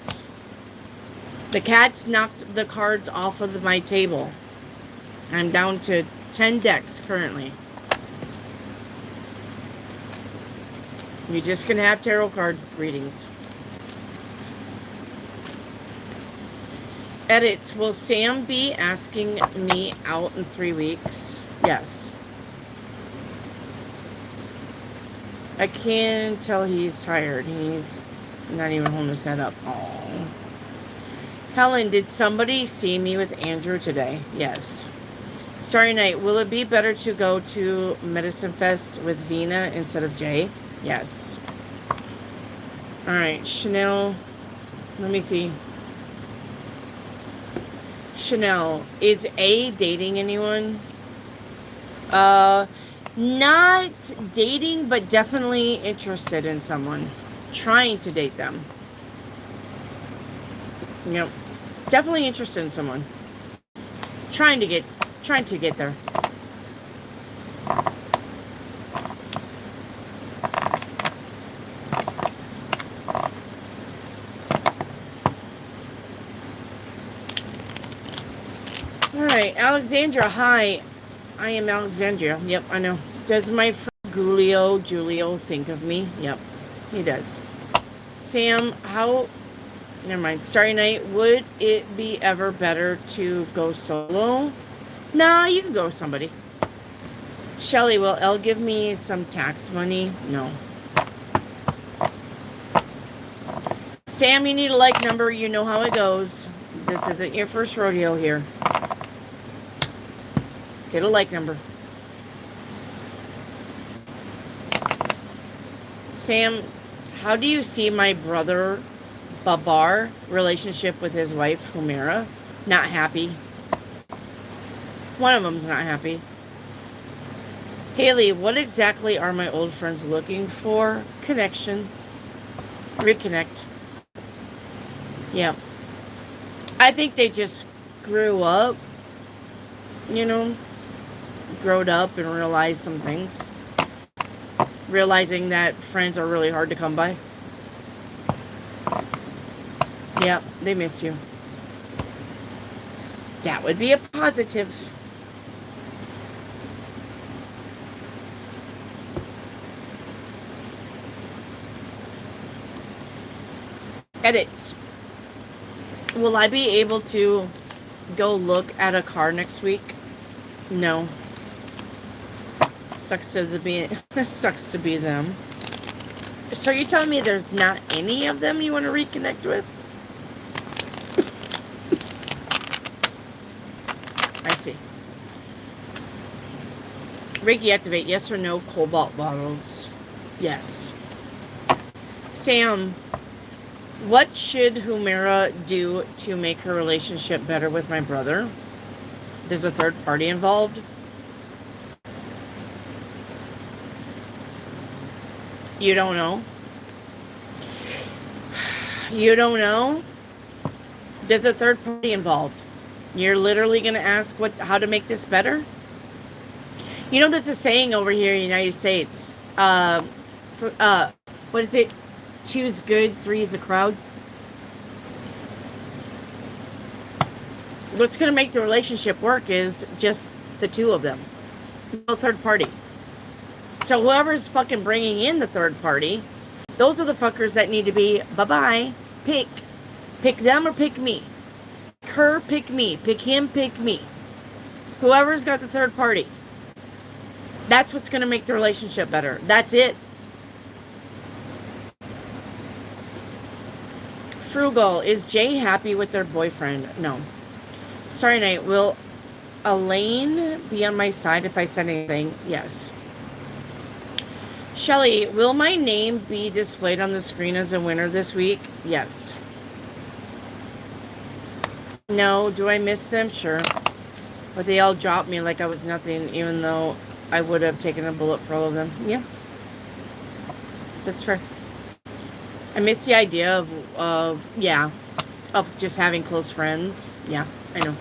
The cats knocked the cards off of my table. I'm down to 10 decks currently. You're just going to have tarot card readings. Edits. Will Sam be asking me out in 3 weeks? Yes. I can tell he's tired. He's not even holding his head up. Oh. Helen, did somebody see me with Andrew today? Yes. Starry Night, will it be better to go to Medicine Fest with Vina instead of Jay? Yes. Alright, Chanel. Let me see. Chanel, is A dating anyone? Not dating, but definitely interested in someone. Trying to date them. Yep. Definitely interested in someone. Trying to get there. Alright, Alexandra, hi. I am Alexandria. Yep, I know. Does my friend Julio think of me? Yep, he does. Sam, how... Never mind. Starry Night, would it be ever better to go solo? Nah, you can go with somebody. Shelly, will Elle give me some tax money? No. Sam, you need a like number. You know how it goes. This isn't your first rodeo here. Get a like number. Sam, how do you see my brother Babar relationship with his wife Humira? Not happy. One of them's not happy. Haley, what exactly are my old friends looking for? Connection. Reconnect. Yeah. I think they just grew up, growed up and realized some things. Realizing that friends are really hard to come by. Yeah, they miss you. That would be a positive. Edit. Will I be able to go look at a car next week? No. Sucks to be them. So you're telling me there's not any of them you want to reconnect with? I see. Reiki activate, yes or no, cobalt bottles? Yes. Sam, what should Humira do to make her relationship better with my brother? There's a third party involved? You don't know? You don't know? There's a third party involved. You're literally going to ask how to make this better? You know, there's a saying over here in the United States. What is it? Two's good, three's a crowd. What's going to make the relationship work is just the two of them. No third party. So whoever's fucking bringing in the third party, those are the fuckers that need to be, bye-bye, pick. Pick them or pick me. Pick her, pick me. Pick him, pick me. Whoever's got the third party. That's what's going to make the relationship better. That's it. Frugal, is Jay happy with their boyfriend? No. Starry Night, will Elaine be on my side if I said anything? Yes. Shelly, will my name be displayed on the screen as a winner this week? Yes. No. Do I miss them? Sure. But they all dropped me like I was nothing, even though I would have taken a bullet for all of them. Yeah. That's fair. I miss the idea of just having close friends. Yeah, I know.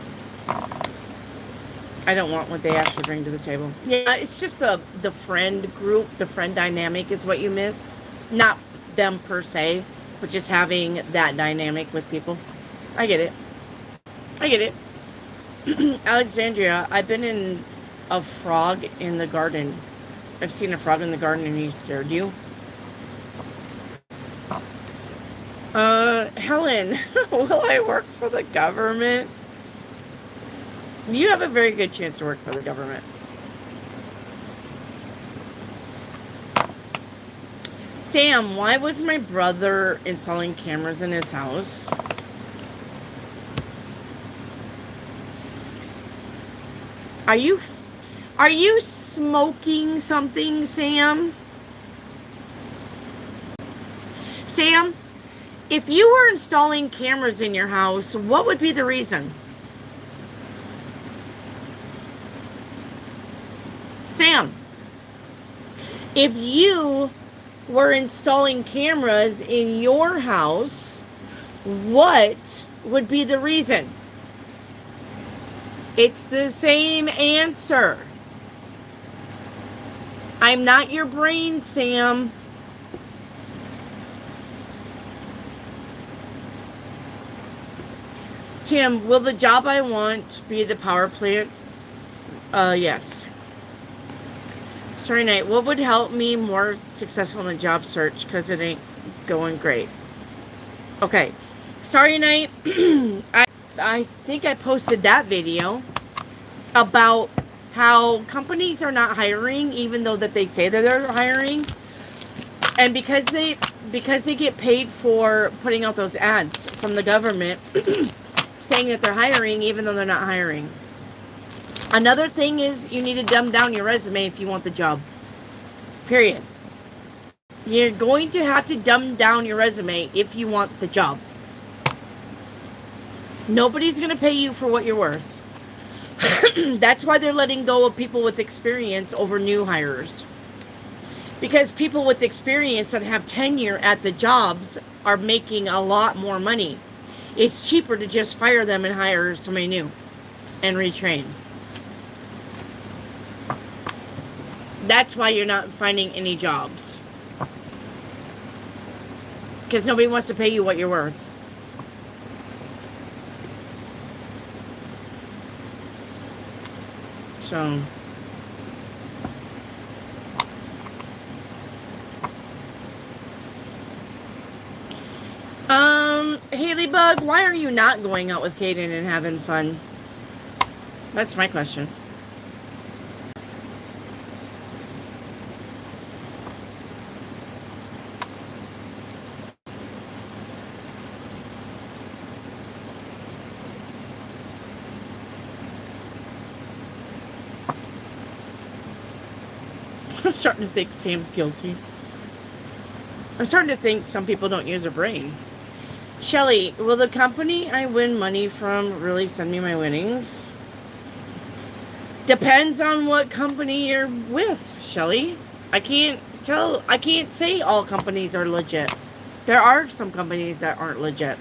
I don't want what they actually bring to the table. Yeah, it's just the friend group, the friend dynamic is what you miss. Not them per se, but just having that dynamic with people. I get it. Alexandria, I've been in a frog in the garden. I've seen a frog in the garden and he scared you. Helen, will I work for the government? You have a very good chance to work for the government. Sam, why was my brother installing cameras in his house? Are you smoking something, Sam? Sam, if you were installing cameras in your house, what would be the reason? Sam, if you were installing cameras in your house, what would be the reason? It's the same answer. I'm not your brain, Sam. Tim, will the job I want be the power plant? Yes. Starry Night, what would help me more successful in the job search? Because it ain't going great. Okay. Starry Night, I think I posted that video about how companies are not hiring, even though that they say that they're hiring. And because they get paid for putting out those ads from the government saying that they're hiring, even though they're not hiring. Another thing is you need to dumb down your resume if you want the job. Period. You're going to have to dumb down your resume if you want the job. Nobody's going to pay you for what you're worth. That's why they're letting go of people with experience over new hires. Because people with experience that have tenure at the jobs are making a lot more money. It's cheaper to just fire them and hire somebody new and retrain. That's why you're not finding any jobs. Because nobody wants to pay you what you're worth. So... Haley Bug, why are you not going out with Kaden and having fun? That's my question. I'm starting to think Sam's guilty. I'm starting to think some people don't use their brain. Shelly, will the company I win money from really send me my winnings? Depends on what company you're with, Shelly. I can't say all companies are legit. There are some companies that aren't legit.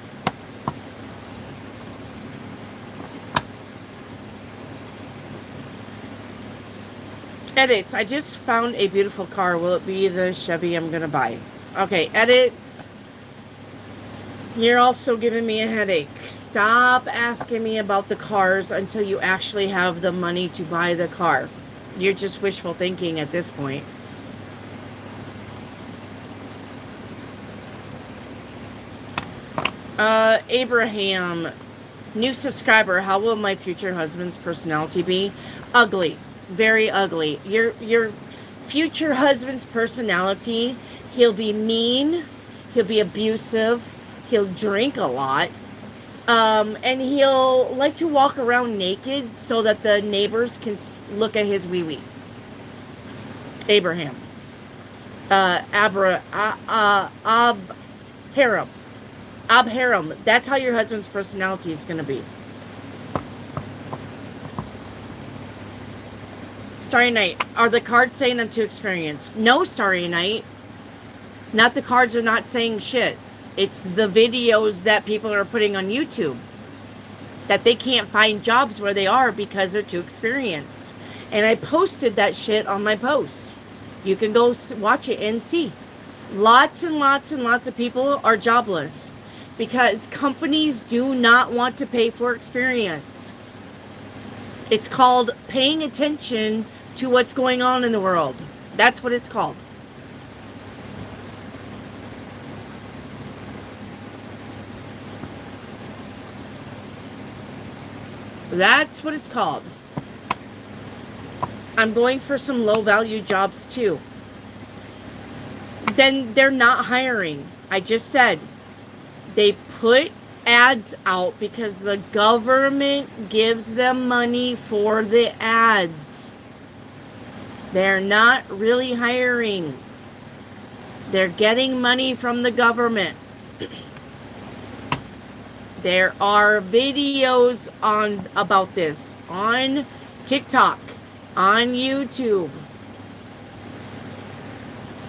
Edits. I just found a beautiful car. Will it be the Chevy I'm going to buy? Okay, edits. You're also giving me a headache. Stop asking me about the cars until you actually have the money to buy the car. You're just wishful thinking at this point. Abraham, new subscriber. How will my future husband's personality be? Ugly. Very ugly. Your future husband's personality, he'll be mean, he'll be abusive, he'll drink a lot, and he'll like to walk around naked so that the neighbors can look at his wee-wee. Abraham. Abharam. That's how your husband's personality is going to be. Starry Night. Are the cards saying I'm too experienced? No, Starry Night. Not the cards are not saying shit. It's the videos that people are putting on YouTube. That they can't find jobs where they are because they're too experienced. And I posted that shit on my post. You can go watch it and see. Lots and lots and lots of people are jobless. Because companies do not want to pay for experience. It's called paying attention to what's going on in the world. That's what it's called. That's what it's called. I'm going for some low value jobs too. Then they're not hiring. I just said they put ads out because the government gives them money for the ads. They're not really hiring. They're getting money from the government. There are videos on about this on TikTok, on YouTube.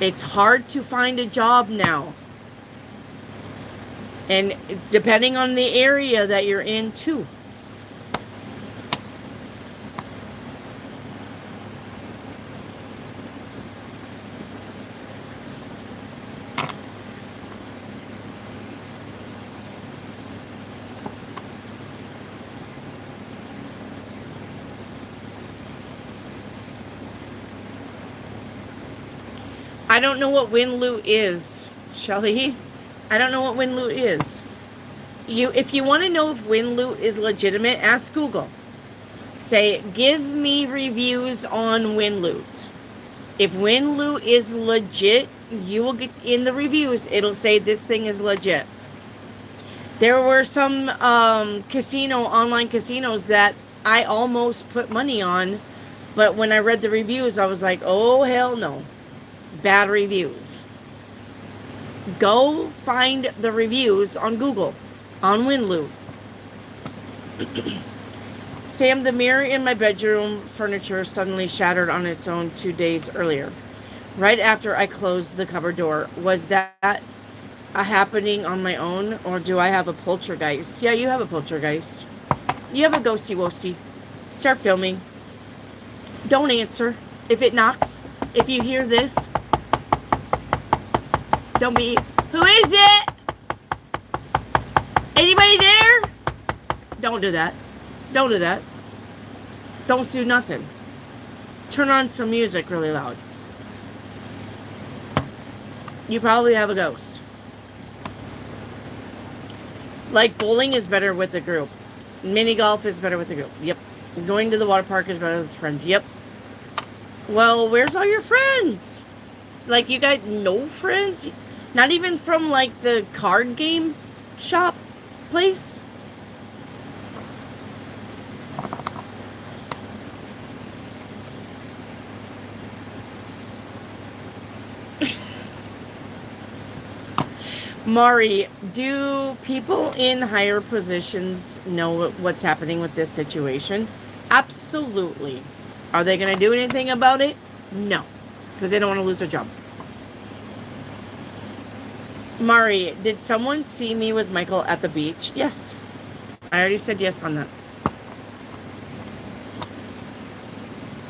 It's hard to find a job now. And depending on the area that you're in too. I don't know what win-loot is, Shelly. I don't know what win-loot is. If you want to know if win-loot is legitimate, ask Google. Say, give me reviews on win-loot. If win-loot is legit, you will get in the reviews. It'll say this thing is legit. There were some online casinos that I almost put money on, but when I read the reviews, I was like, oh, hell no. Bad reviews. Go find the reviews on Google, on win-loot. Sam, the mirror in my bedroom furniture suddenly shattered on its own 2 days earlier, right after I closed the cupboard door. Was that a happening on my own, or do I have a poltergeist? Yeah, you have a poltergeist. You have a ghosty wosty. Start filming. Don't answer if it knocks. If you hear this, don't be, who is it? Anybody there? Don't do that. Don't do that. Don't do nothing. Turn on some music really loud. You probably have a ghost. Like, bowling is better with a group. Mini golf is better with a group. Yep. Going to the water park is better with friends. Yep. Well, where's all your friends? Like, you got no friends? Not even from, like, the card game shop place? Mari, do people in higher positions know what's happening with this situation? Absolutely. Are they going to do anything about it? No, because they don't want to lose their job. Mari, did someone see me with Michael at the beach? Yes. I already said yes on that.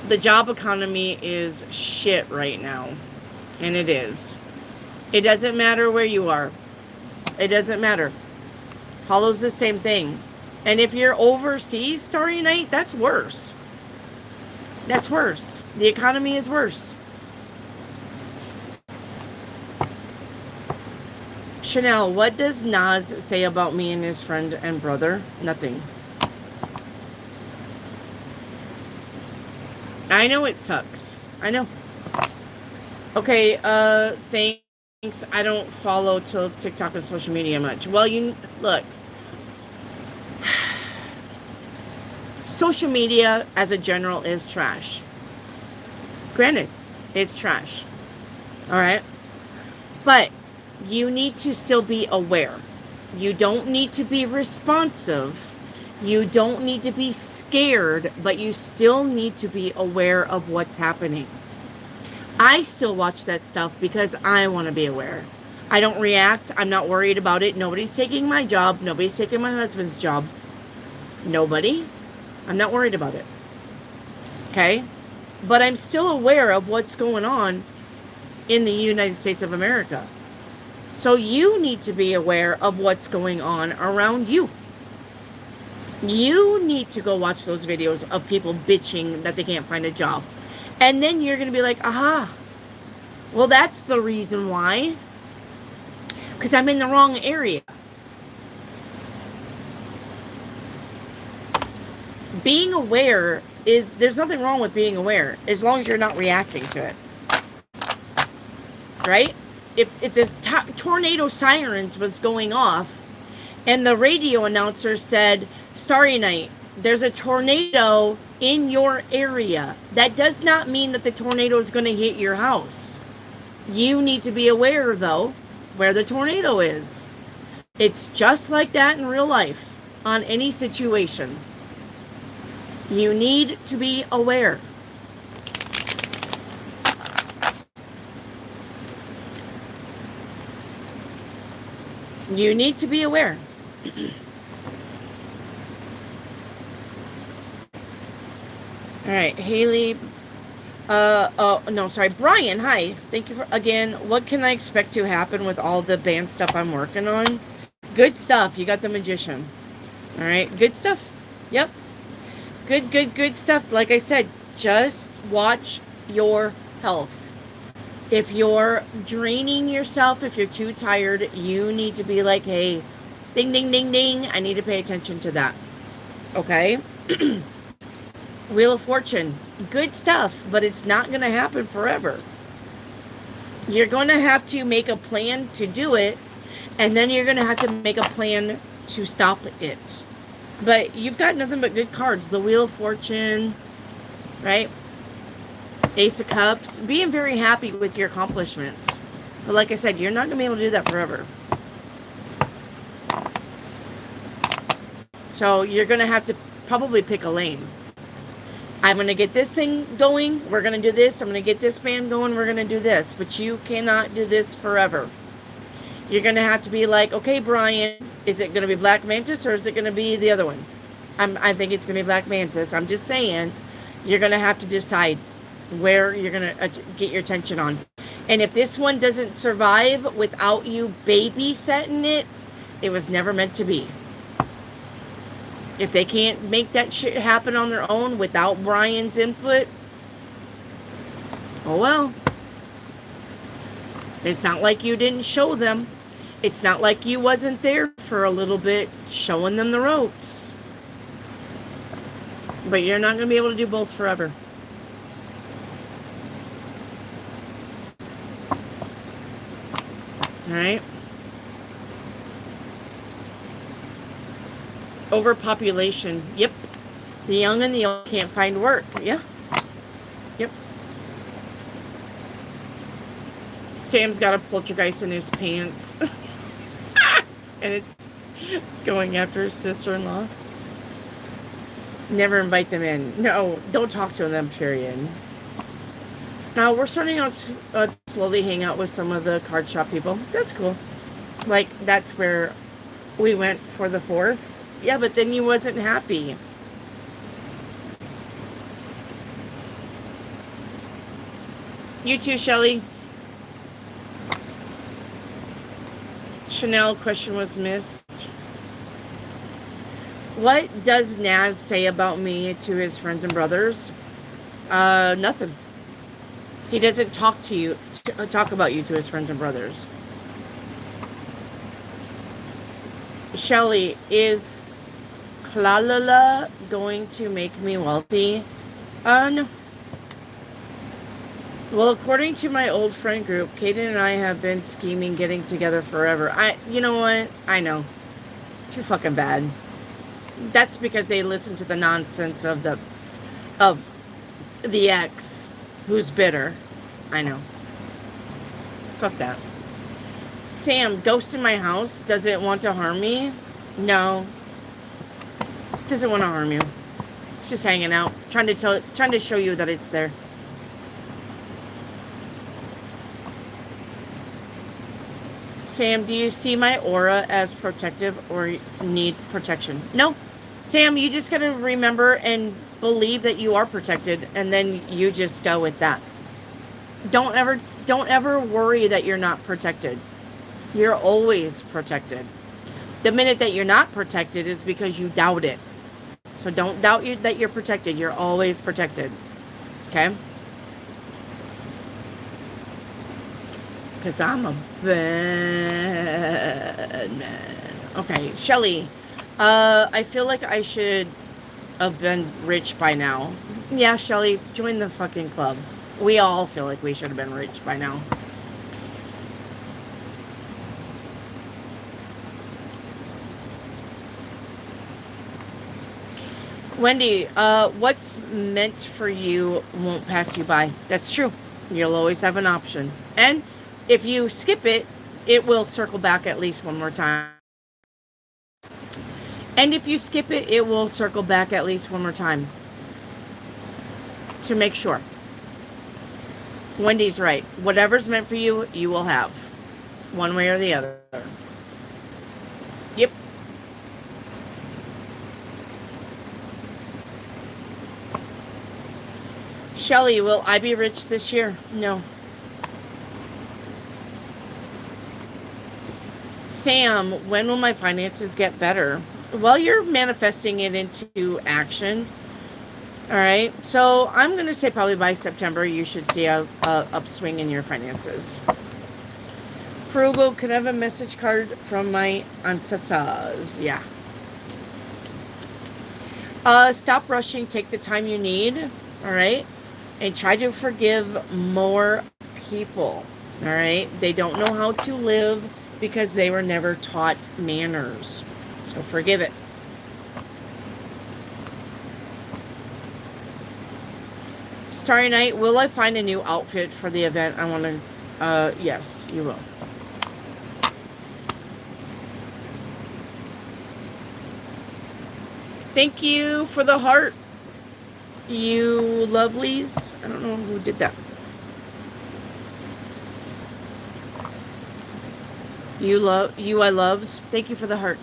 The job economy is shit right now. And it is. It doesn't matter where you are. It doesn't matter. Follows the same thing. And if you're overseas, Starry Night, that's worse. That's worse. The economy is worse. Chanel, what does Nas say about me and his friend and brother? Nothing. I know it sucks. I know. Okay, thanks. I don't follow TikTok and social media much. Well, look. Social media, as a general, is trash. Granted, it's trash. All right? But you need to still be aware. You don't need to be responsive. You don't need to be scared, but you still need to be aware of what's happening. I still watch that stuff because I want to be aware. I don't react. I'm not worried about it. Nobody's taking my job. Nobody's taking my husband's job. Nobody. I'm not worried about it. Okay? But I'm still aware of what's going on in the United States of America. So you need to be aware of what's going on around you. You need to go watch those videos of people bitching that they can't find a job. And then you're going to be like, aha, well, that's the reason why. Because I'm in the wrong area. Being aware there's nothing wrong with being aware as long as you're not reacting to it. Right? If the tornado sirens was going off and the radio announcer said, "Starry Night, there's a tornado in your area," that does not mean that the tornado is going to hit your house. You need to be aware, though, where the tornado is. It's just like that in real life, on any situation. You need to be aware. You need to be aware. All right, Haley. Oh, no, sorry. Brian, hi. Thank you for, again, what can I expect to happen with all the band stuff I'm working on? Good stuff. You got the Magician. All right, good stuff. Yep. Good stuff. Like I said, just watch your health. If you're draining yourself, if you're too tired, you need to be like, hey, ding, ding, ding, ding. I need to pay attention to that. Okay? Wheel of Fortune. Good stuff, but it's not going to happen forever. You're going to have to make a plan to do it, and then you're going to have to make a plan to stop it. But you've got nothing but good cards. The Wheel of Fortune, right? Ace of Cups. Being very happy with your accomplishments. But like I said, you're not going to be able to do that forever. So you're going to have to probably pick a lane. I'm going to get this thing going. We're going to do this. I'm going to get this band going. We're going to do this. But you cannot do this forever. You're going to have to be like, okay, Brian, is it going to be Black Mantis or is it going to be the other one? I think it's going to be Black Mantis. I'm just saying, you're going to have to decide where you're going to get your attention on. And if this one doesn't survive without you babysitting it, it was never meant to be. If they can't make that shit happen on their own without Brian's input, oh well. It's not like you didn't show them. It's not like you wasn't there for a little bit showing them the ropes. But you're not going to be able to do both forever. Alright? Overpopulation. Yep. The young and the old can't find work. Yeah. Yep. Sam's got a poltergeist in his pants. And it's going after his sister-in-law. Never invite them in. No, don't talk to them, period. Now, we're starting out slowly hang out with some of the card shop people. That's cool. Like, that's where we went for the 4th. Yeah, but then you wasn't happy. You too, Shelly. Chanel question was missed. What does Naz say about me to his friends and brothers? Nothing. He doesn't talk about you to his friends and brothers. Shelly, is Klalala going to make me wealthy? No. Well, according to my old friend group, Kaden and I have been scheming getting together forever. You know what? I know. Too fucking bad. That's because they listen to the nonsense of the ex who's bitter. I know. Fuck that. Sam, ghost in my house. Does it want to harm me? No. Doesn't want to harm you. It's just hanging out. Trying to show you that it's there. Sam, do you see my aura as protective or need protection? No. Sam, you just gotta remember and believe that you are protected, and then you just go with that. Don't ever worry that you're not protected. You're always protected. The minute that you're not protected is because you doubt it. So don't doubt that you're protected. You're always protected. Okay? Because I'm a bad man. Okay, Shelly. I feel like I should have been rich by now. Yeah, Shelly, join the fucking club. We all feel like we should have been rich by now. Wendy, what's meant for you won't pass you by. That's true. You'll always have an option. And if you skip it, it will circle back at least one more time. And if you skip it, it will circle back at least one more time. To make sure. Wendy's right. Whatever's meant for you, you will have. One way or the other. Yep. Shelly, will I be rich this year? No. Sam, when will my finances get better? Well, you're manifesting it into action. All right. So I'm going to say probably by September, you should see a upswing in your finances. Frugal, could I have a message card from my ancestors? Yeah. Stop rushing. Take the time you need. All right. And try to forgive more people. All right. They don't know how to live because they were never taught manners. So forgive it. Starry Night, will I find a new outfit for the event? I want to, yes, you will. Thank you for the heart, you lovelies. I don't know who did that. You I loves. Thank you for the heart.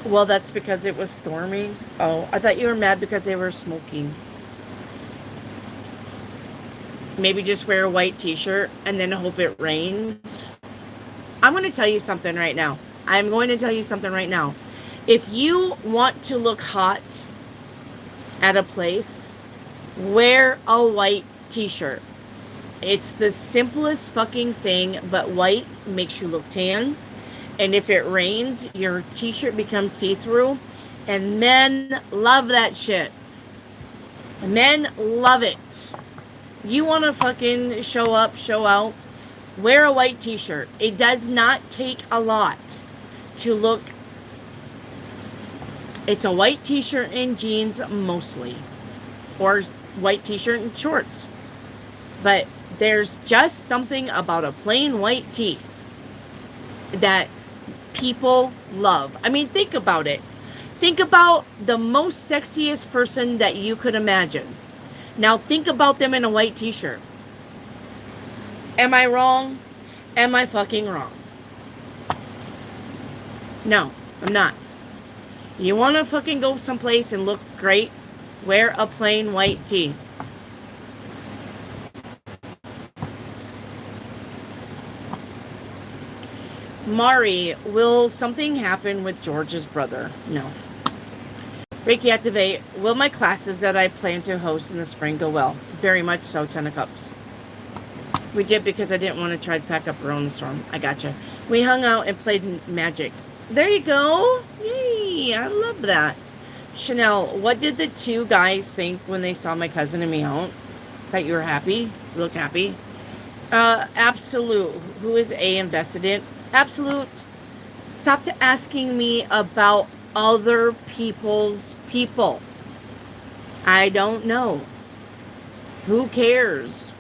Well, that's because it was storming. Oh, I thought you were mad because they were smoking. Maybe just wear a white t-shirt and then hope it rains. I'm going to tell you something right now. I'm going to tell you something right now. If you want to look hot at a place, wear a white t-shirt. It's the simplest fucking thing, but white makes you look tan. And if it rains, your t-shirt becomes see-through. And men love that shit. Men love it. You want to fucking show up, show out, wear a white t-shirt. It does not take a lot to look. It's a white t-shirt and jeans mostly. Or white t-shirt and shorts. But there's just something about a plain white tee that people love. I mean, think about it. Think about the most sexiest person that you could imagine. Now think about them in a white t-shirt. Am I wrong? Am I fucking wrong? No, I'm not. You want to fucking go someplace and look great? Wear a plain white tee. Mari, will something happen with George's brother? No. Reiki Activate, will my classes that I plan to host in the spring go well? Very much so, 10 of Cups. We did because I didn't want to try to pack up Rona Storm. I gotcha. We hung out and played Magic. There you go. Yay, I love that. Chanel, what did the two guys think when they saw my cousin and me out? That you were happy? You looked happy? Absolute. Who is A invested in? Absolute. Stop asking me about other people's people. I don't know. Who cares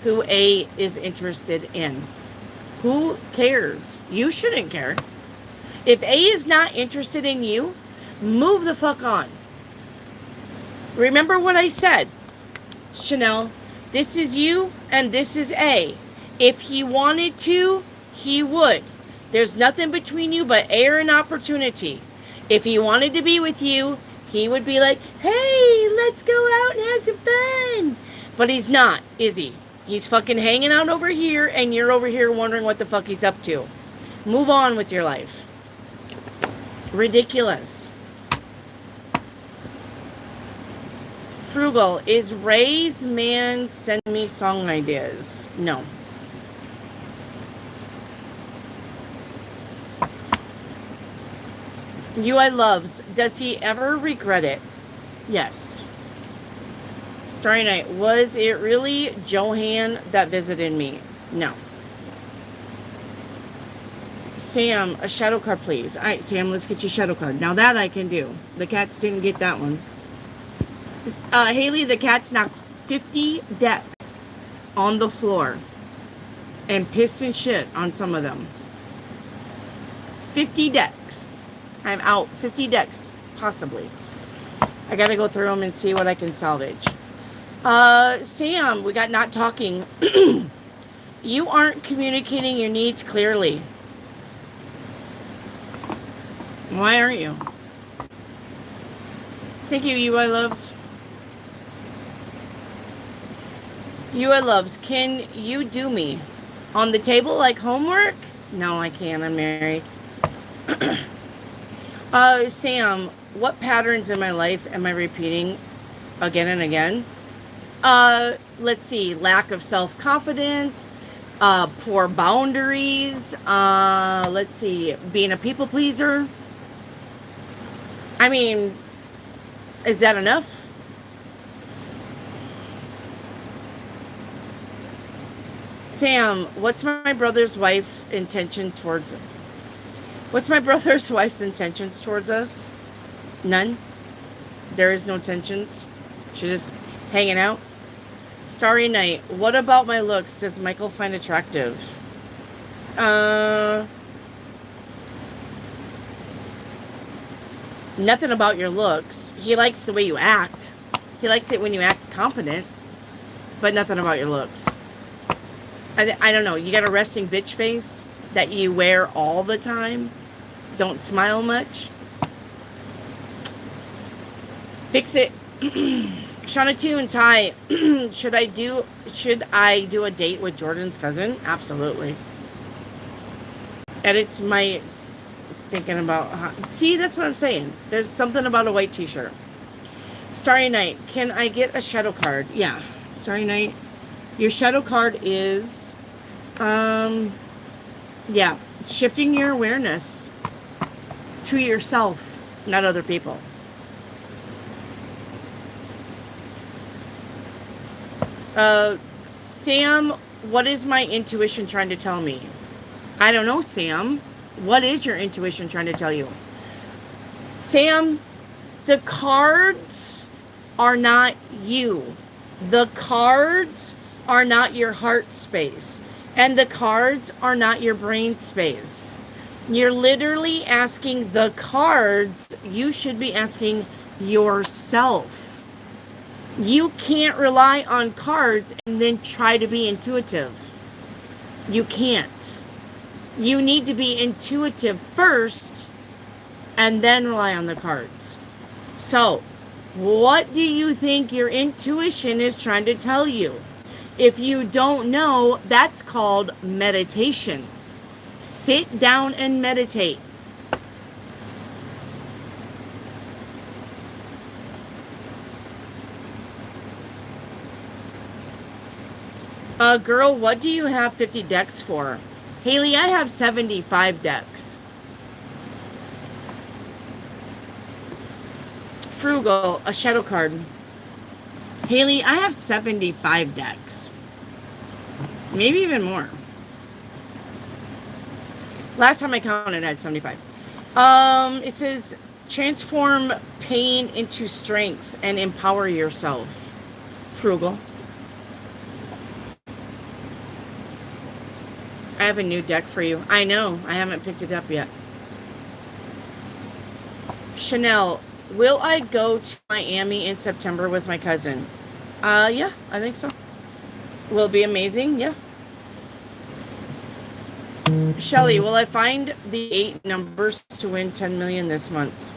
who A is interested in? Who cares? You shouldn't care. If A is not interested in you, move the fuck on. Remember what I said, Chanel. This is you and this is A. If he wanted to, he would. There's nothing between you but air and opportunity. If he wanted to be with you, he would be like, hey, let's go out and have some fun. But he's not, is he? He's fucking hanging out over here and you're over here wondering what the fuck he's up to. Move on with your life. Ridiculous. Frugal, is Ray's man send me song ideas? No. UI loves. Does he ever regret it? Yes. Starry Night. Was it really Johan that visited me? No. Sam, a shadow card, please. All right, Sam, let's get you a shadow card. Now that I can do. The cats didn't get that one. Haley, the cats knocked 50 decks on the floor and pissed and shit on some of them. 50 decks. I'm out 50 decks, possibly. I gotta go through them and see what I can salvage. Sam, we got not talking. You aren't communicating your needs clearly. Why aren't you? Thank you, UI loves. UI loves, can you do me on the table like homework? No, I can't. I'm married. Sam, what patterns in my life am I repeating again and again? Let's see. Lack of self-confidence, poor boundaries. Let's see. Being a people pleaser. I mean, is that enough? Sam, what's my brother's wife's intention towards us? None. There is no tensions. She's just hanging out. Starry Night, what about my looks does Michael find attractive? Nothing about your looks. He likes the way you act. He likes it when you act confident, but nothing about your looks. I don't know. You got a resting bitch face that you wear all the time. Don't smile much. Fix it. Shauna Tunes, hi. Should I do a date with Jordan's cousin? Absolutely. Edits my thinking about. See, that's what I'm saying. There's something about a white t-shirt. Starry Night. Can I get a shadow card? Yeah. Starry Night. Your shadow card is, yeah, shifting your awareness to yourself, not other people. Sam, what is my intuition trying to tell me? I don't know, Sam. What is your intuition trying to tell you? Sam, the cards are not you. The cards are not your heart space. And the cards are not your brain space. You're literally asking the cards. You should be asking yourself. You can't rely on cards and then try to be intuitive. You can't. You need to be intuitive first and then rely on the cards. So, what do you think your intuition is trying to tell you? If you don't know, that's called meditation. Sit down and meditate. Girl, what do you have 50 decks for? Haley, I have 75 decks. Frugal, a shadow card. Haley, I have 75 decks. Maybe even more. Last time I counted, I had 75. It says, transform pain into strength and empower yourself. Frugal. I have a new deck for you. I know. I haven't picked it up yet. Chanel, will I go to Miami in September with my cousin? Yeah, I think so. Will it be amazing? Yeah. Shelly, will I find the 8 numbers to win 10 million this month?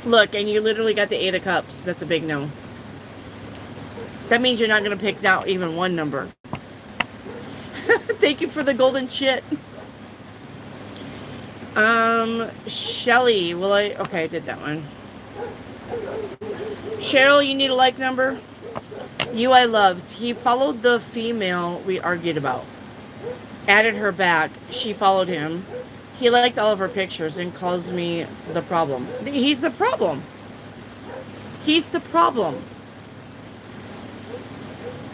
Look, and you literally got the 8 of cups. That's a big no. That means you're not going to pick out even one number. Thank you for the golden shit. Shelly, will I... Okay, I did that one. Cheryl, you need a like number? UI loves. He followed the female we argued about. Added her back. She followed him. He liked all of her pictures and calls me the problem. He's the problem. He's the problem.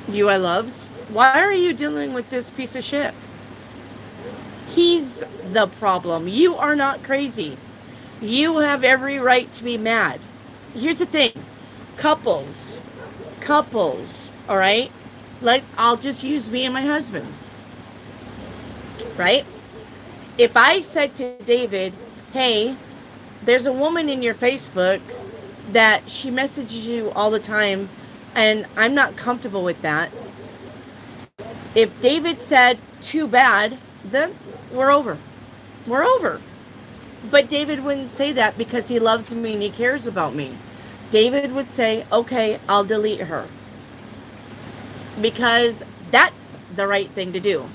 You I loves, why are you dealing with this piece of shit? He's the problem. You are not crazy. You have every right to be mad. Here's the thing. Couples, all right? Like, I'll just use me and my husband, right? If I said to David, hey, there's a woman in your Facebook that she messages you all the time, and I'm not comfortable with that. If David said, too bad, then we're over. We're over. But David wouldn't say that because he loves me and he cares about me. David would say, okay, I'll delete her. Because that's the right thing to do.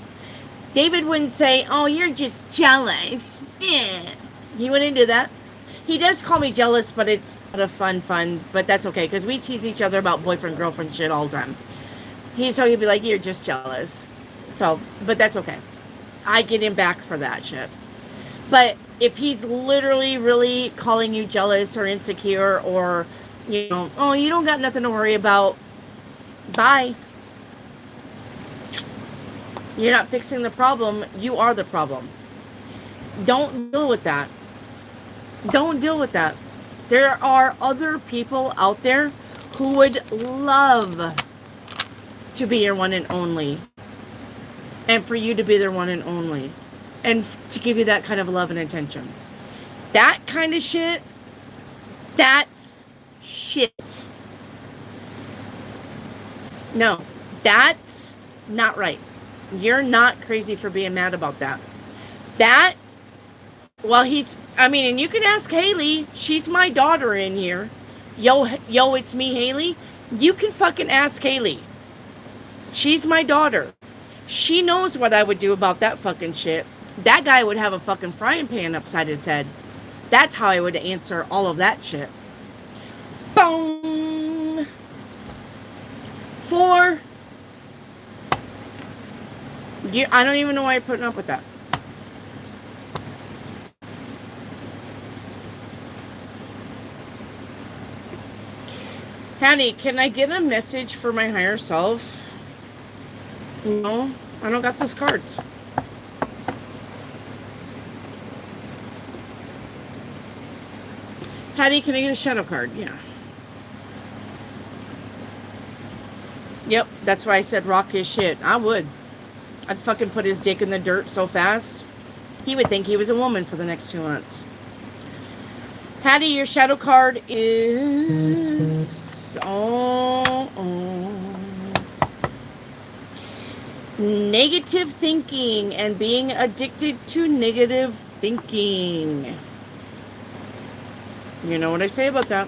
David wouldn't say, oh, you're just jealous. Yeah. He wouldn't do that. He does call me jealous, but it's not a fun, but that's okay, because we tease each other about boyfriend-girlfriend shit all the time. So he'd be like, you're just jealous. So, but that's okay. I get him back for that shit. But if he's literally really calling you jealous or insecure or, you know, oh, you don't got nothing to worry about, bye. You're not fixing the problem. You are the problem. Don't deal with that. Don't deal with that. There are other people out there who would love to be your one and only. And for you to be their one and only. And to give you that kind of love and attention. That kind of shit, that's shit. No, that's not right. You're not crazy for being mad about that. That, well, and you can ask Haley. She's my daughter in here. Yo, it's me, Haley. You can fucking ask Haley. She's my daughter. She knows what I would do about that fucking shit. That guy would have a fucking frying pan upside his head. That's how I would answer all of that shit. Boom. 4. I don't even know why you're putting up with that. Hattie, can I get a message for my higher self? No, I don't got those cards. Hattie, can I get a shadow card? Yeah. Yep, that's why I said rock his shit. I would. I'd fucking put his dick in the dirt so fast. He would think he was a woman for the next 2 months. Hattie, your shadow card is... negative thinking and being addicted to negative thinking. You know what I say about that.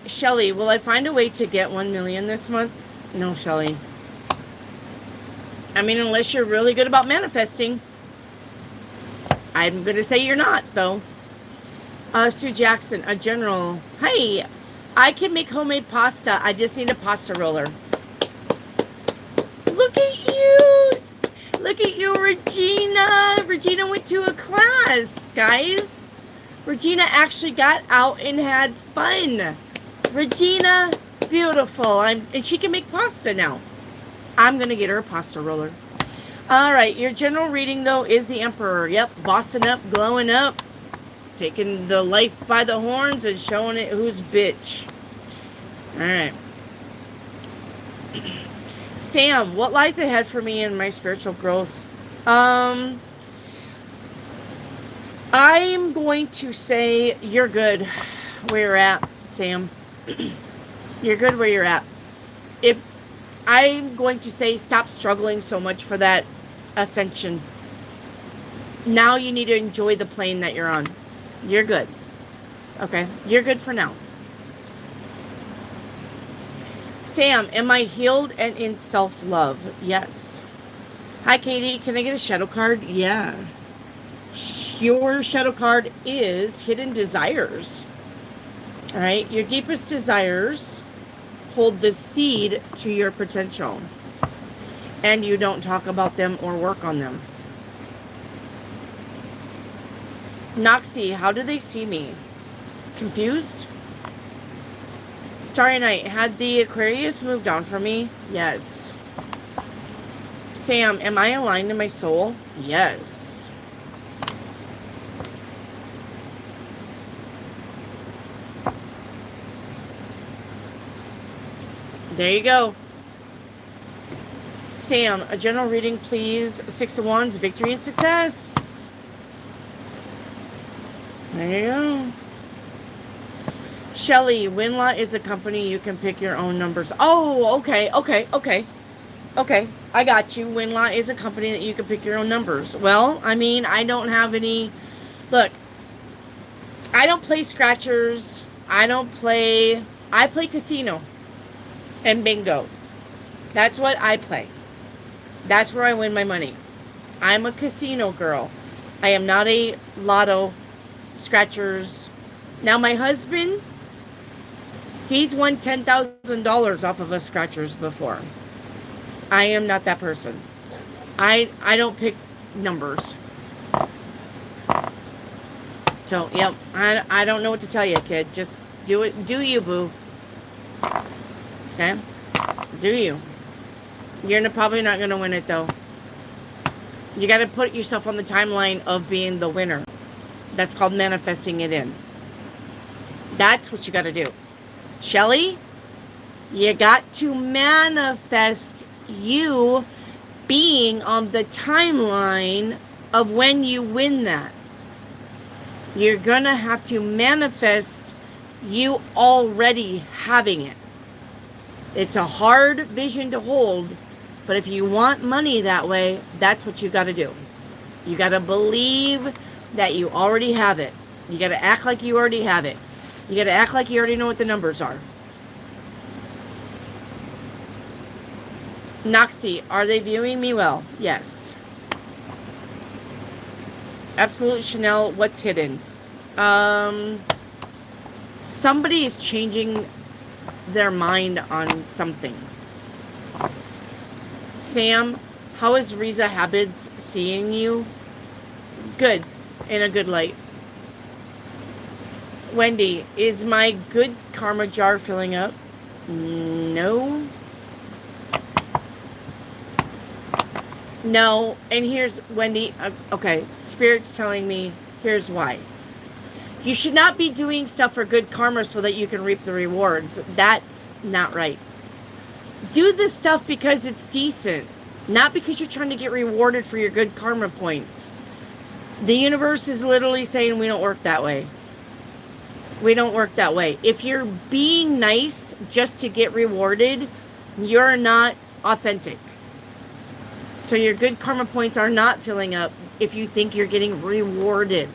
Shelly, will I find a way to get 1 million this month? No, Shelly. I mean, unless you're really good about manifesting. I'm going to say you're not, though. Sue Jackson, a general. Hey, I can make homemade pasta. I just need a pasta roller. Look at you. Look at you, Regina. Regina went to a class, guys. Regina actually got out and had fun. Regina, beautiful. And she can make pasta now. I'm going to get her a pasta roller. All right, your general reading, though, is the Emperor. Yep, bossing up, glowing up, taking the life by the horns and showing it who's bitch. All right. Sam, what lies ahead for me in my spiritual growth? I'm going to say you're good where you're at, Sam. You're good where you're at. If I'm going to say stop struggling so much for that ascension. Now you need to enjoy the plane that you're on. You're good. Okay? You're good for now. Sam, am I healed and in self-love? Yes. Hi, Katie. Can I get a shadow card? Yeah. Your shadow card is Hidden Desires. All right? Your deepest desires hold the seed to your potential, and you don't talk about them or work on them. Noxie, how do they see me? Confused? Starry Night, had the Aquarius moved on for me? Yes. Sam, am I aligned in my soul? Yes. There you go. Sam, a general reading, please. 6 of Wands, victory and success. There you go. Shelly, Winlaw is a company you can pick your own numbers. Oh, okay. I got you. Winlaw is a company that you can pick your own numbers. Well, I mean, I don't have any... Look, I don't play scratchers. I play casino and bingo. That's what I play. That's where I win my money. I'm a casino girl. I am not a lotto, scratchers. Now, my husband, he's won $10,000 off of a scratchers before. I am not that person. I don't pick numbers. So, yep, I don't know what to tell you, kid. Just do it. Do you, boo. Okay? Do you. You're probably not going to win it, though. You got to put yourself on the timeline of being the winner. That's called manifesting it in. That's what you got to do. Shelly, you got to manifest you being on the timeline of when you win that. You're going to have to manifest you already having it. It's a hard vision to hold, but if you want money that way, that's what you got to do. You got to believe that you already have it. You got to act like you already have it. You got to act like you already know what the numbers are. Noxie, are they viewing me well? Yes. Absolute Chanel, what's hidden? Somebody is changing their mind on something. Sam, how is Riza Habibs seeing you? Good. In a good light. Wendy, is my good karma jar filling up? No. No. And here's, Wendy, okay, Spirit's telling me, here's why. You should not be doing stuff for good karma so that you can reap the rewards. That's not right. Do this stuff because it's decent, not because you're trying to get rewarded for your good karma points. The universe is literally saying we don't work that way. We don't work that way. If you're being nice just to get rewarded, you're not authentic. So your good karma points are not filling up if you think you're getting rewarded.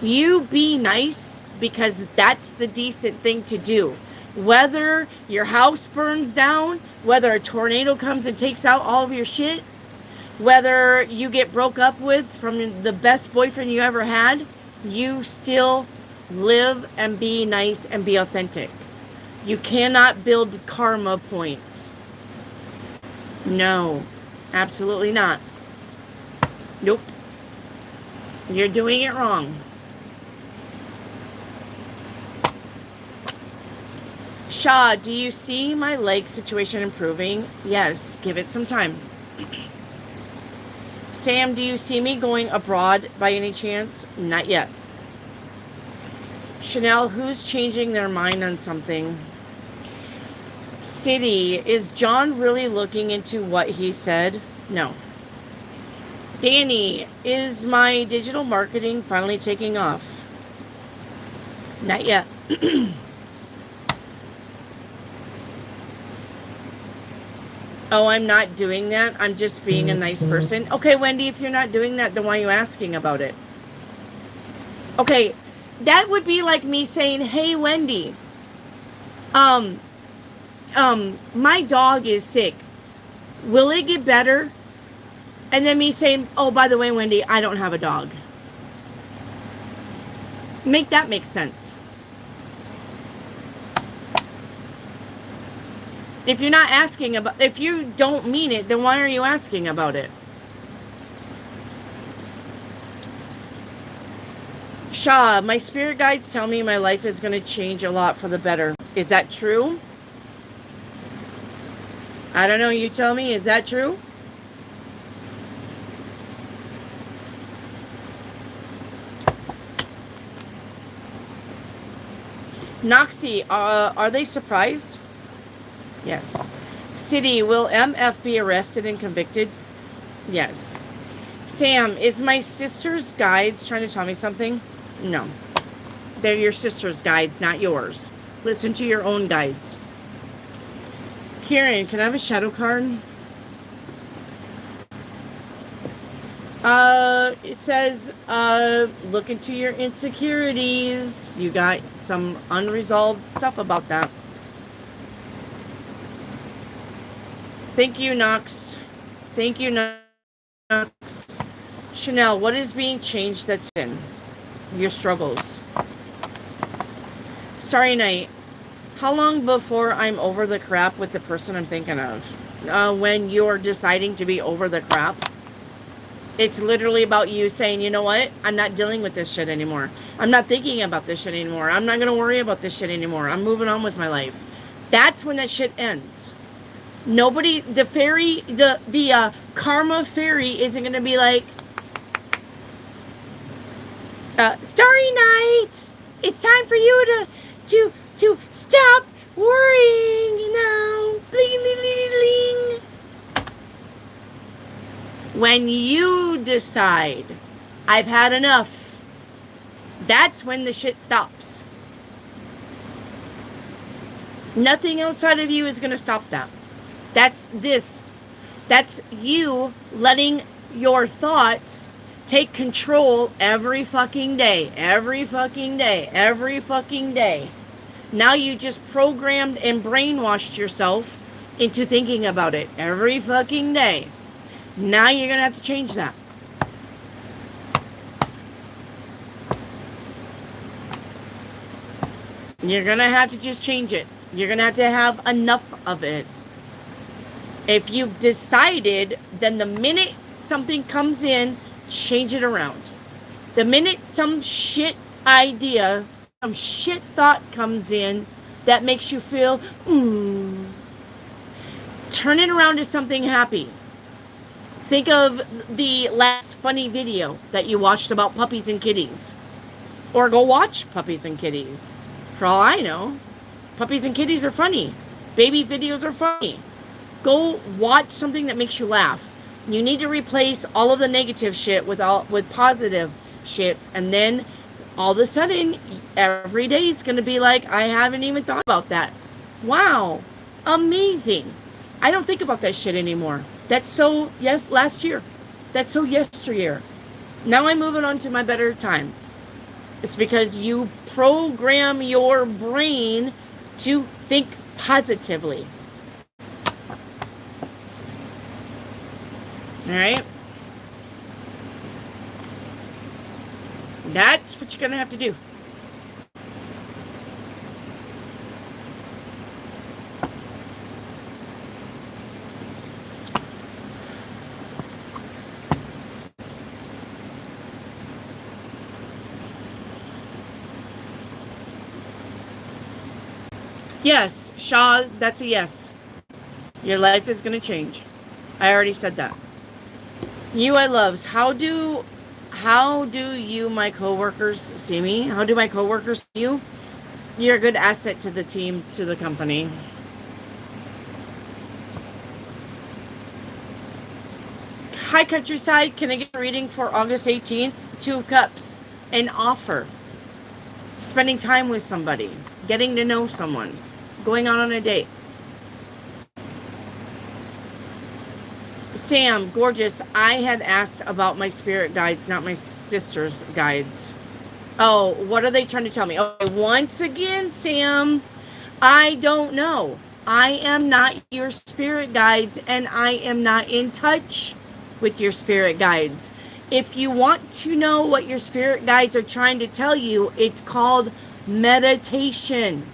You be nice because that's the decent thing to do. Whether your house burns down, whether a tornado comes and takes out all of your shit, whether you get broke up with from the best boyfriend you ever had, you still live and be nice and be authentic. You cannot build karma points. No, absolutely not. Nope. You're doing it wrong. Shaw, do you see my leg situation improving? Yes, give it some time. Sam, do you see me going abroad by any chance? Not yet. Chanel, who's changing their mind on something? City, is John really looking into what he said? No. Danny, is my digital marketing finally taking off? Not yet. Oh, I'm not doing that. I'm just being a nice person. Okay, Wendy, if you're not doing that, then why are you asking about it? Okay, that would be like me saying, hey, Wendy, my dog is sick. Will it get better? And then me saying, oh, by the way, Wendy, I don't have a dog. Make that make sense. If you're not asking about, if you don't mean it, then why are you asking about it? Shaw, my spirit guides tell me my life is going to change a lot for the better. Is that true? I don't know. You tell me. Is that true? Noxie, are they surprised? Yes. City, will MF be arrested and convicted? Yes. Sam, is my sister's guides trying to tell me something? No. They're your sister's guides, not yours. Listen to your own guides. Kieran, can I have a shadow card? It says, look into your insecurities. You got some unresolved stuff about that. Thank you, Knox. Thank you, Knox. Chanel, what is being changed that's in your struggles? Starry Night, how long before I'm over the crap with the person I'm thinking of? When you're deciding to be over the crap, it's literally about you saying, you know what? I'm not dealing with this shit anymore. I'm not thinking about this shit anymore. I'm not going to worry about this shit anymore. I'm moving on with my life. That's when that shit ends. Nobody, the fairy, the karma fairy isn't going to be like, Starry Night, it's time for you to stop worrying now. Bling, bling, bling, bling. When you decide, I've had enough, that's when the shit stops. Nothing outside of you is going to stop that. That's this. That's you letting your thoughts take control every fucking day. Every fucking day. Every fucking day. Now you just programmed and brainwashed yourself into thinking about it every fucking day. Now you're going to have to change that. You're going to have to just change it. You're going to have enough of it. If you've decided, then the minute something comes in, change it around. The minute some shit idea, some shit thought comes in that makes you feel, turn it around to something happy. Think of the last funny video that you watched about puppies and kitties. Or go watch Puppies and Kitties. For all I know, puppies and kitties are funny. Baby videos are funny. Go watch something that makes you laugh. You need to replace all of the negative shit with positive shit. And then all of a sudden, every day is going to be like, I haven't even thought about that. Wow. Amazing. I don't think about that shit anymore. That's so, yes, last year. That's so yesteryear. Now I'm moving on to my better time. It's because you program your brain to think positively. All right? That's what you're going to have to do. Yes, Shaw, that's a yes. Your life is going to change. I already said that. You I loves, how do you, my coworkers, see me? How do my coworkers see you? You're a good asset to the team, to the company. Hi, Countryside. Can I get a reading for August 18th? 2 of Cups. An offer. Spending time with somebody. Getting to know someone. Going out on a date. Sam, gorgeous. I had asked about my spirit guides, not my sister's guides. Oh, what are they trying to tell me? Oh, once again, Sam, I don't know. I am not your spirit guides, and I am not in touch with your spirit guides. If you want to know what your spirit guides are trying to tell you, it's called meditation.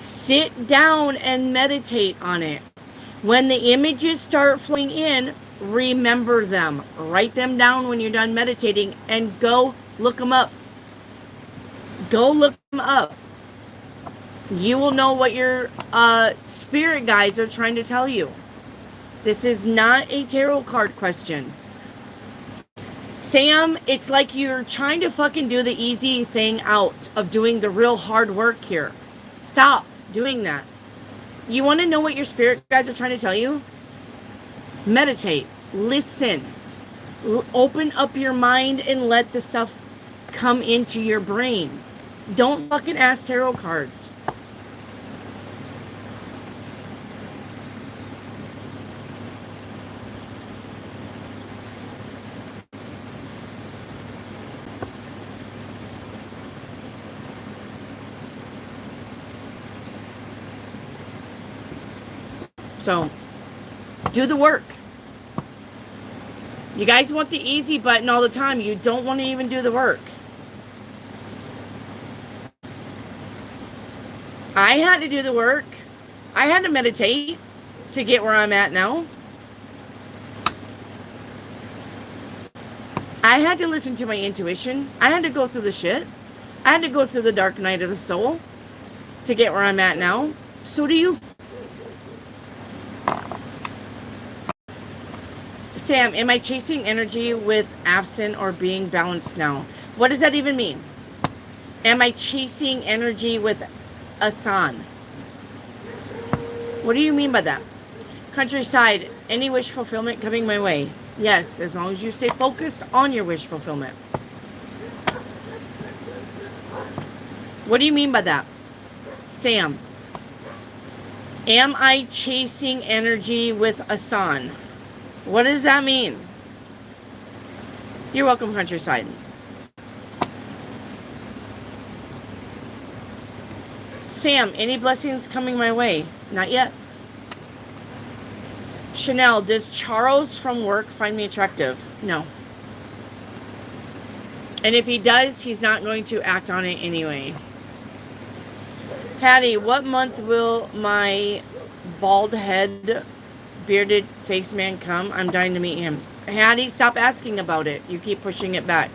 Sit down and meditate on it. When the images start flowing in, remember them. Write them down when you're done meditating and go look them up. Go look them up. You will know what your spirit guides are trying to tell you. This is not a tarot card question. Sam, it's like you're trying to fucking do the easy thing out of doing the real hard work here. Stop doing that. You want to know what your spirit guides are trying to tell you? Meditate. Listen. Open up your mind and let the stuff come into your brain. Don't fucking ask tarot cards. So, do the work. You guys want the easy button all the time. You don't want to even do the work. I had to do the work. I had to meditate to get where I'm at now. I had to listen to my intuition. I had to go through the shit. I had to go through the dark night of the soul to get where I'm at now. So do you. Sam, am I chasing energy with absent or being balanced now? What does that even mean? Am I chasing energy with Asan? What do you mean by that? Countryside, any wish fulfillment coming my way? Yes, as long as you stay focused on your wish fulfillment. What do you mean by that? Sam, am I chasing energy with Asan? What does that mean? You're welcome, Countryside. Sam, any blessings coming my way? Not yet. Chanel, does Charles from work find me attractive? No. And if he does, he's not going to act on it anyway. Hattie, what month will my bald head bearded face man come? I'm dying to meet him. Hattie, stop asking about it. You keep pushing it back.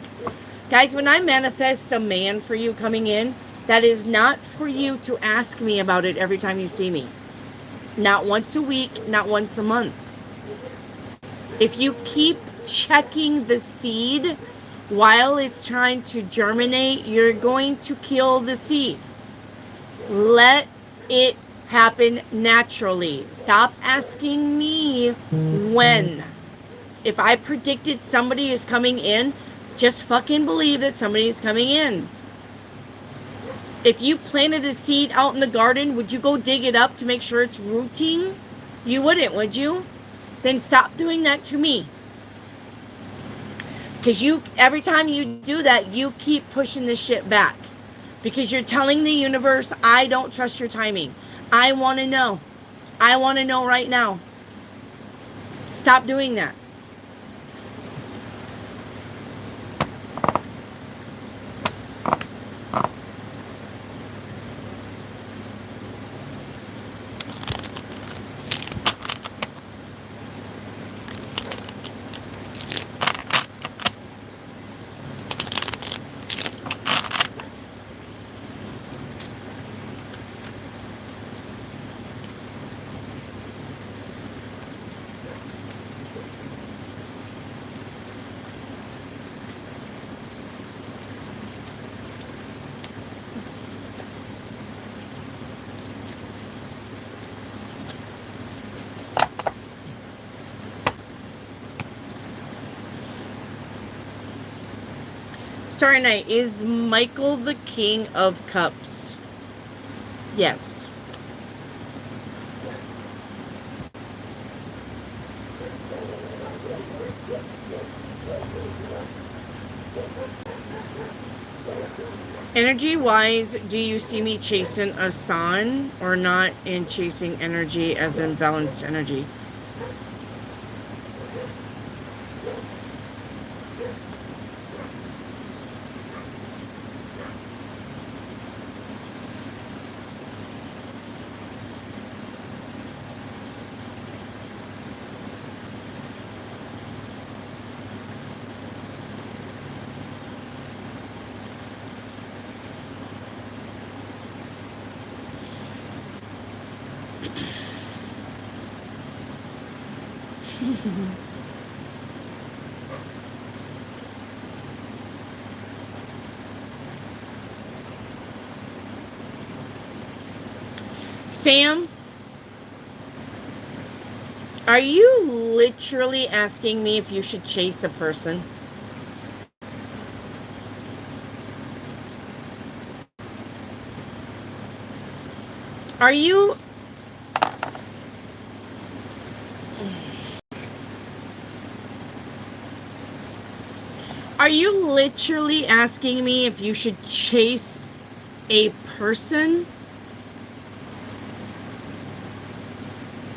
Guys, when I manifest a man for you coming in, that is not for you to ask me about it every time you see me. Not once a week, not once a month. If you keep checking the seed while it's trying to germinate, you're going to kill the seed. Let it happen naturally. Stop asking me when. If I predicted somebody is coming in, just fucking believe that somebody is coming in. If you planted a seed out in the garden, would you go dig it up to make sure it's rooting? You wouldn't, would you? Then stop doing that to me. Because every time you do that, you keep pushing this shit back. Because you're telling the universe, I don't trust your timing. I want to know. I want to know right now. Stop doing that. Starry Night, is Michael the King of Cups? Yes. Energy wise, do you see me chasing a sun or not in chasing energy as in balanced energy? Sam, are you literally asking me if you should chase a person? Are you literally asking me if you should chase a person?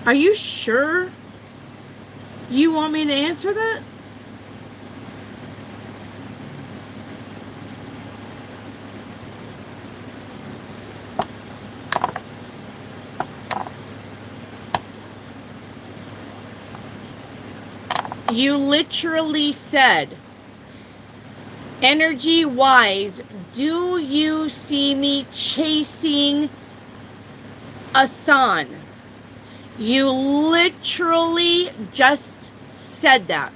Are you sure you want me to answer that? You literally said, energy wise, do you see me chasing a son? You literally just said that.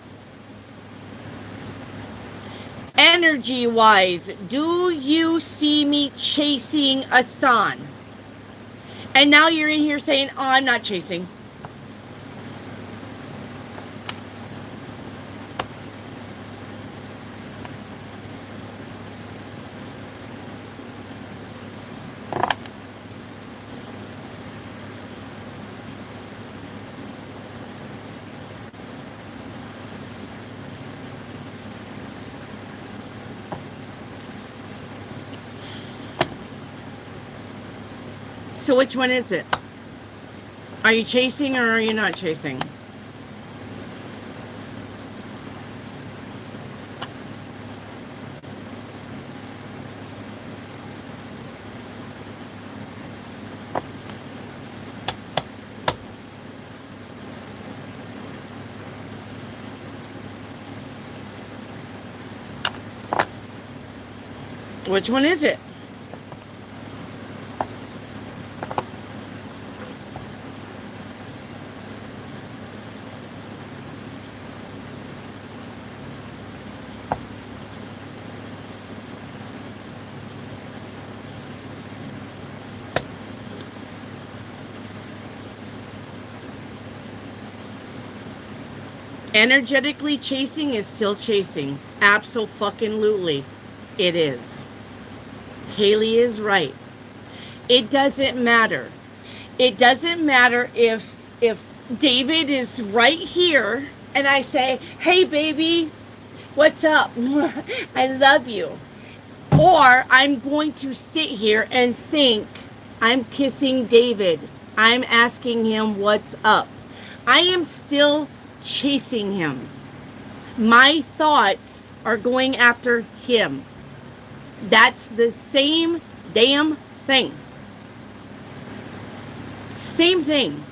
Energy wise, do you see me chasing a son? And now you're in here saying, oh, I'm not chasing. So which one is it? Are you chasing or are you not chasing? Which one is it? Energetically chasing is still chasing. Abso-fucking-lutely. It is. Haley is right. It doesn't matter. It doesn't matter if David is right here and I say, hey baby, what's up? I love you. Or I'm going to sit here and think I'm kissing David. I'm asking him what's up. I am still chasing him. My thoughts are going after him. That's the same damn thing. Same thing.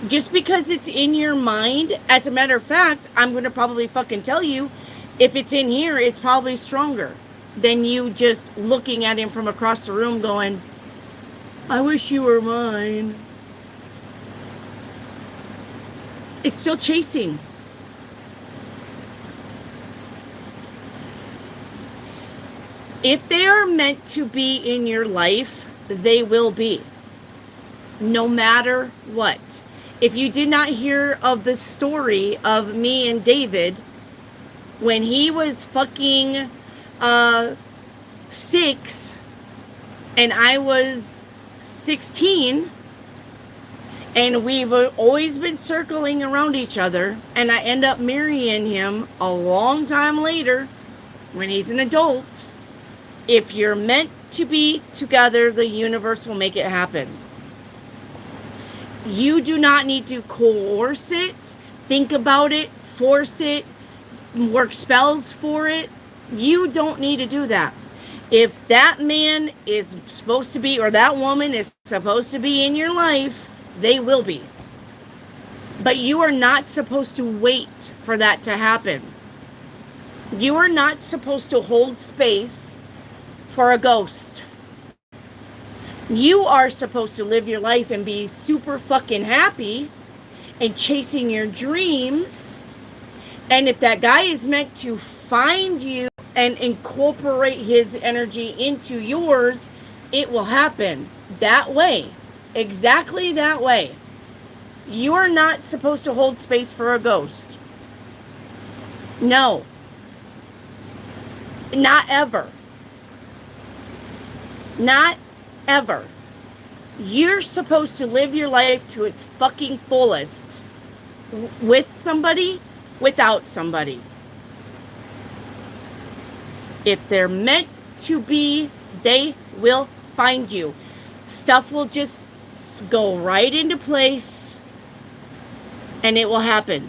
Just because it's in your mind, as a matter of fact, I'm going to probably fucking tell you, if it's in here, it's probably stronger than you just looking at him from across the room going, I wish you were mine. It's still chasing. If they are meant to be in your life, they will be. No matter what. If you did not hear of the story of me and David, when he was fucking 6 and I was 16, and we've always been circling around each other, and I end up marrying him a long time later when he's an adult. If you're meant to be together, the universe will make it happen. You do not need to coerce it, think about it, force it, work spells for it. You don't need to do that. If that man is supposed to be, or that woman is supposed to be in your life, they will be. But you are not supposed to wait for that to happen. You are not supposed to hold space for a ghost. You are supposed to live your life and be super fucking happy and chasing your dreams. And if that guy is meant to find you and incorporate his energy into yours, it will happen that way. Exactly that way. You are not supposed to hold space for a ghost. No. Not ever. Not ever. You're supposed to live your life to its fucking fullest. With somebody, without somebody. If they're meant to be, they will find you. Stuff will just go right into place and it will happen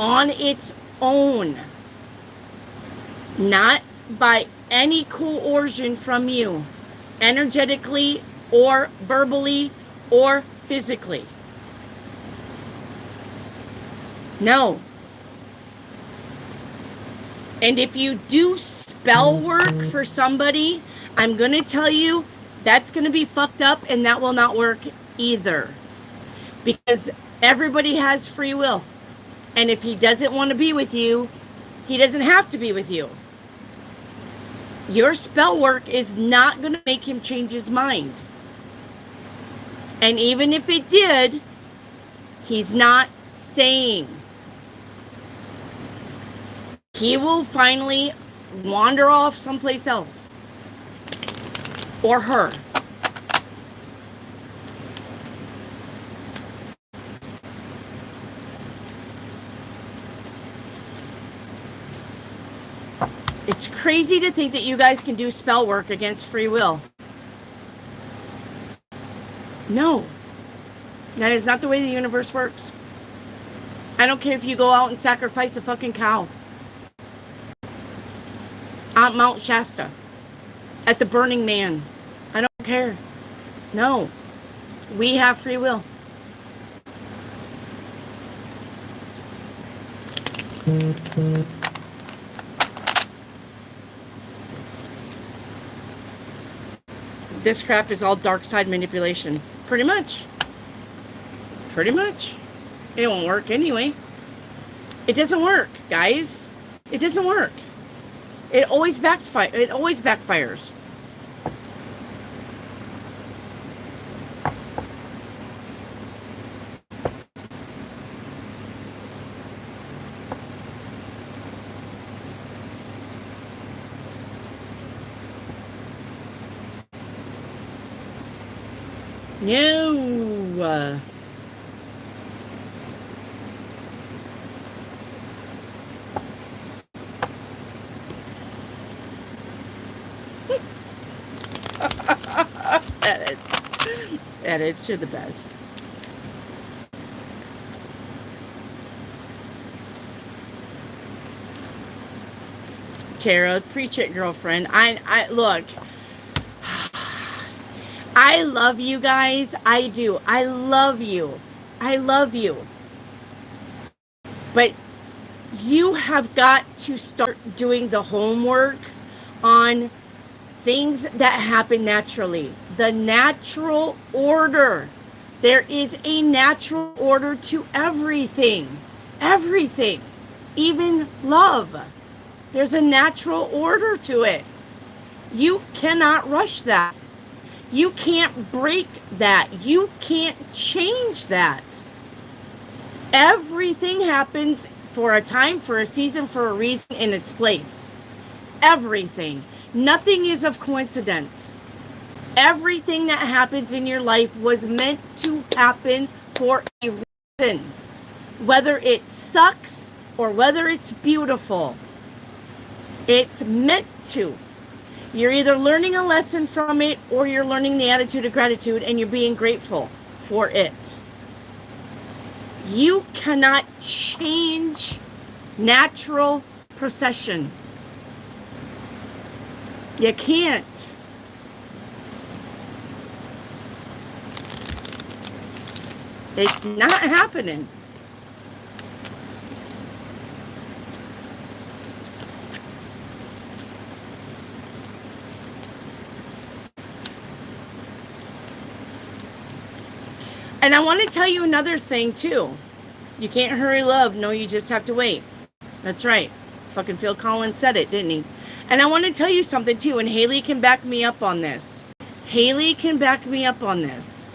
on its own. Not by any coercion from you, energetically or verbally or physically. No. And if you do spell work for somebody, I'm going to tell you that's going to be fucked up and that will not work either. Because everybody has free will. And if he doesn't want to be with you, he doesn't have to be with you. Your spell work is not going to make him change his mind. And even if it did, he's not staying. He will finally wander off someplace else. Or her. It's crazy to think that you guys can do spell work against free will. No. That is not the way the universe works. I don't care if you go out and sacrifice a fucking cow. On Mount Shasta. At the Burning Man. I don't care. No. We have free will. This crap is all dark side manipulation. Pretty much. Pretty much. It won't work anyway. It doesn't work, guys. It doesn't work. It always backfires. It always backfires. No. Edits are the best. Tara, preach it, girlfriend. I look. I love you guys. I do. I love you. I love you. But you have got to start doing the homework on things that happen naturally. The natural order. There is a natural order to everything. Everything. Even love. There's a natural order to it. You cannot rush that. You can't break that. You can't change that. Everything happens for a time, for a season, for a reason, in its place. Everything. Nothing is of coincidence. Everything that happens in your life was meant to happen for a reason. Whether it sucks or whether it's beautiful. It's meant to. You're either learning a lesson from it or you're learning the attitude of gratitude and you're being grateful for it. You cannot change natural procession. You can't. It's not happening. And I want to tell you another thing, too. You can't hurry love. No, you just have to wait. That's right. Fucking Phil Collins said it, didn't he? And I want to tell you something, too. And Haley can back me up on this. Haley can back me up on this.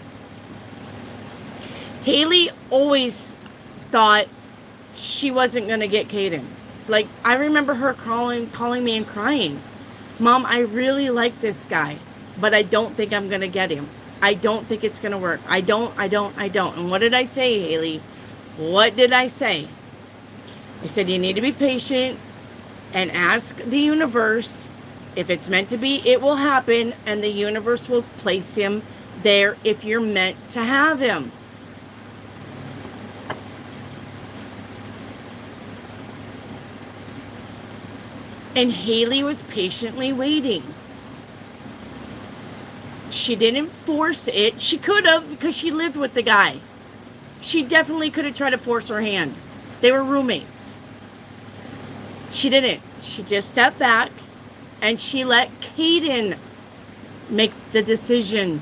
Haley always thought she wasn't going to get Caden. Like, I remember her calling me and crying. Mom, I really like this guy, but I don't think I'm going to get him. I don't think it's going to work. I don't. And what did I say, Haley? What did I say? I said, you need to be patient and ask the universe. If it's meant to be, it will happen, and the universe will place him there if you're meant to have him. And Haley was patiently waiting. She didn't force it. She could have, because she lived with the guy. She definitely could have tried to force her hand. They were roommates. She didn't. She just stepped back and she let Caden make the decision.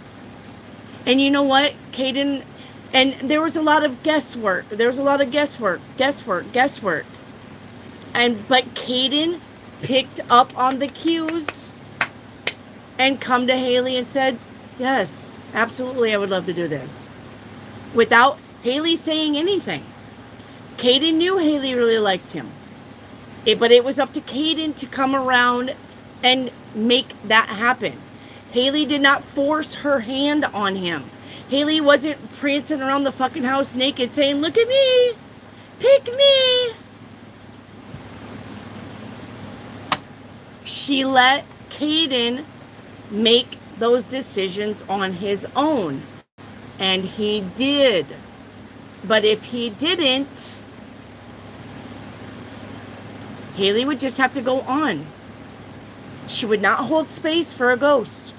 And you know what? Caden, and there was a lot of guesswork. But Caden picked up on the cues and come to Haley and said, yes, absolutely, I would love to do this. Without Haley saying anything. Caden knew Haley really liked him. But it was up to Caden to come around and make that happen. Haley did not force her hand on him. Haley wasn't prancing around the fucking house naked saying, look at me, pick me. She let Caden make those decisions on his own. And he did. But if he didn't, Haley would just have to go on. She would not hold space for a ghost.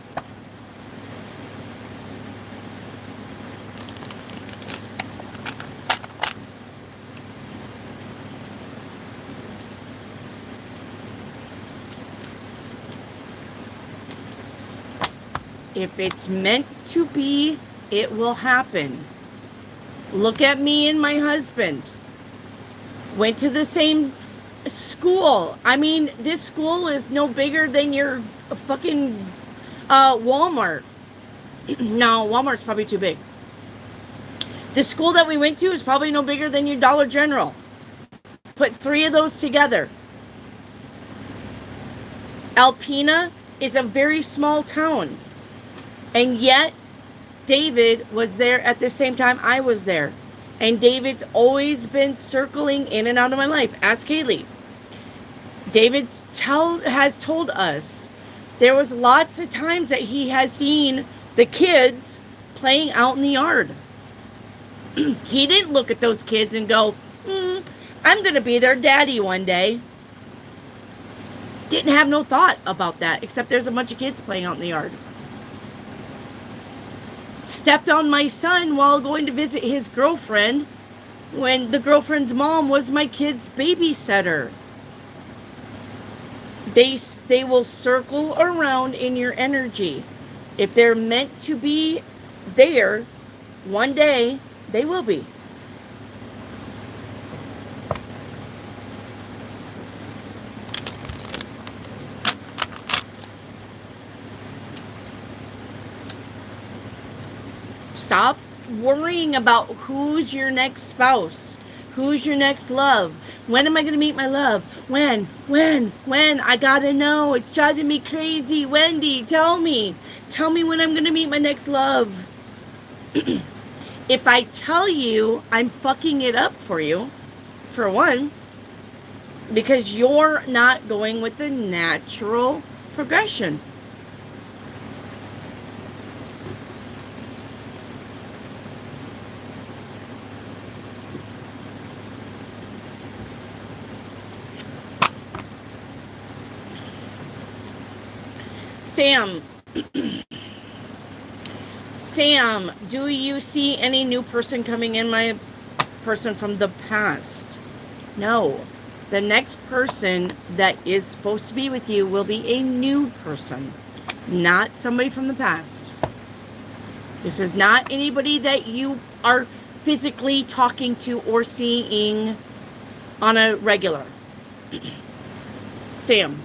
If it's meant to be, it will happen. Look at me and my husband. Went to the same school. I mean, this school is no bigger than your fucking Walmart. No, Walmart's probably too big. The school that we went to is probably no bigger than your Dollar General. Put 3 of those together. Alpena is a very small town. And yet, David was there at the same time I was there. And David's always been circling in and out of my life. Ask Haley. David has told us there was lots of times that he has seen the kids playing out in the yard. He didn't look at those kids and go, I'm going to be their daddy one day. Didn't have no thought about that, except there's a bunch of kids playing out in the yard. Stepped on my son while going to visit his girlfriend when the girlfriend's mom was my kid's babysitter. They will circle around in your energy. If they're meant to be there, one day they will be. Stop worrying about who's your next spouse, who's your next love. When am I going to meet my love? When? I gotta know. It's driving me crazy. Wendy, tell me when I'm going to meet my next love. If I tell you, I'm fucking it up for you, for one, because you're not going with the natural progression. Sam, do you see any new person coming in, my person from the past? No. The next person that is supposed to be with you will be a new person, not somebody from the past. This is not anybody that you are physically talking to or seeing on a regular. Sam.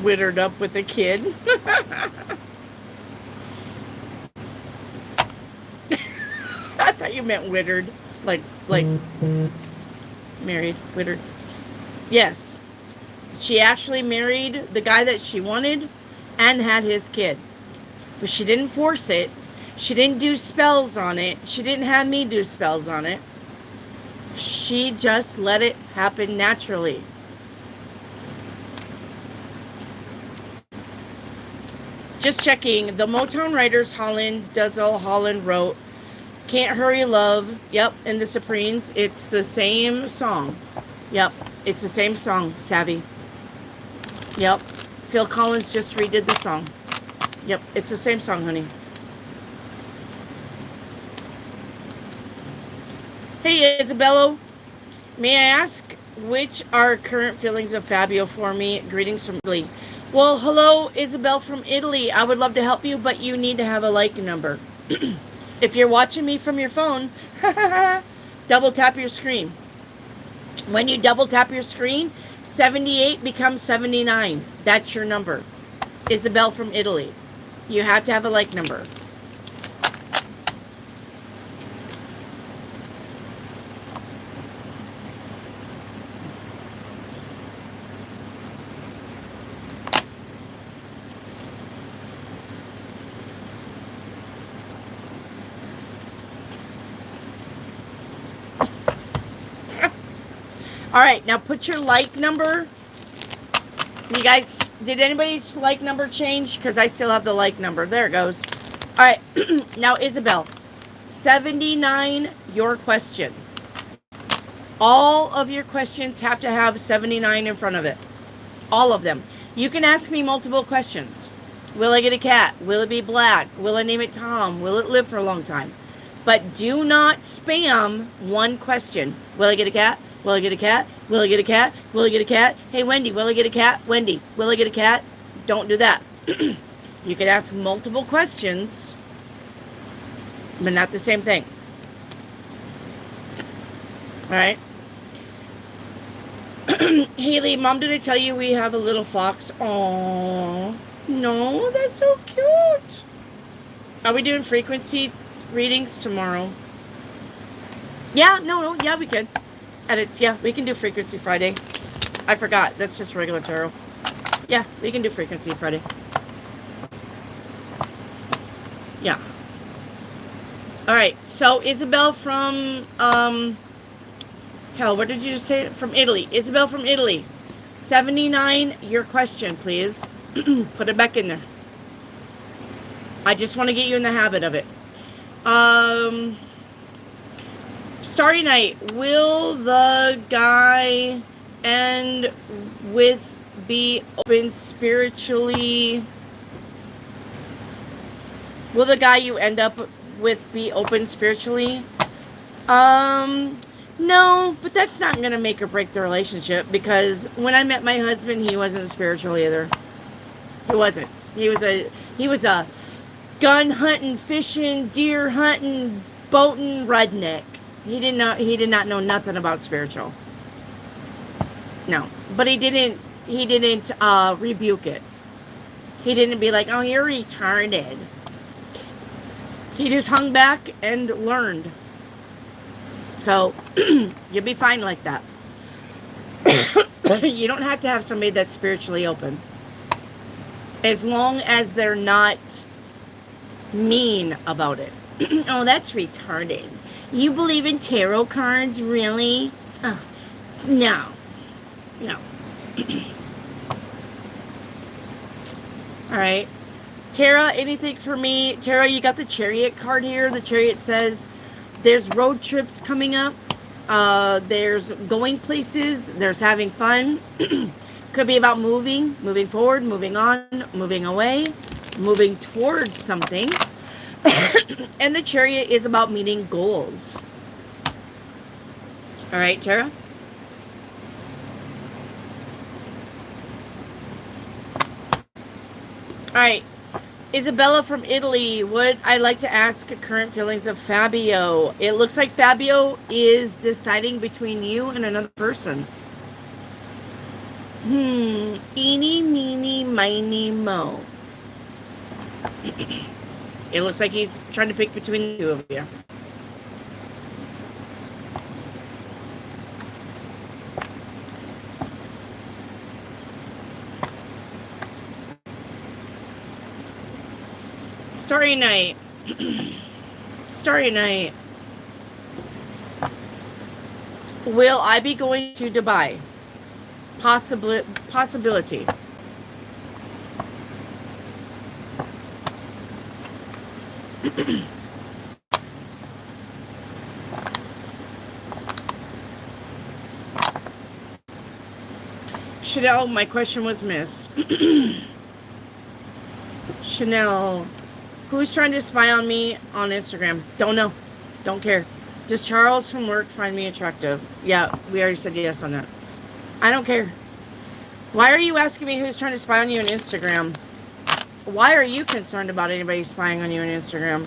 Wittered up with a kid. I thought you meant wittered. Like married, wittered. Yes. She actually married the guy that she wanted and had his kid. But she didn't force it. She didn't do spells on it. She didn't have me do spells on it. She just let it happen naturally. Just checking. The Motown writers, Holland, Duzzle, Holland wrote Can't Hurry Love. Yep, and the Supremes. It's the same song. Yep, it's the same song, Savvy. Yep, Phil Collins just redid the song. Yep, it's the same song, honey. Hey, Isabello. May I ask which are current feelings of Fabio for me? Greetings from Italy. Well, hello, Isabel from Italy. I would love to help you, but you need to have a like number. If you're watching me from your phone, double tap your screen. When you double tap your screen, 78 becomes 79. That's your number. Isabel from Italy. You have to have a like number. All right, now put your like number. You guys, did anybody's like number change? Because I still have the like number. There it goes. All right, now Isabel, 79, your question. All of your questions have to have 79 in front of it. All of them. You can ask me multiple questions. Will I get a cat? Will it be black? Will I name it Tom? Will it live for a long time? But do not spam one question. Will I get a cat? Will I get a cat? Will I get a cat? Will I get a cat? Hey, Wendy, will I get a cat? Wendy, will I get a cat? Don't do that. You can ask multiple questions, but not the same thing. All right. Haley, Mom, did I tell you we have a little fox? Oh, no, that's so cute. Are we doing frequency readings tomorrow? Yeah, no, yeah, we could. Edits, yeah, we can do Frequency Friday. I forgot, that's just regular tarot. Yeah, we can do Frequency Friday. Yeah. Alright, so Isabel from, hell, what did you just say? From Italy. Isabel from Italy. 79, your question, please. Put it back in there. I just want to get you in the habit of it. Starry Night, will the guy end with be open spiritually? Will the guy you end up with be open spiritually? No, but that's not going to make or break the relationship, because when I met my husband, he wasn't spiritual either. He wasn't. He was a gun hunting, fishing, deer hunting, boating redneck. He did not know nothing about spiritual. No, but he didn't rebuke it. He didn't be like, "Oh, you're retarded." He just hung back and learned. So you'll be fine like that. You don't have to have somebody that's spiritually open, as long as they're not mean about it. Oh, that's retarded. You believe in tarot cards, really? No. All right. Tara, anything for me? Tara, you got the Chariot card here. The Chariot says there's road trips coming up. There's going places. There's having fun. Could be about moving forward, moving on, moving away, moving towards something. And the Chariot is about meeting goals. All right, Tara? All right. Isabella from Italy, would I like to ask current feelings of Fabio? It looks like Fabio is deciding between you and another person. Eeny, meeny, miny, mo. It looks like he's trying to pick between the two of you. Starry Night. Starry Night. Will I be going to Dubai? Possibility. Chanel, my question was missed. Chanel, who's trying to spy on me on Instagram? Don't know. Don't care. Does Charles from work find me attractive? Yeah, we already said yes on that. I don't care. Why are you asking me who's trying to spy on you on Instagram? Why are you concerned about anybody spying on you on Instagram?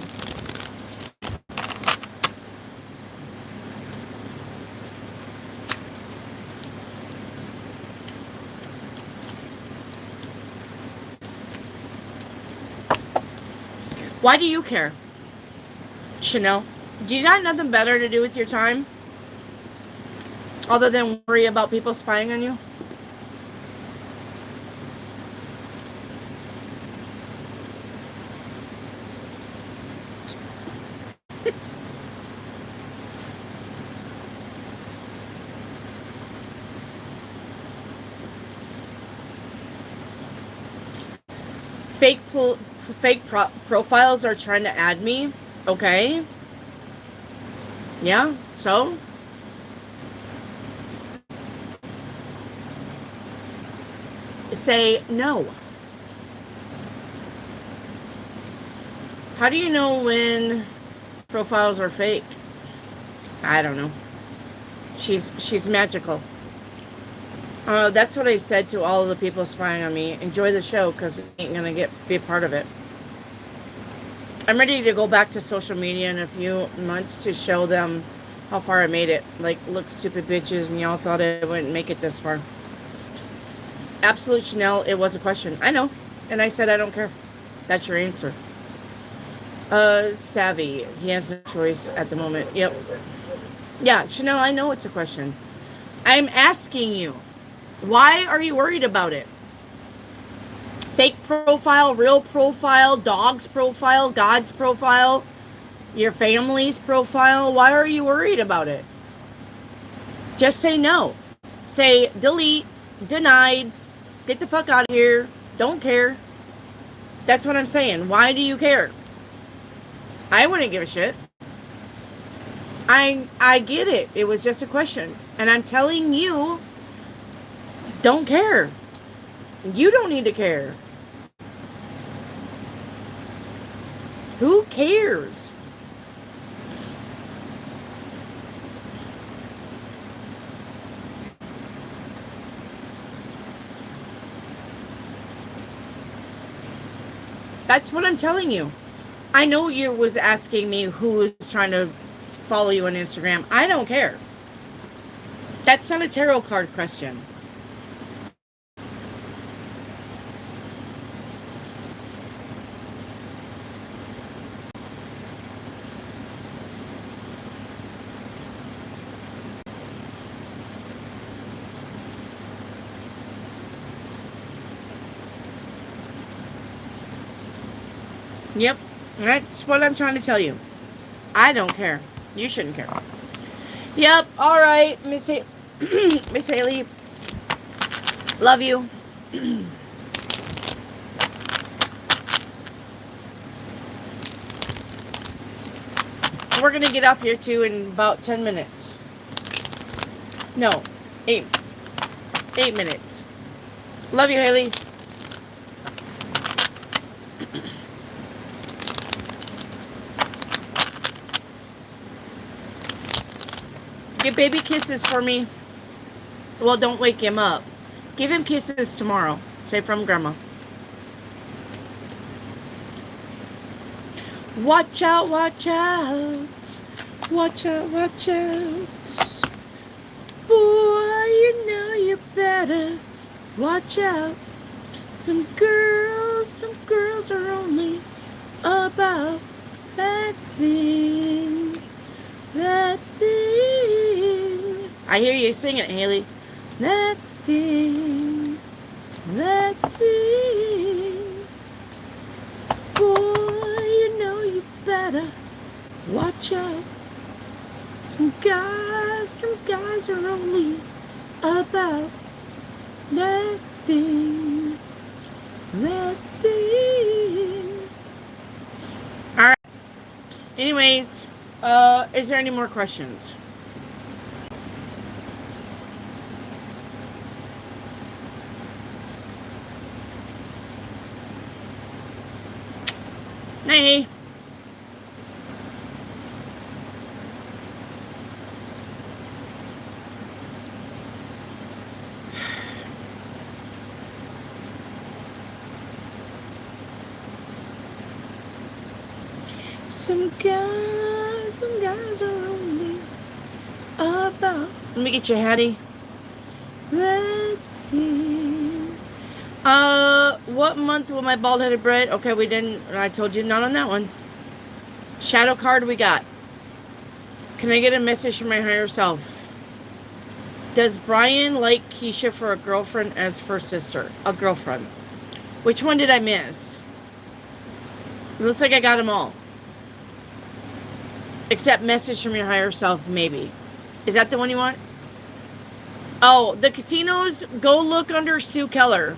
Why do you care? Chanel, do you got nothing better to do with your time? Other than worry about people spying on you? Fake profiles are trying to add me. Okay. Yeah, so? Say no. How do you know when profiles are fake? I don't know. She's magical. That's what I said to all of the people spying on me. Enjoy the show because I ain't gonna be a part of it. I'm ready to go back to social media in a few months to show them how far I made it. Like, look, stupid bitches, and y'all thought I wouldn't make it this far. Absolute Chanel, it was a question. I know. And I said I don't care. That's your answer. Savvy. He has no choice at the moment. Yep. Yeah, Chanel, I know it's a question. I'm asking you. Why are you worried about it? Fake profile, real profile, dog's profile, God's profile, your family's profile. Why are you worried about it? Just say no. Say delete, denied, get the fuck out of here, don't care. That's what I'm saying. Why do you care? I wouldn't give a shit. I get it. It was just a question. And I'm telling you, don't care. You don't need to care. Who cares? That's what I'm telling you. I know you was asking me who was trying to follow you on Instagram. I don't care. That's not a tarot card question. Yep, that's what I'm trying to tell you. I don't care. You shouldn't care. Yep, all right, Miss Miss Haley. Love you. We're going to get off here, too, in about 10 minutes. No, 8 minutes. Love you, Haley. Give baby kisses for me. Well, don't wake him up. Give him kisses tomorrow. Say from Grandma. Watch out, watch out. Watch out, watch out. Boy, you know you better watch out. Some girls are only about that thing. That thing. I hear you sing it, Haley. That thing. That thing. Boy, you know you better watch out. Some guys are only about that thing. That thing. Alright. Anyways, is there any more questions? Hey. Some guys are only about. Let me get you, Hattie. That thing. What month will my bald-headed bread? Okay, we didn't. I told you not on that one. Shadow card we got. Can I get a message from my higher self? Does Brian like Keisha for a girlfriend as first sister? A girlfriend. Which one did I miss? It looks like I got them all. Except message from your higher self, maybe. Is that the one you want? Oh, the casinos, go look under Sue Keller.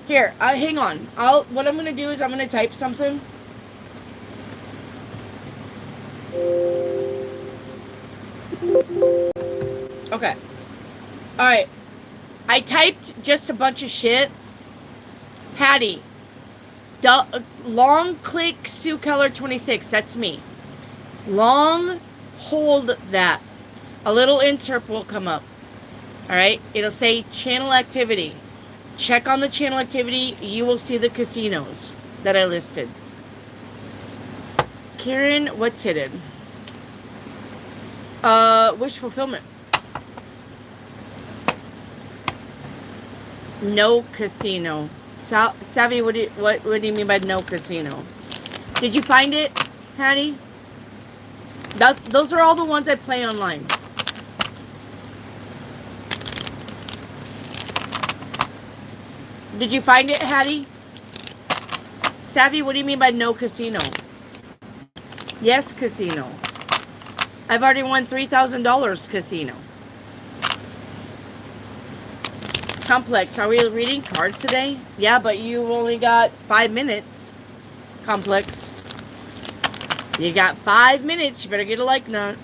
Here, hang on. What I'm going to do is I'm going to type something. Okay. Alright. I typed just a bunch of shit. Hattie. Long click Sue Keller 26. That's me. Long hold that. A little insert will come up. Alright. It'll say channel activity. Check on the channel activity. You will see the casinos that I listed. Karen, what's hidden? Wish fulfillment. No casino. Savvy, what do you mean by no casino? Did you find it, Hattie? Those are all the ones I play online. Did you find it, Hattie? Savvy, what do you mean by no casino? Yes, casino. I've already won $3,000 casino. Complex, are we reading cards today? Yeah, but you only got 5 minutes. Complex. You got 5 minutes. You better get a like note.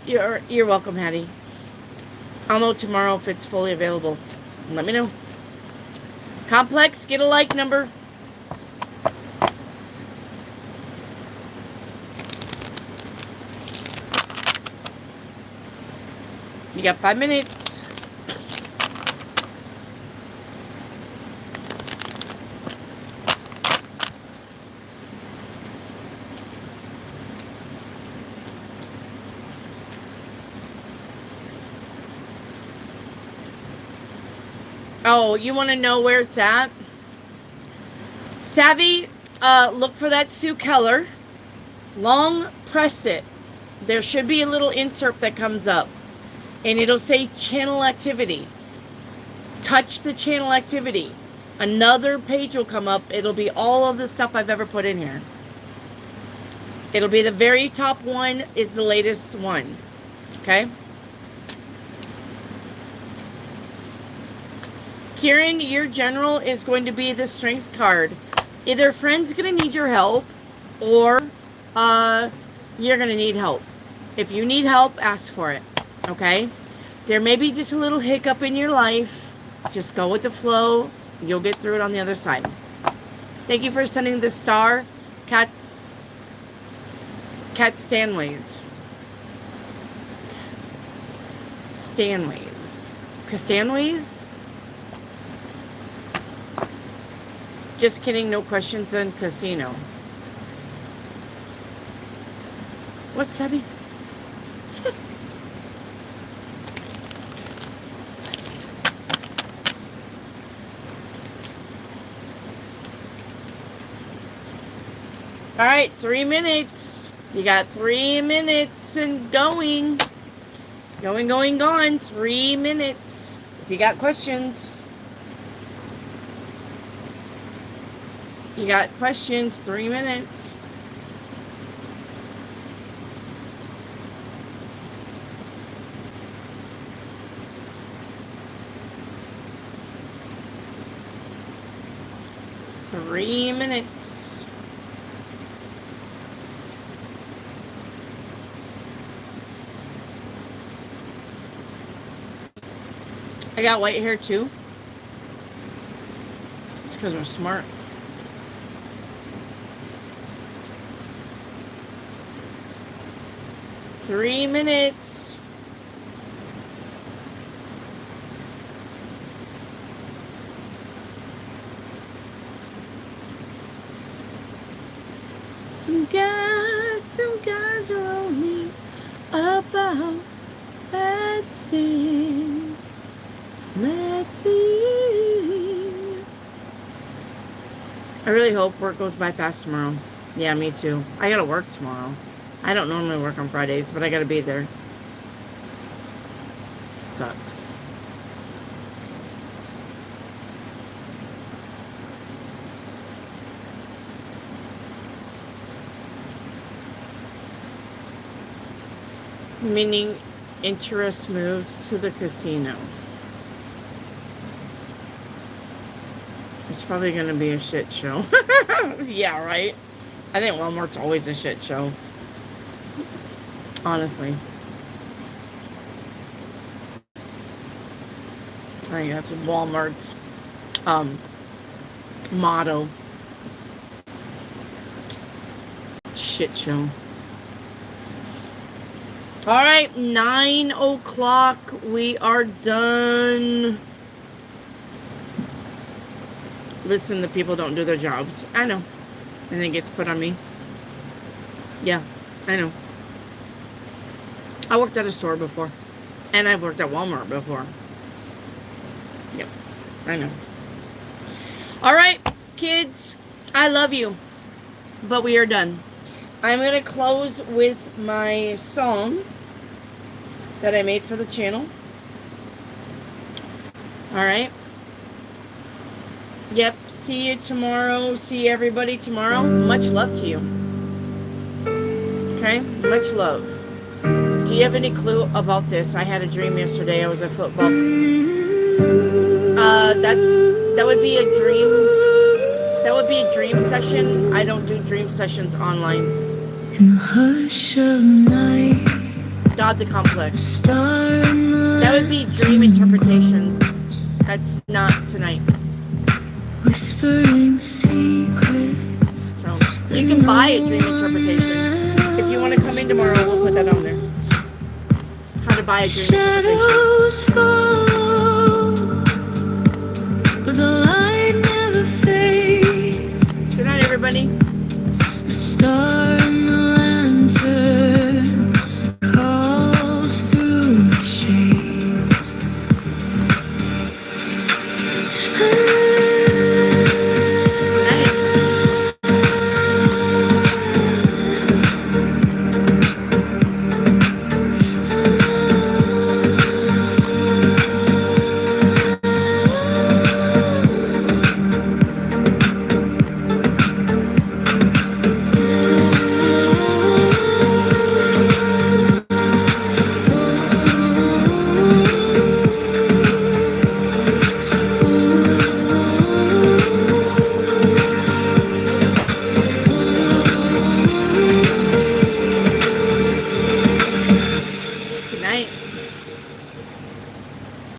You're welcome, Hattie. I'll know tomorrow if it's fully available. Let me know. Complex, get a like number. You got 5 minutes. Oh, you want to know where it's at? Savvy, look for that Sue Keller. Long press it. There should be a little insert that comes up. And it'll say channel activity. Touch the channel activity. Another page will come up. It'll be all of the stuff I've ever put in here. It'll be the very top one is the latest one. Okay? Kieran, your general is going to be the strength card. Either a friend's going to need your help or you're going to need help. If you need help, ask for it. Okay? There may be just a little hiccup in your life. Just go with the flow. You'll get through it on the other side. Thank you for sending the star. Cat Stanways. Castanways? Just kidding, no questions on casino. What's heavy? All right, 3 minutes. You got 3 minutes and going. Gone. 3 minutes. If you got questions. You got questions, 3 minutes. Three minutes. I got white hair too. It's because we're smart. Three minutes. Some guys are only about that thing. I really hope work goes by fast tomorrow. Yeah, me too. I gotta work tomorrow. I don't normally work on Fridays, but I gotta be there. Sucks. Meaning interest moves to the casino. It's probably going to be a shit show. Yeah, right? I think Walmart's always a shit show. Honestly. I think that's Walmart's motto. Shit show. All right, 9 o'clock. We are done. Listen, the people don't do their jobs. I know. And it gets put on me. Yeah, I know. I worked at a store before. And I've worked at Walmart before. Yep, I know. All right, kids. I love you. But we are done. I'm going to close with my song that I made for the channel. All right. Yep. See you tomorrow. See everybody tomorrow. Much love to you. Okay? Much love. Do you have any clue about this? I had a dream yesterday. I was at football. That would be a dream. That would be a dream session. I don't do dream sessions online. In the hush of night, God the complex. That would be dream interpretations. That's not tonight. Whispering secrets. So you can buy a dream interpretation. If you want to come in tomorrow, we'll put that on there. How to buy a dream interpretation.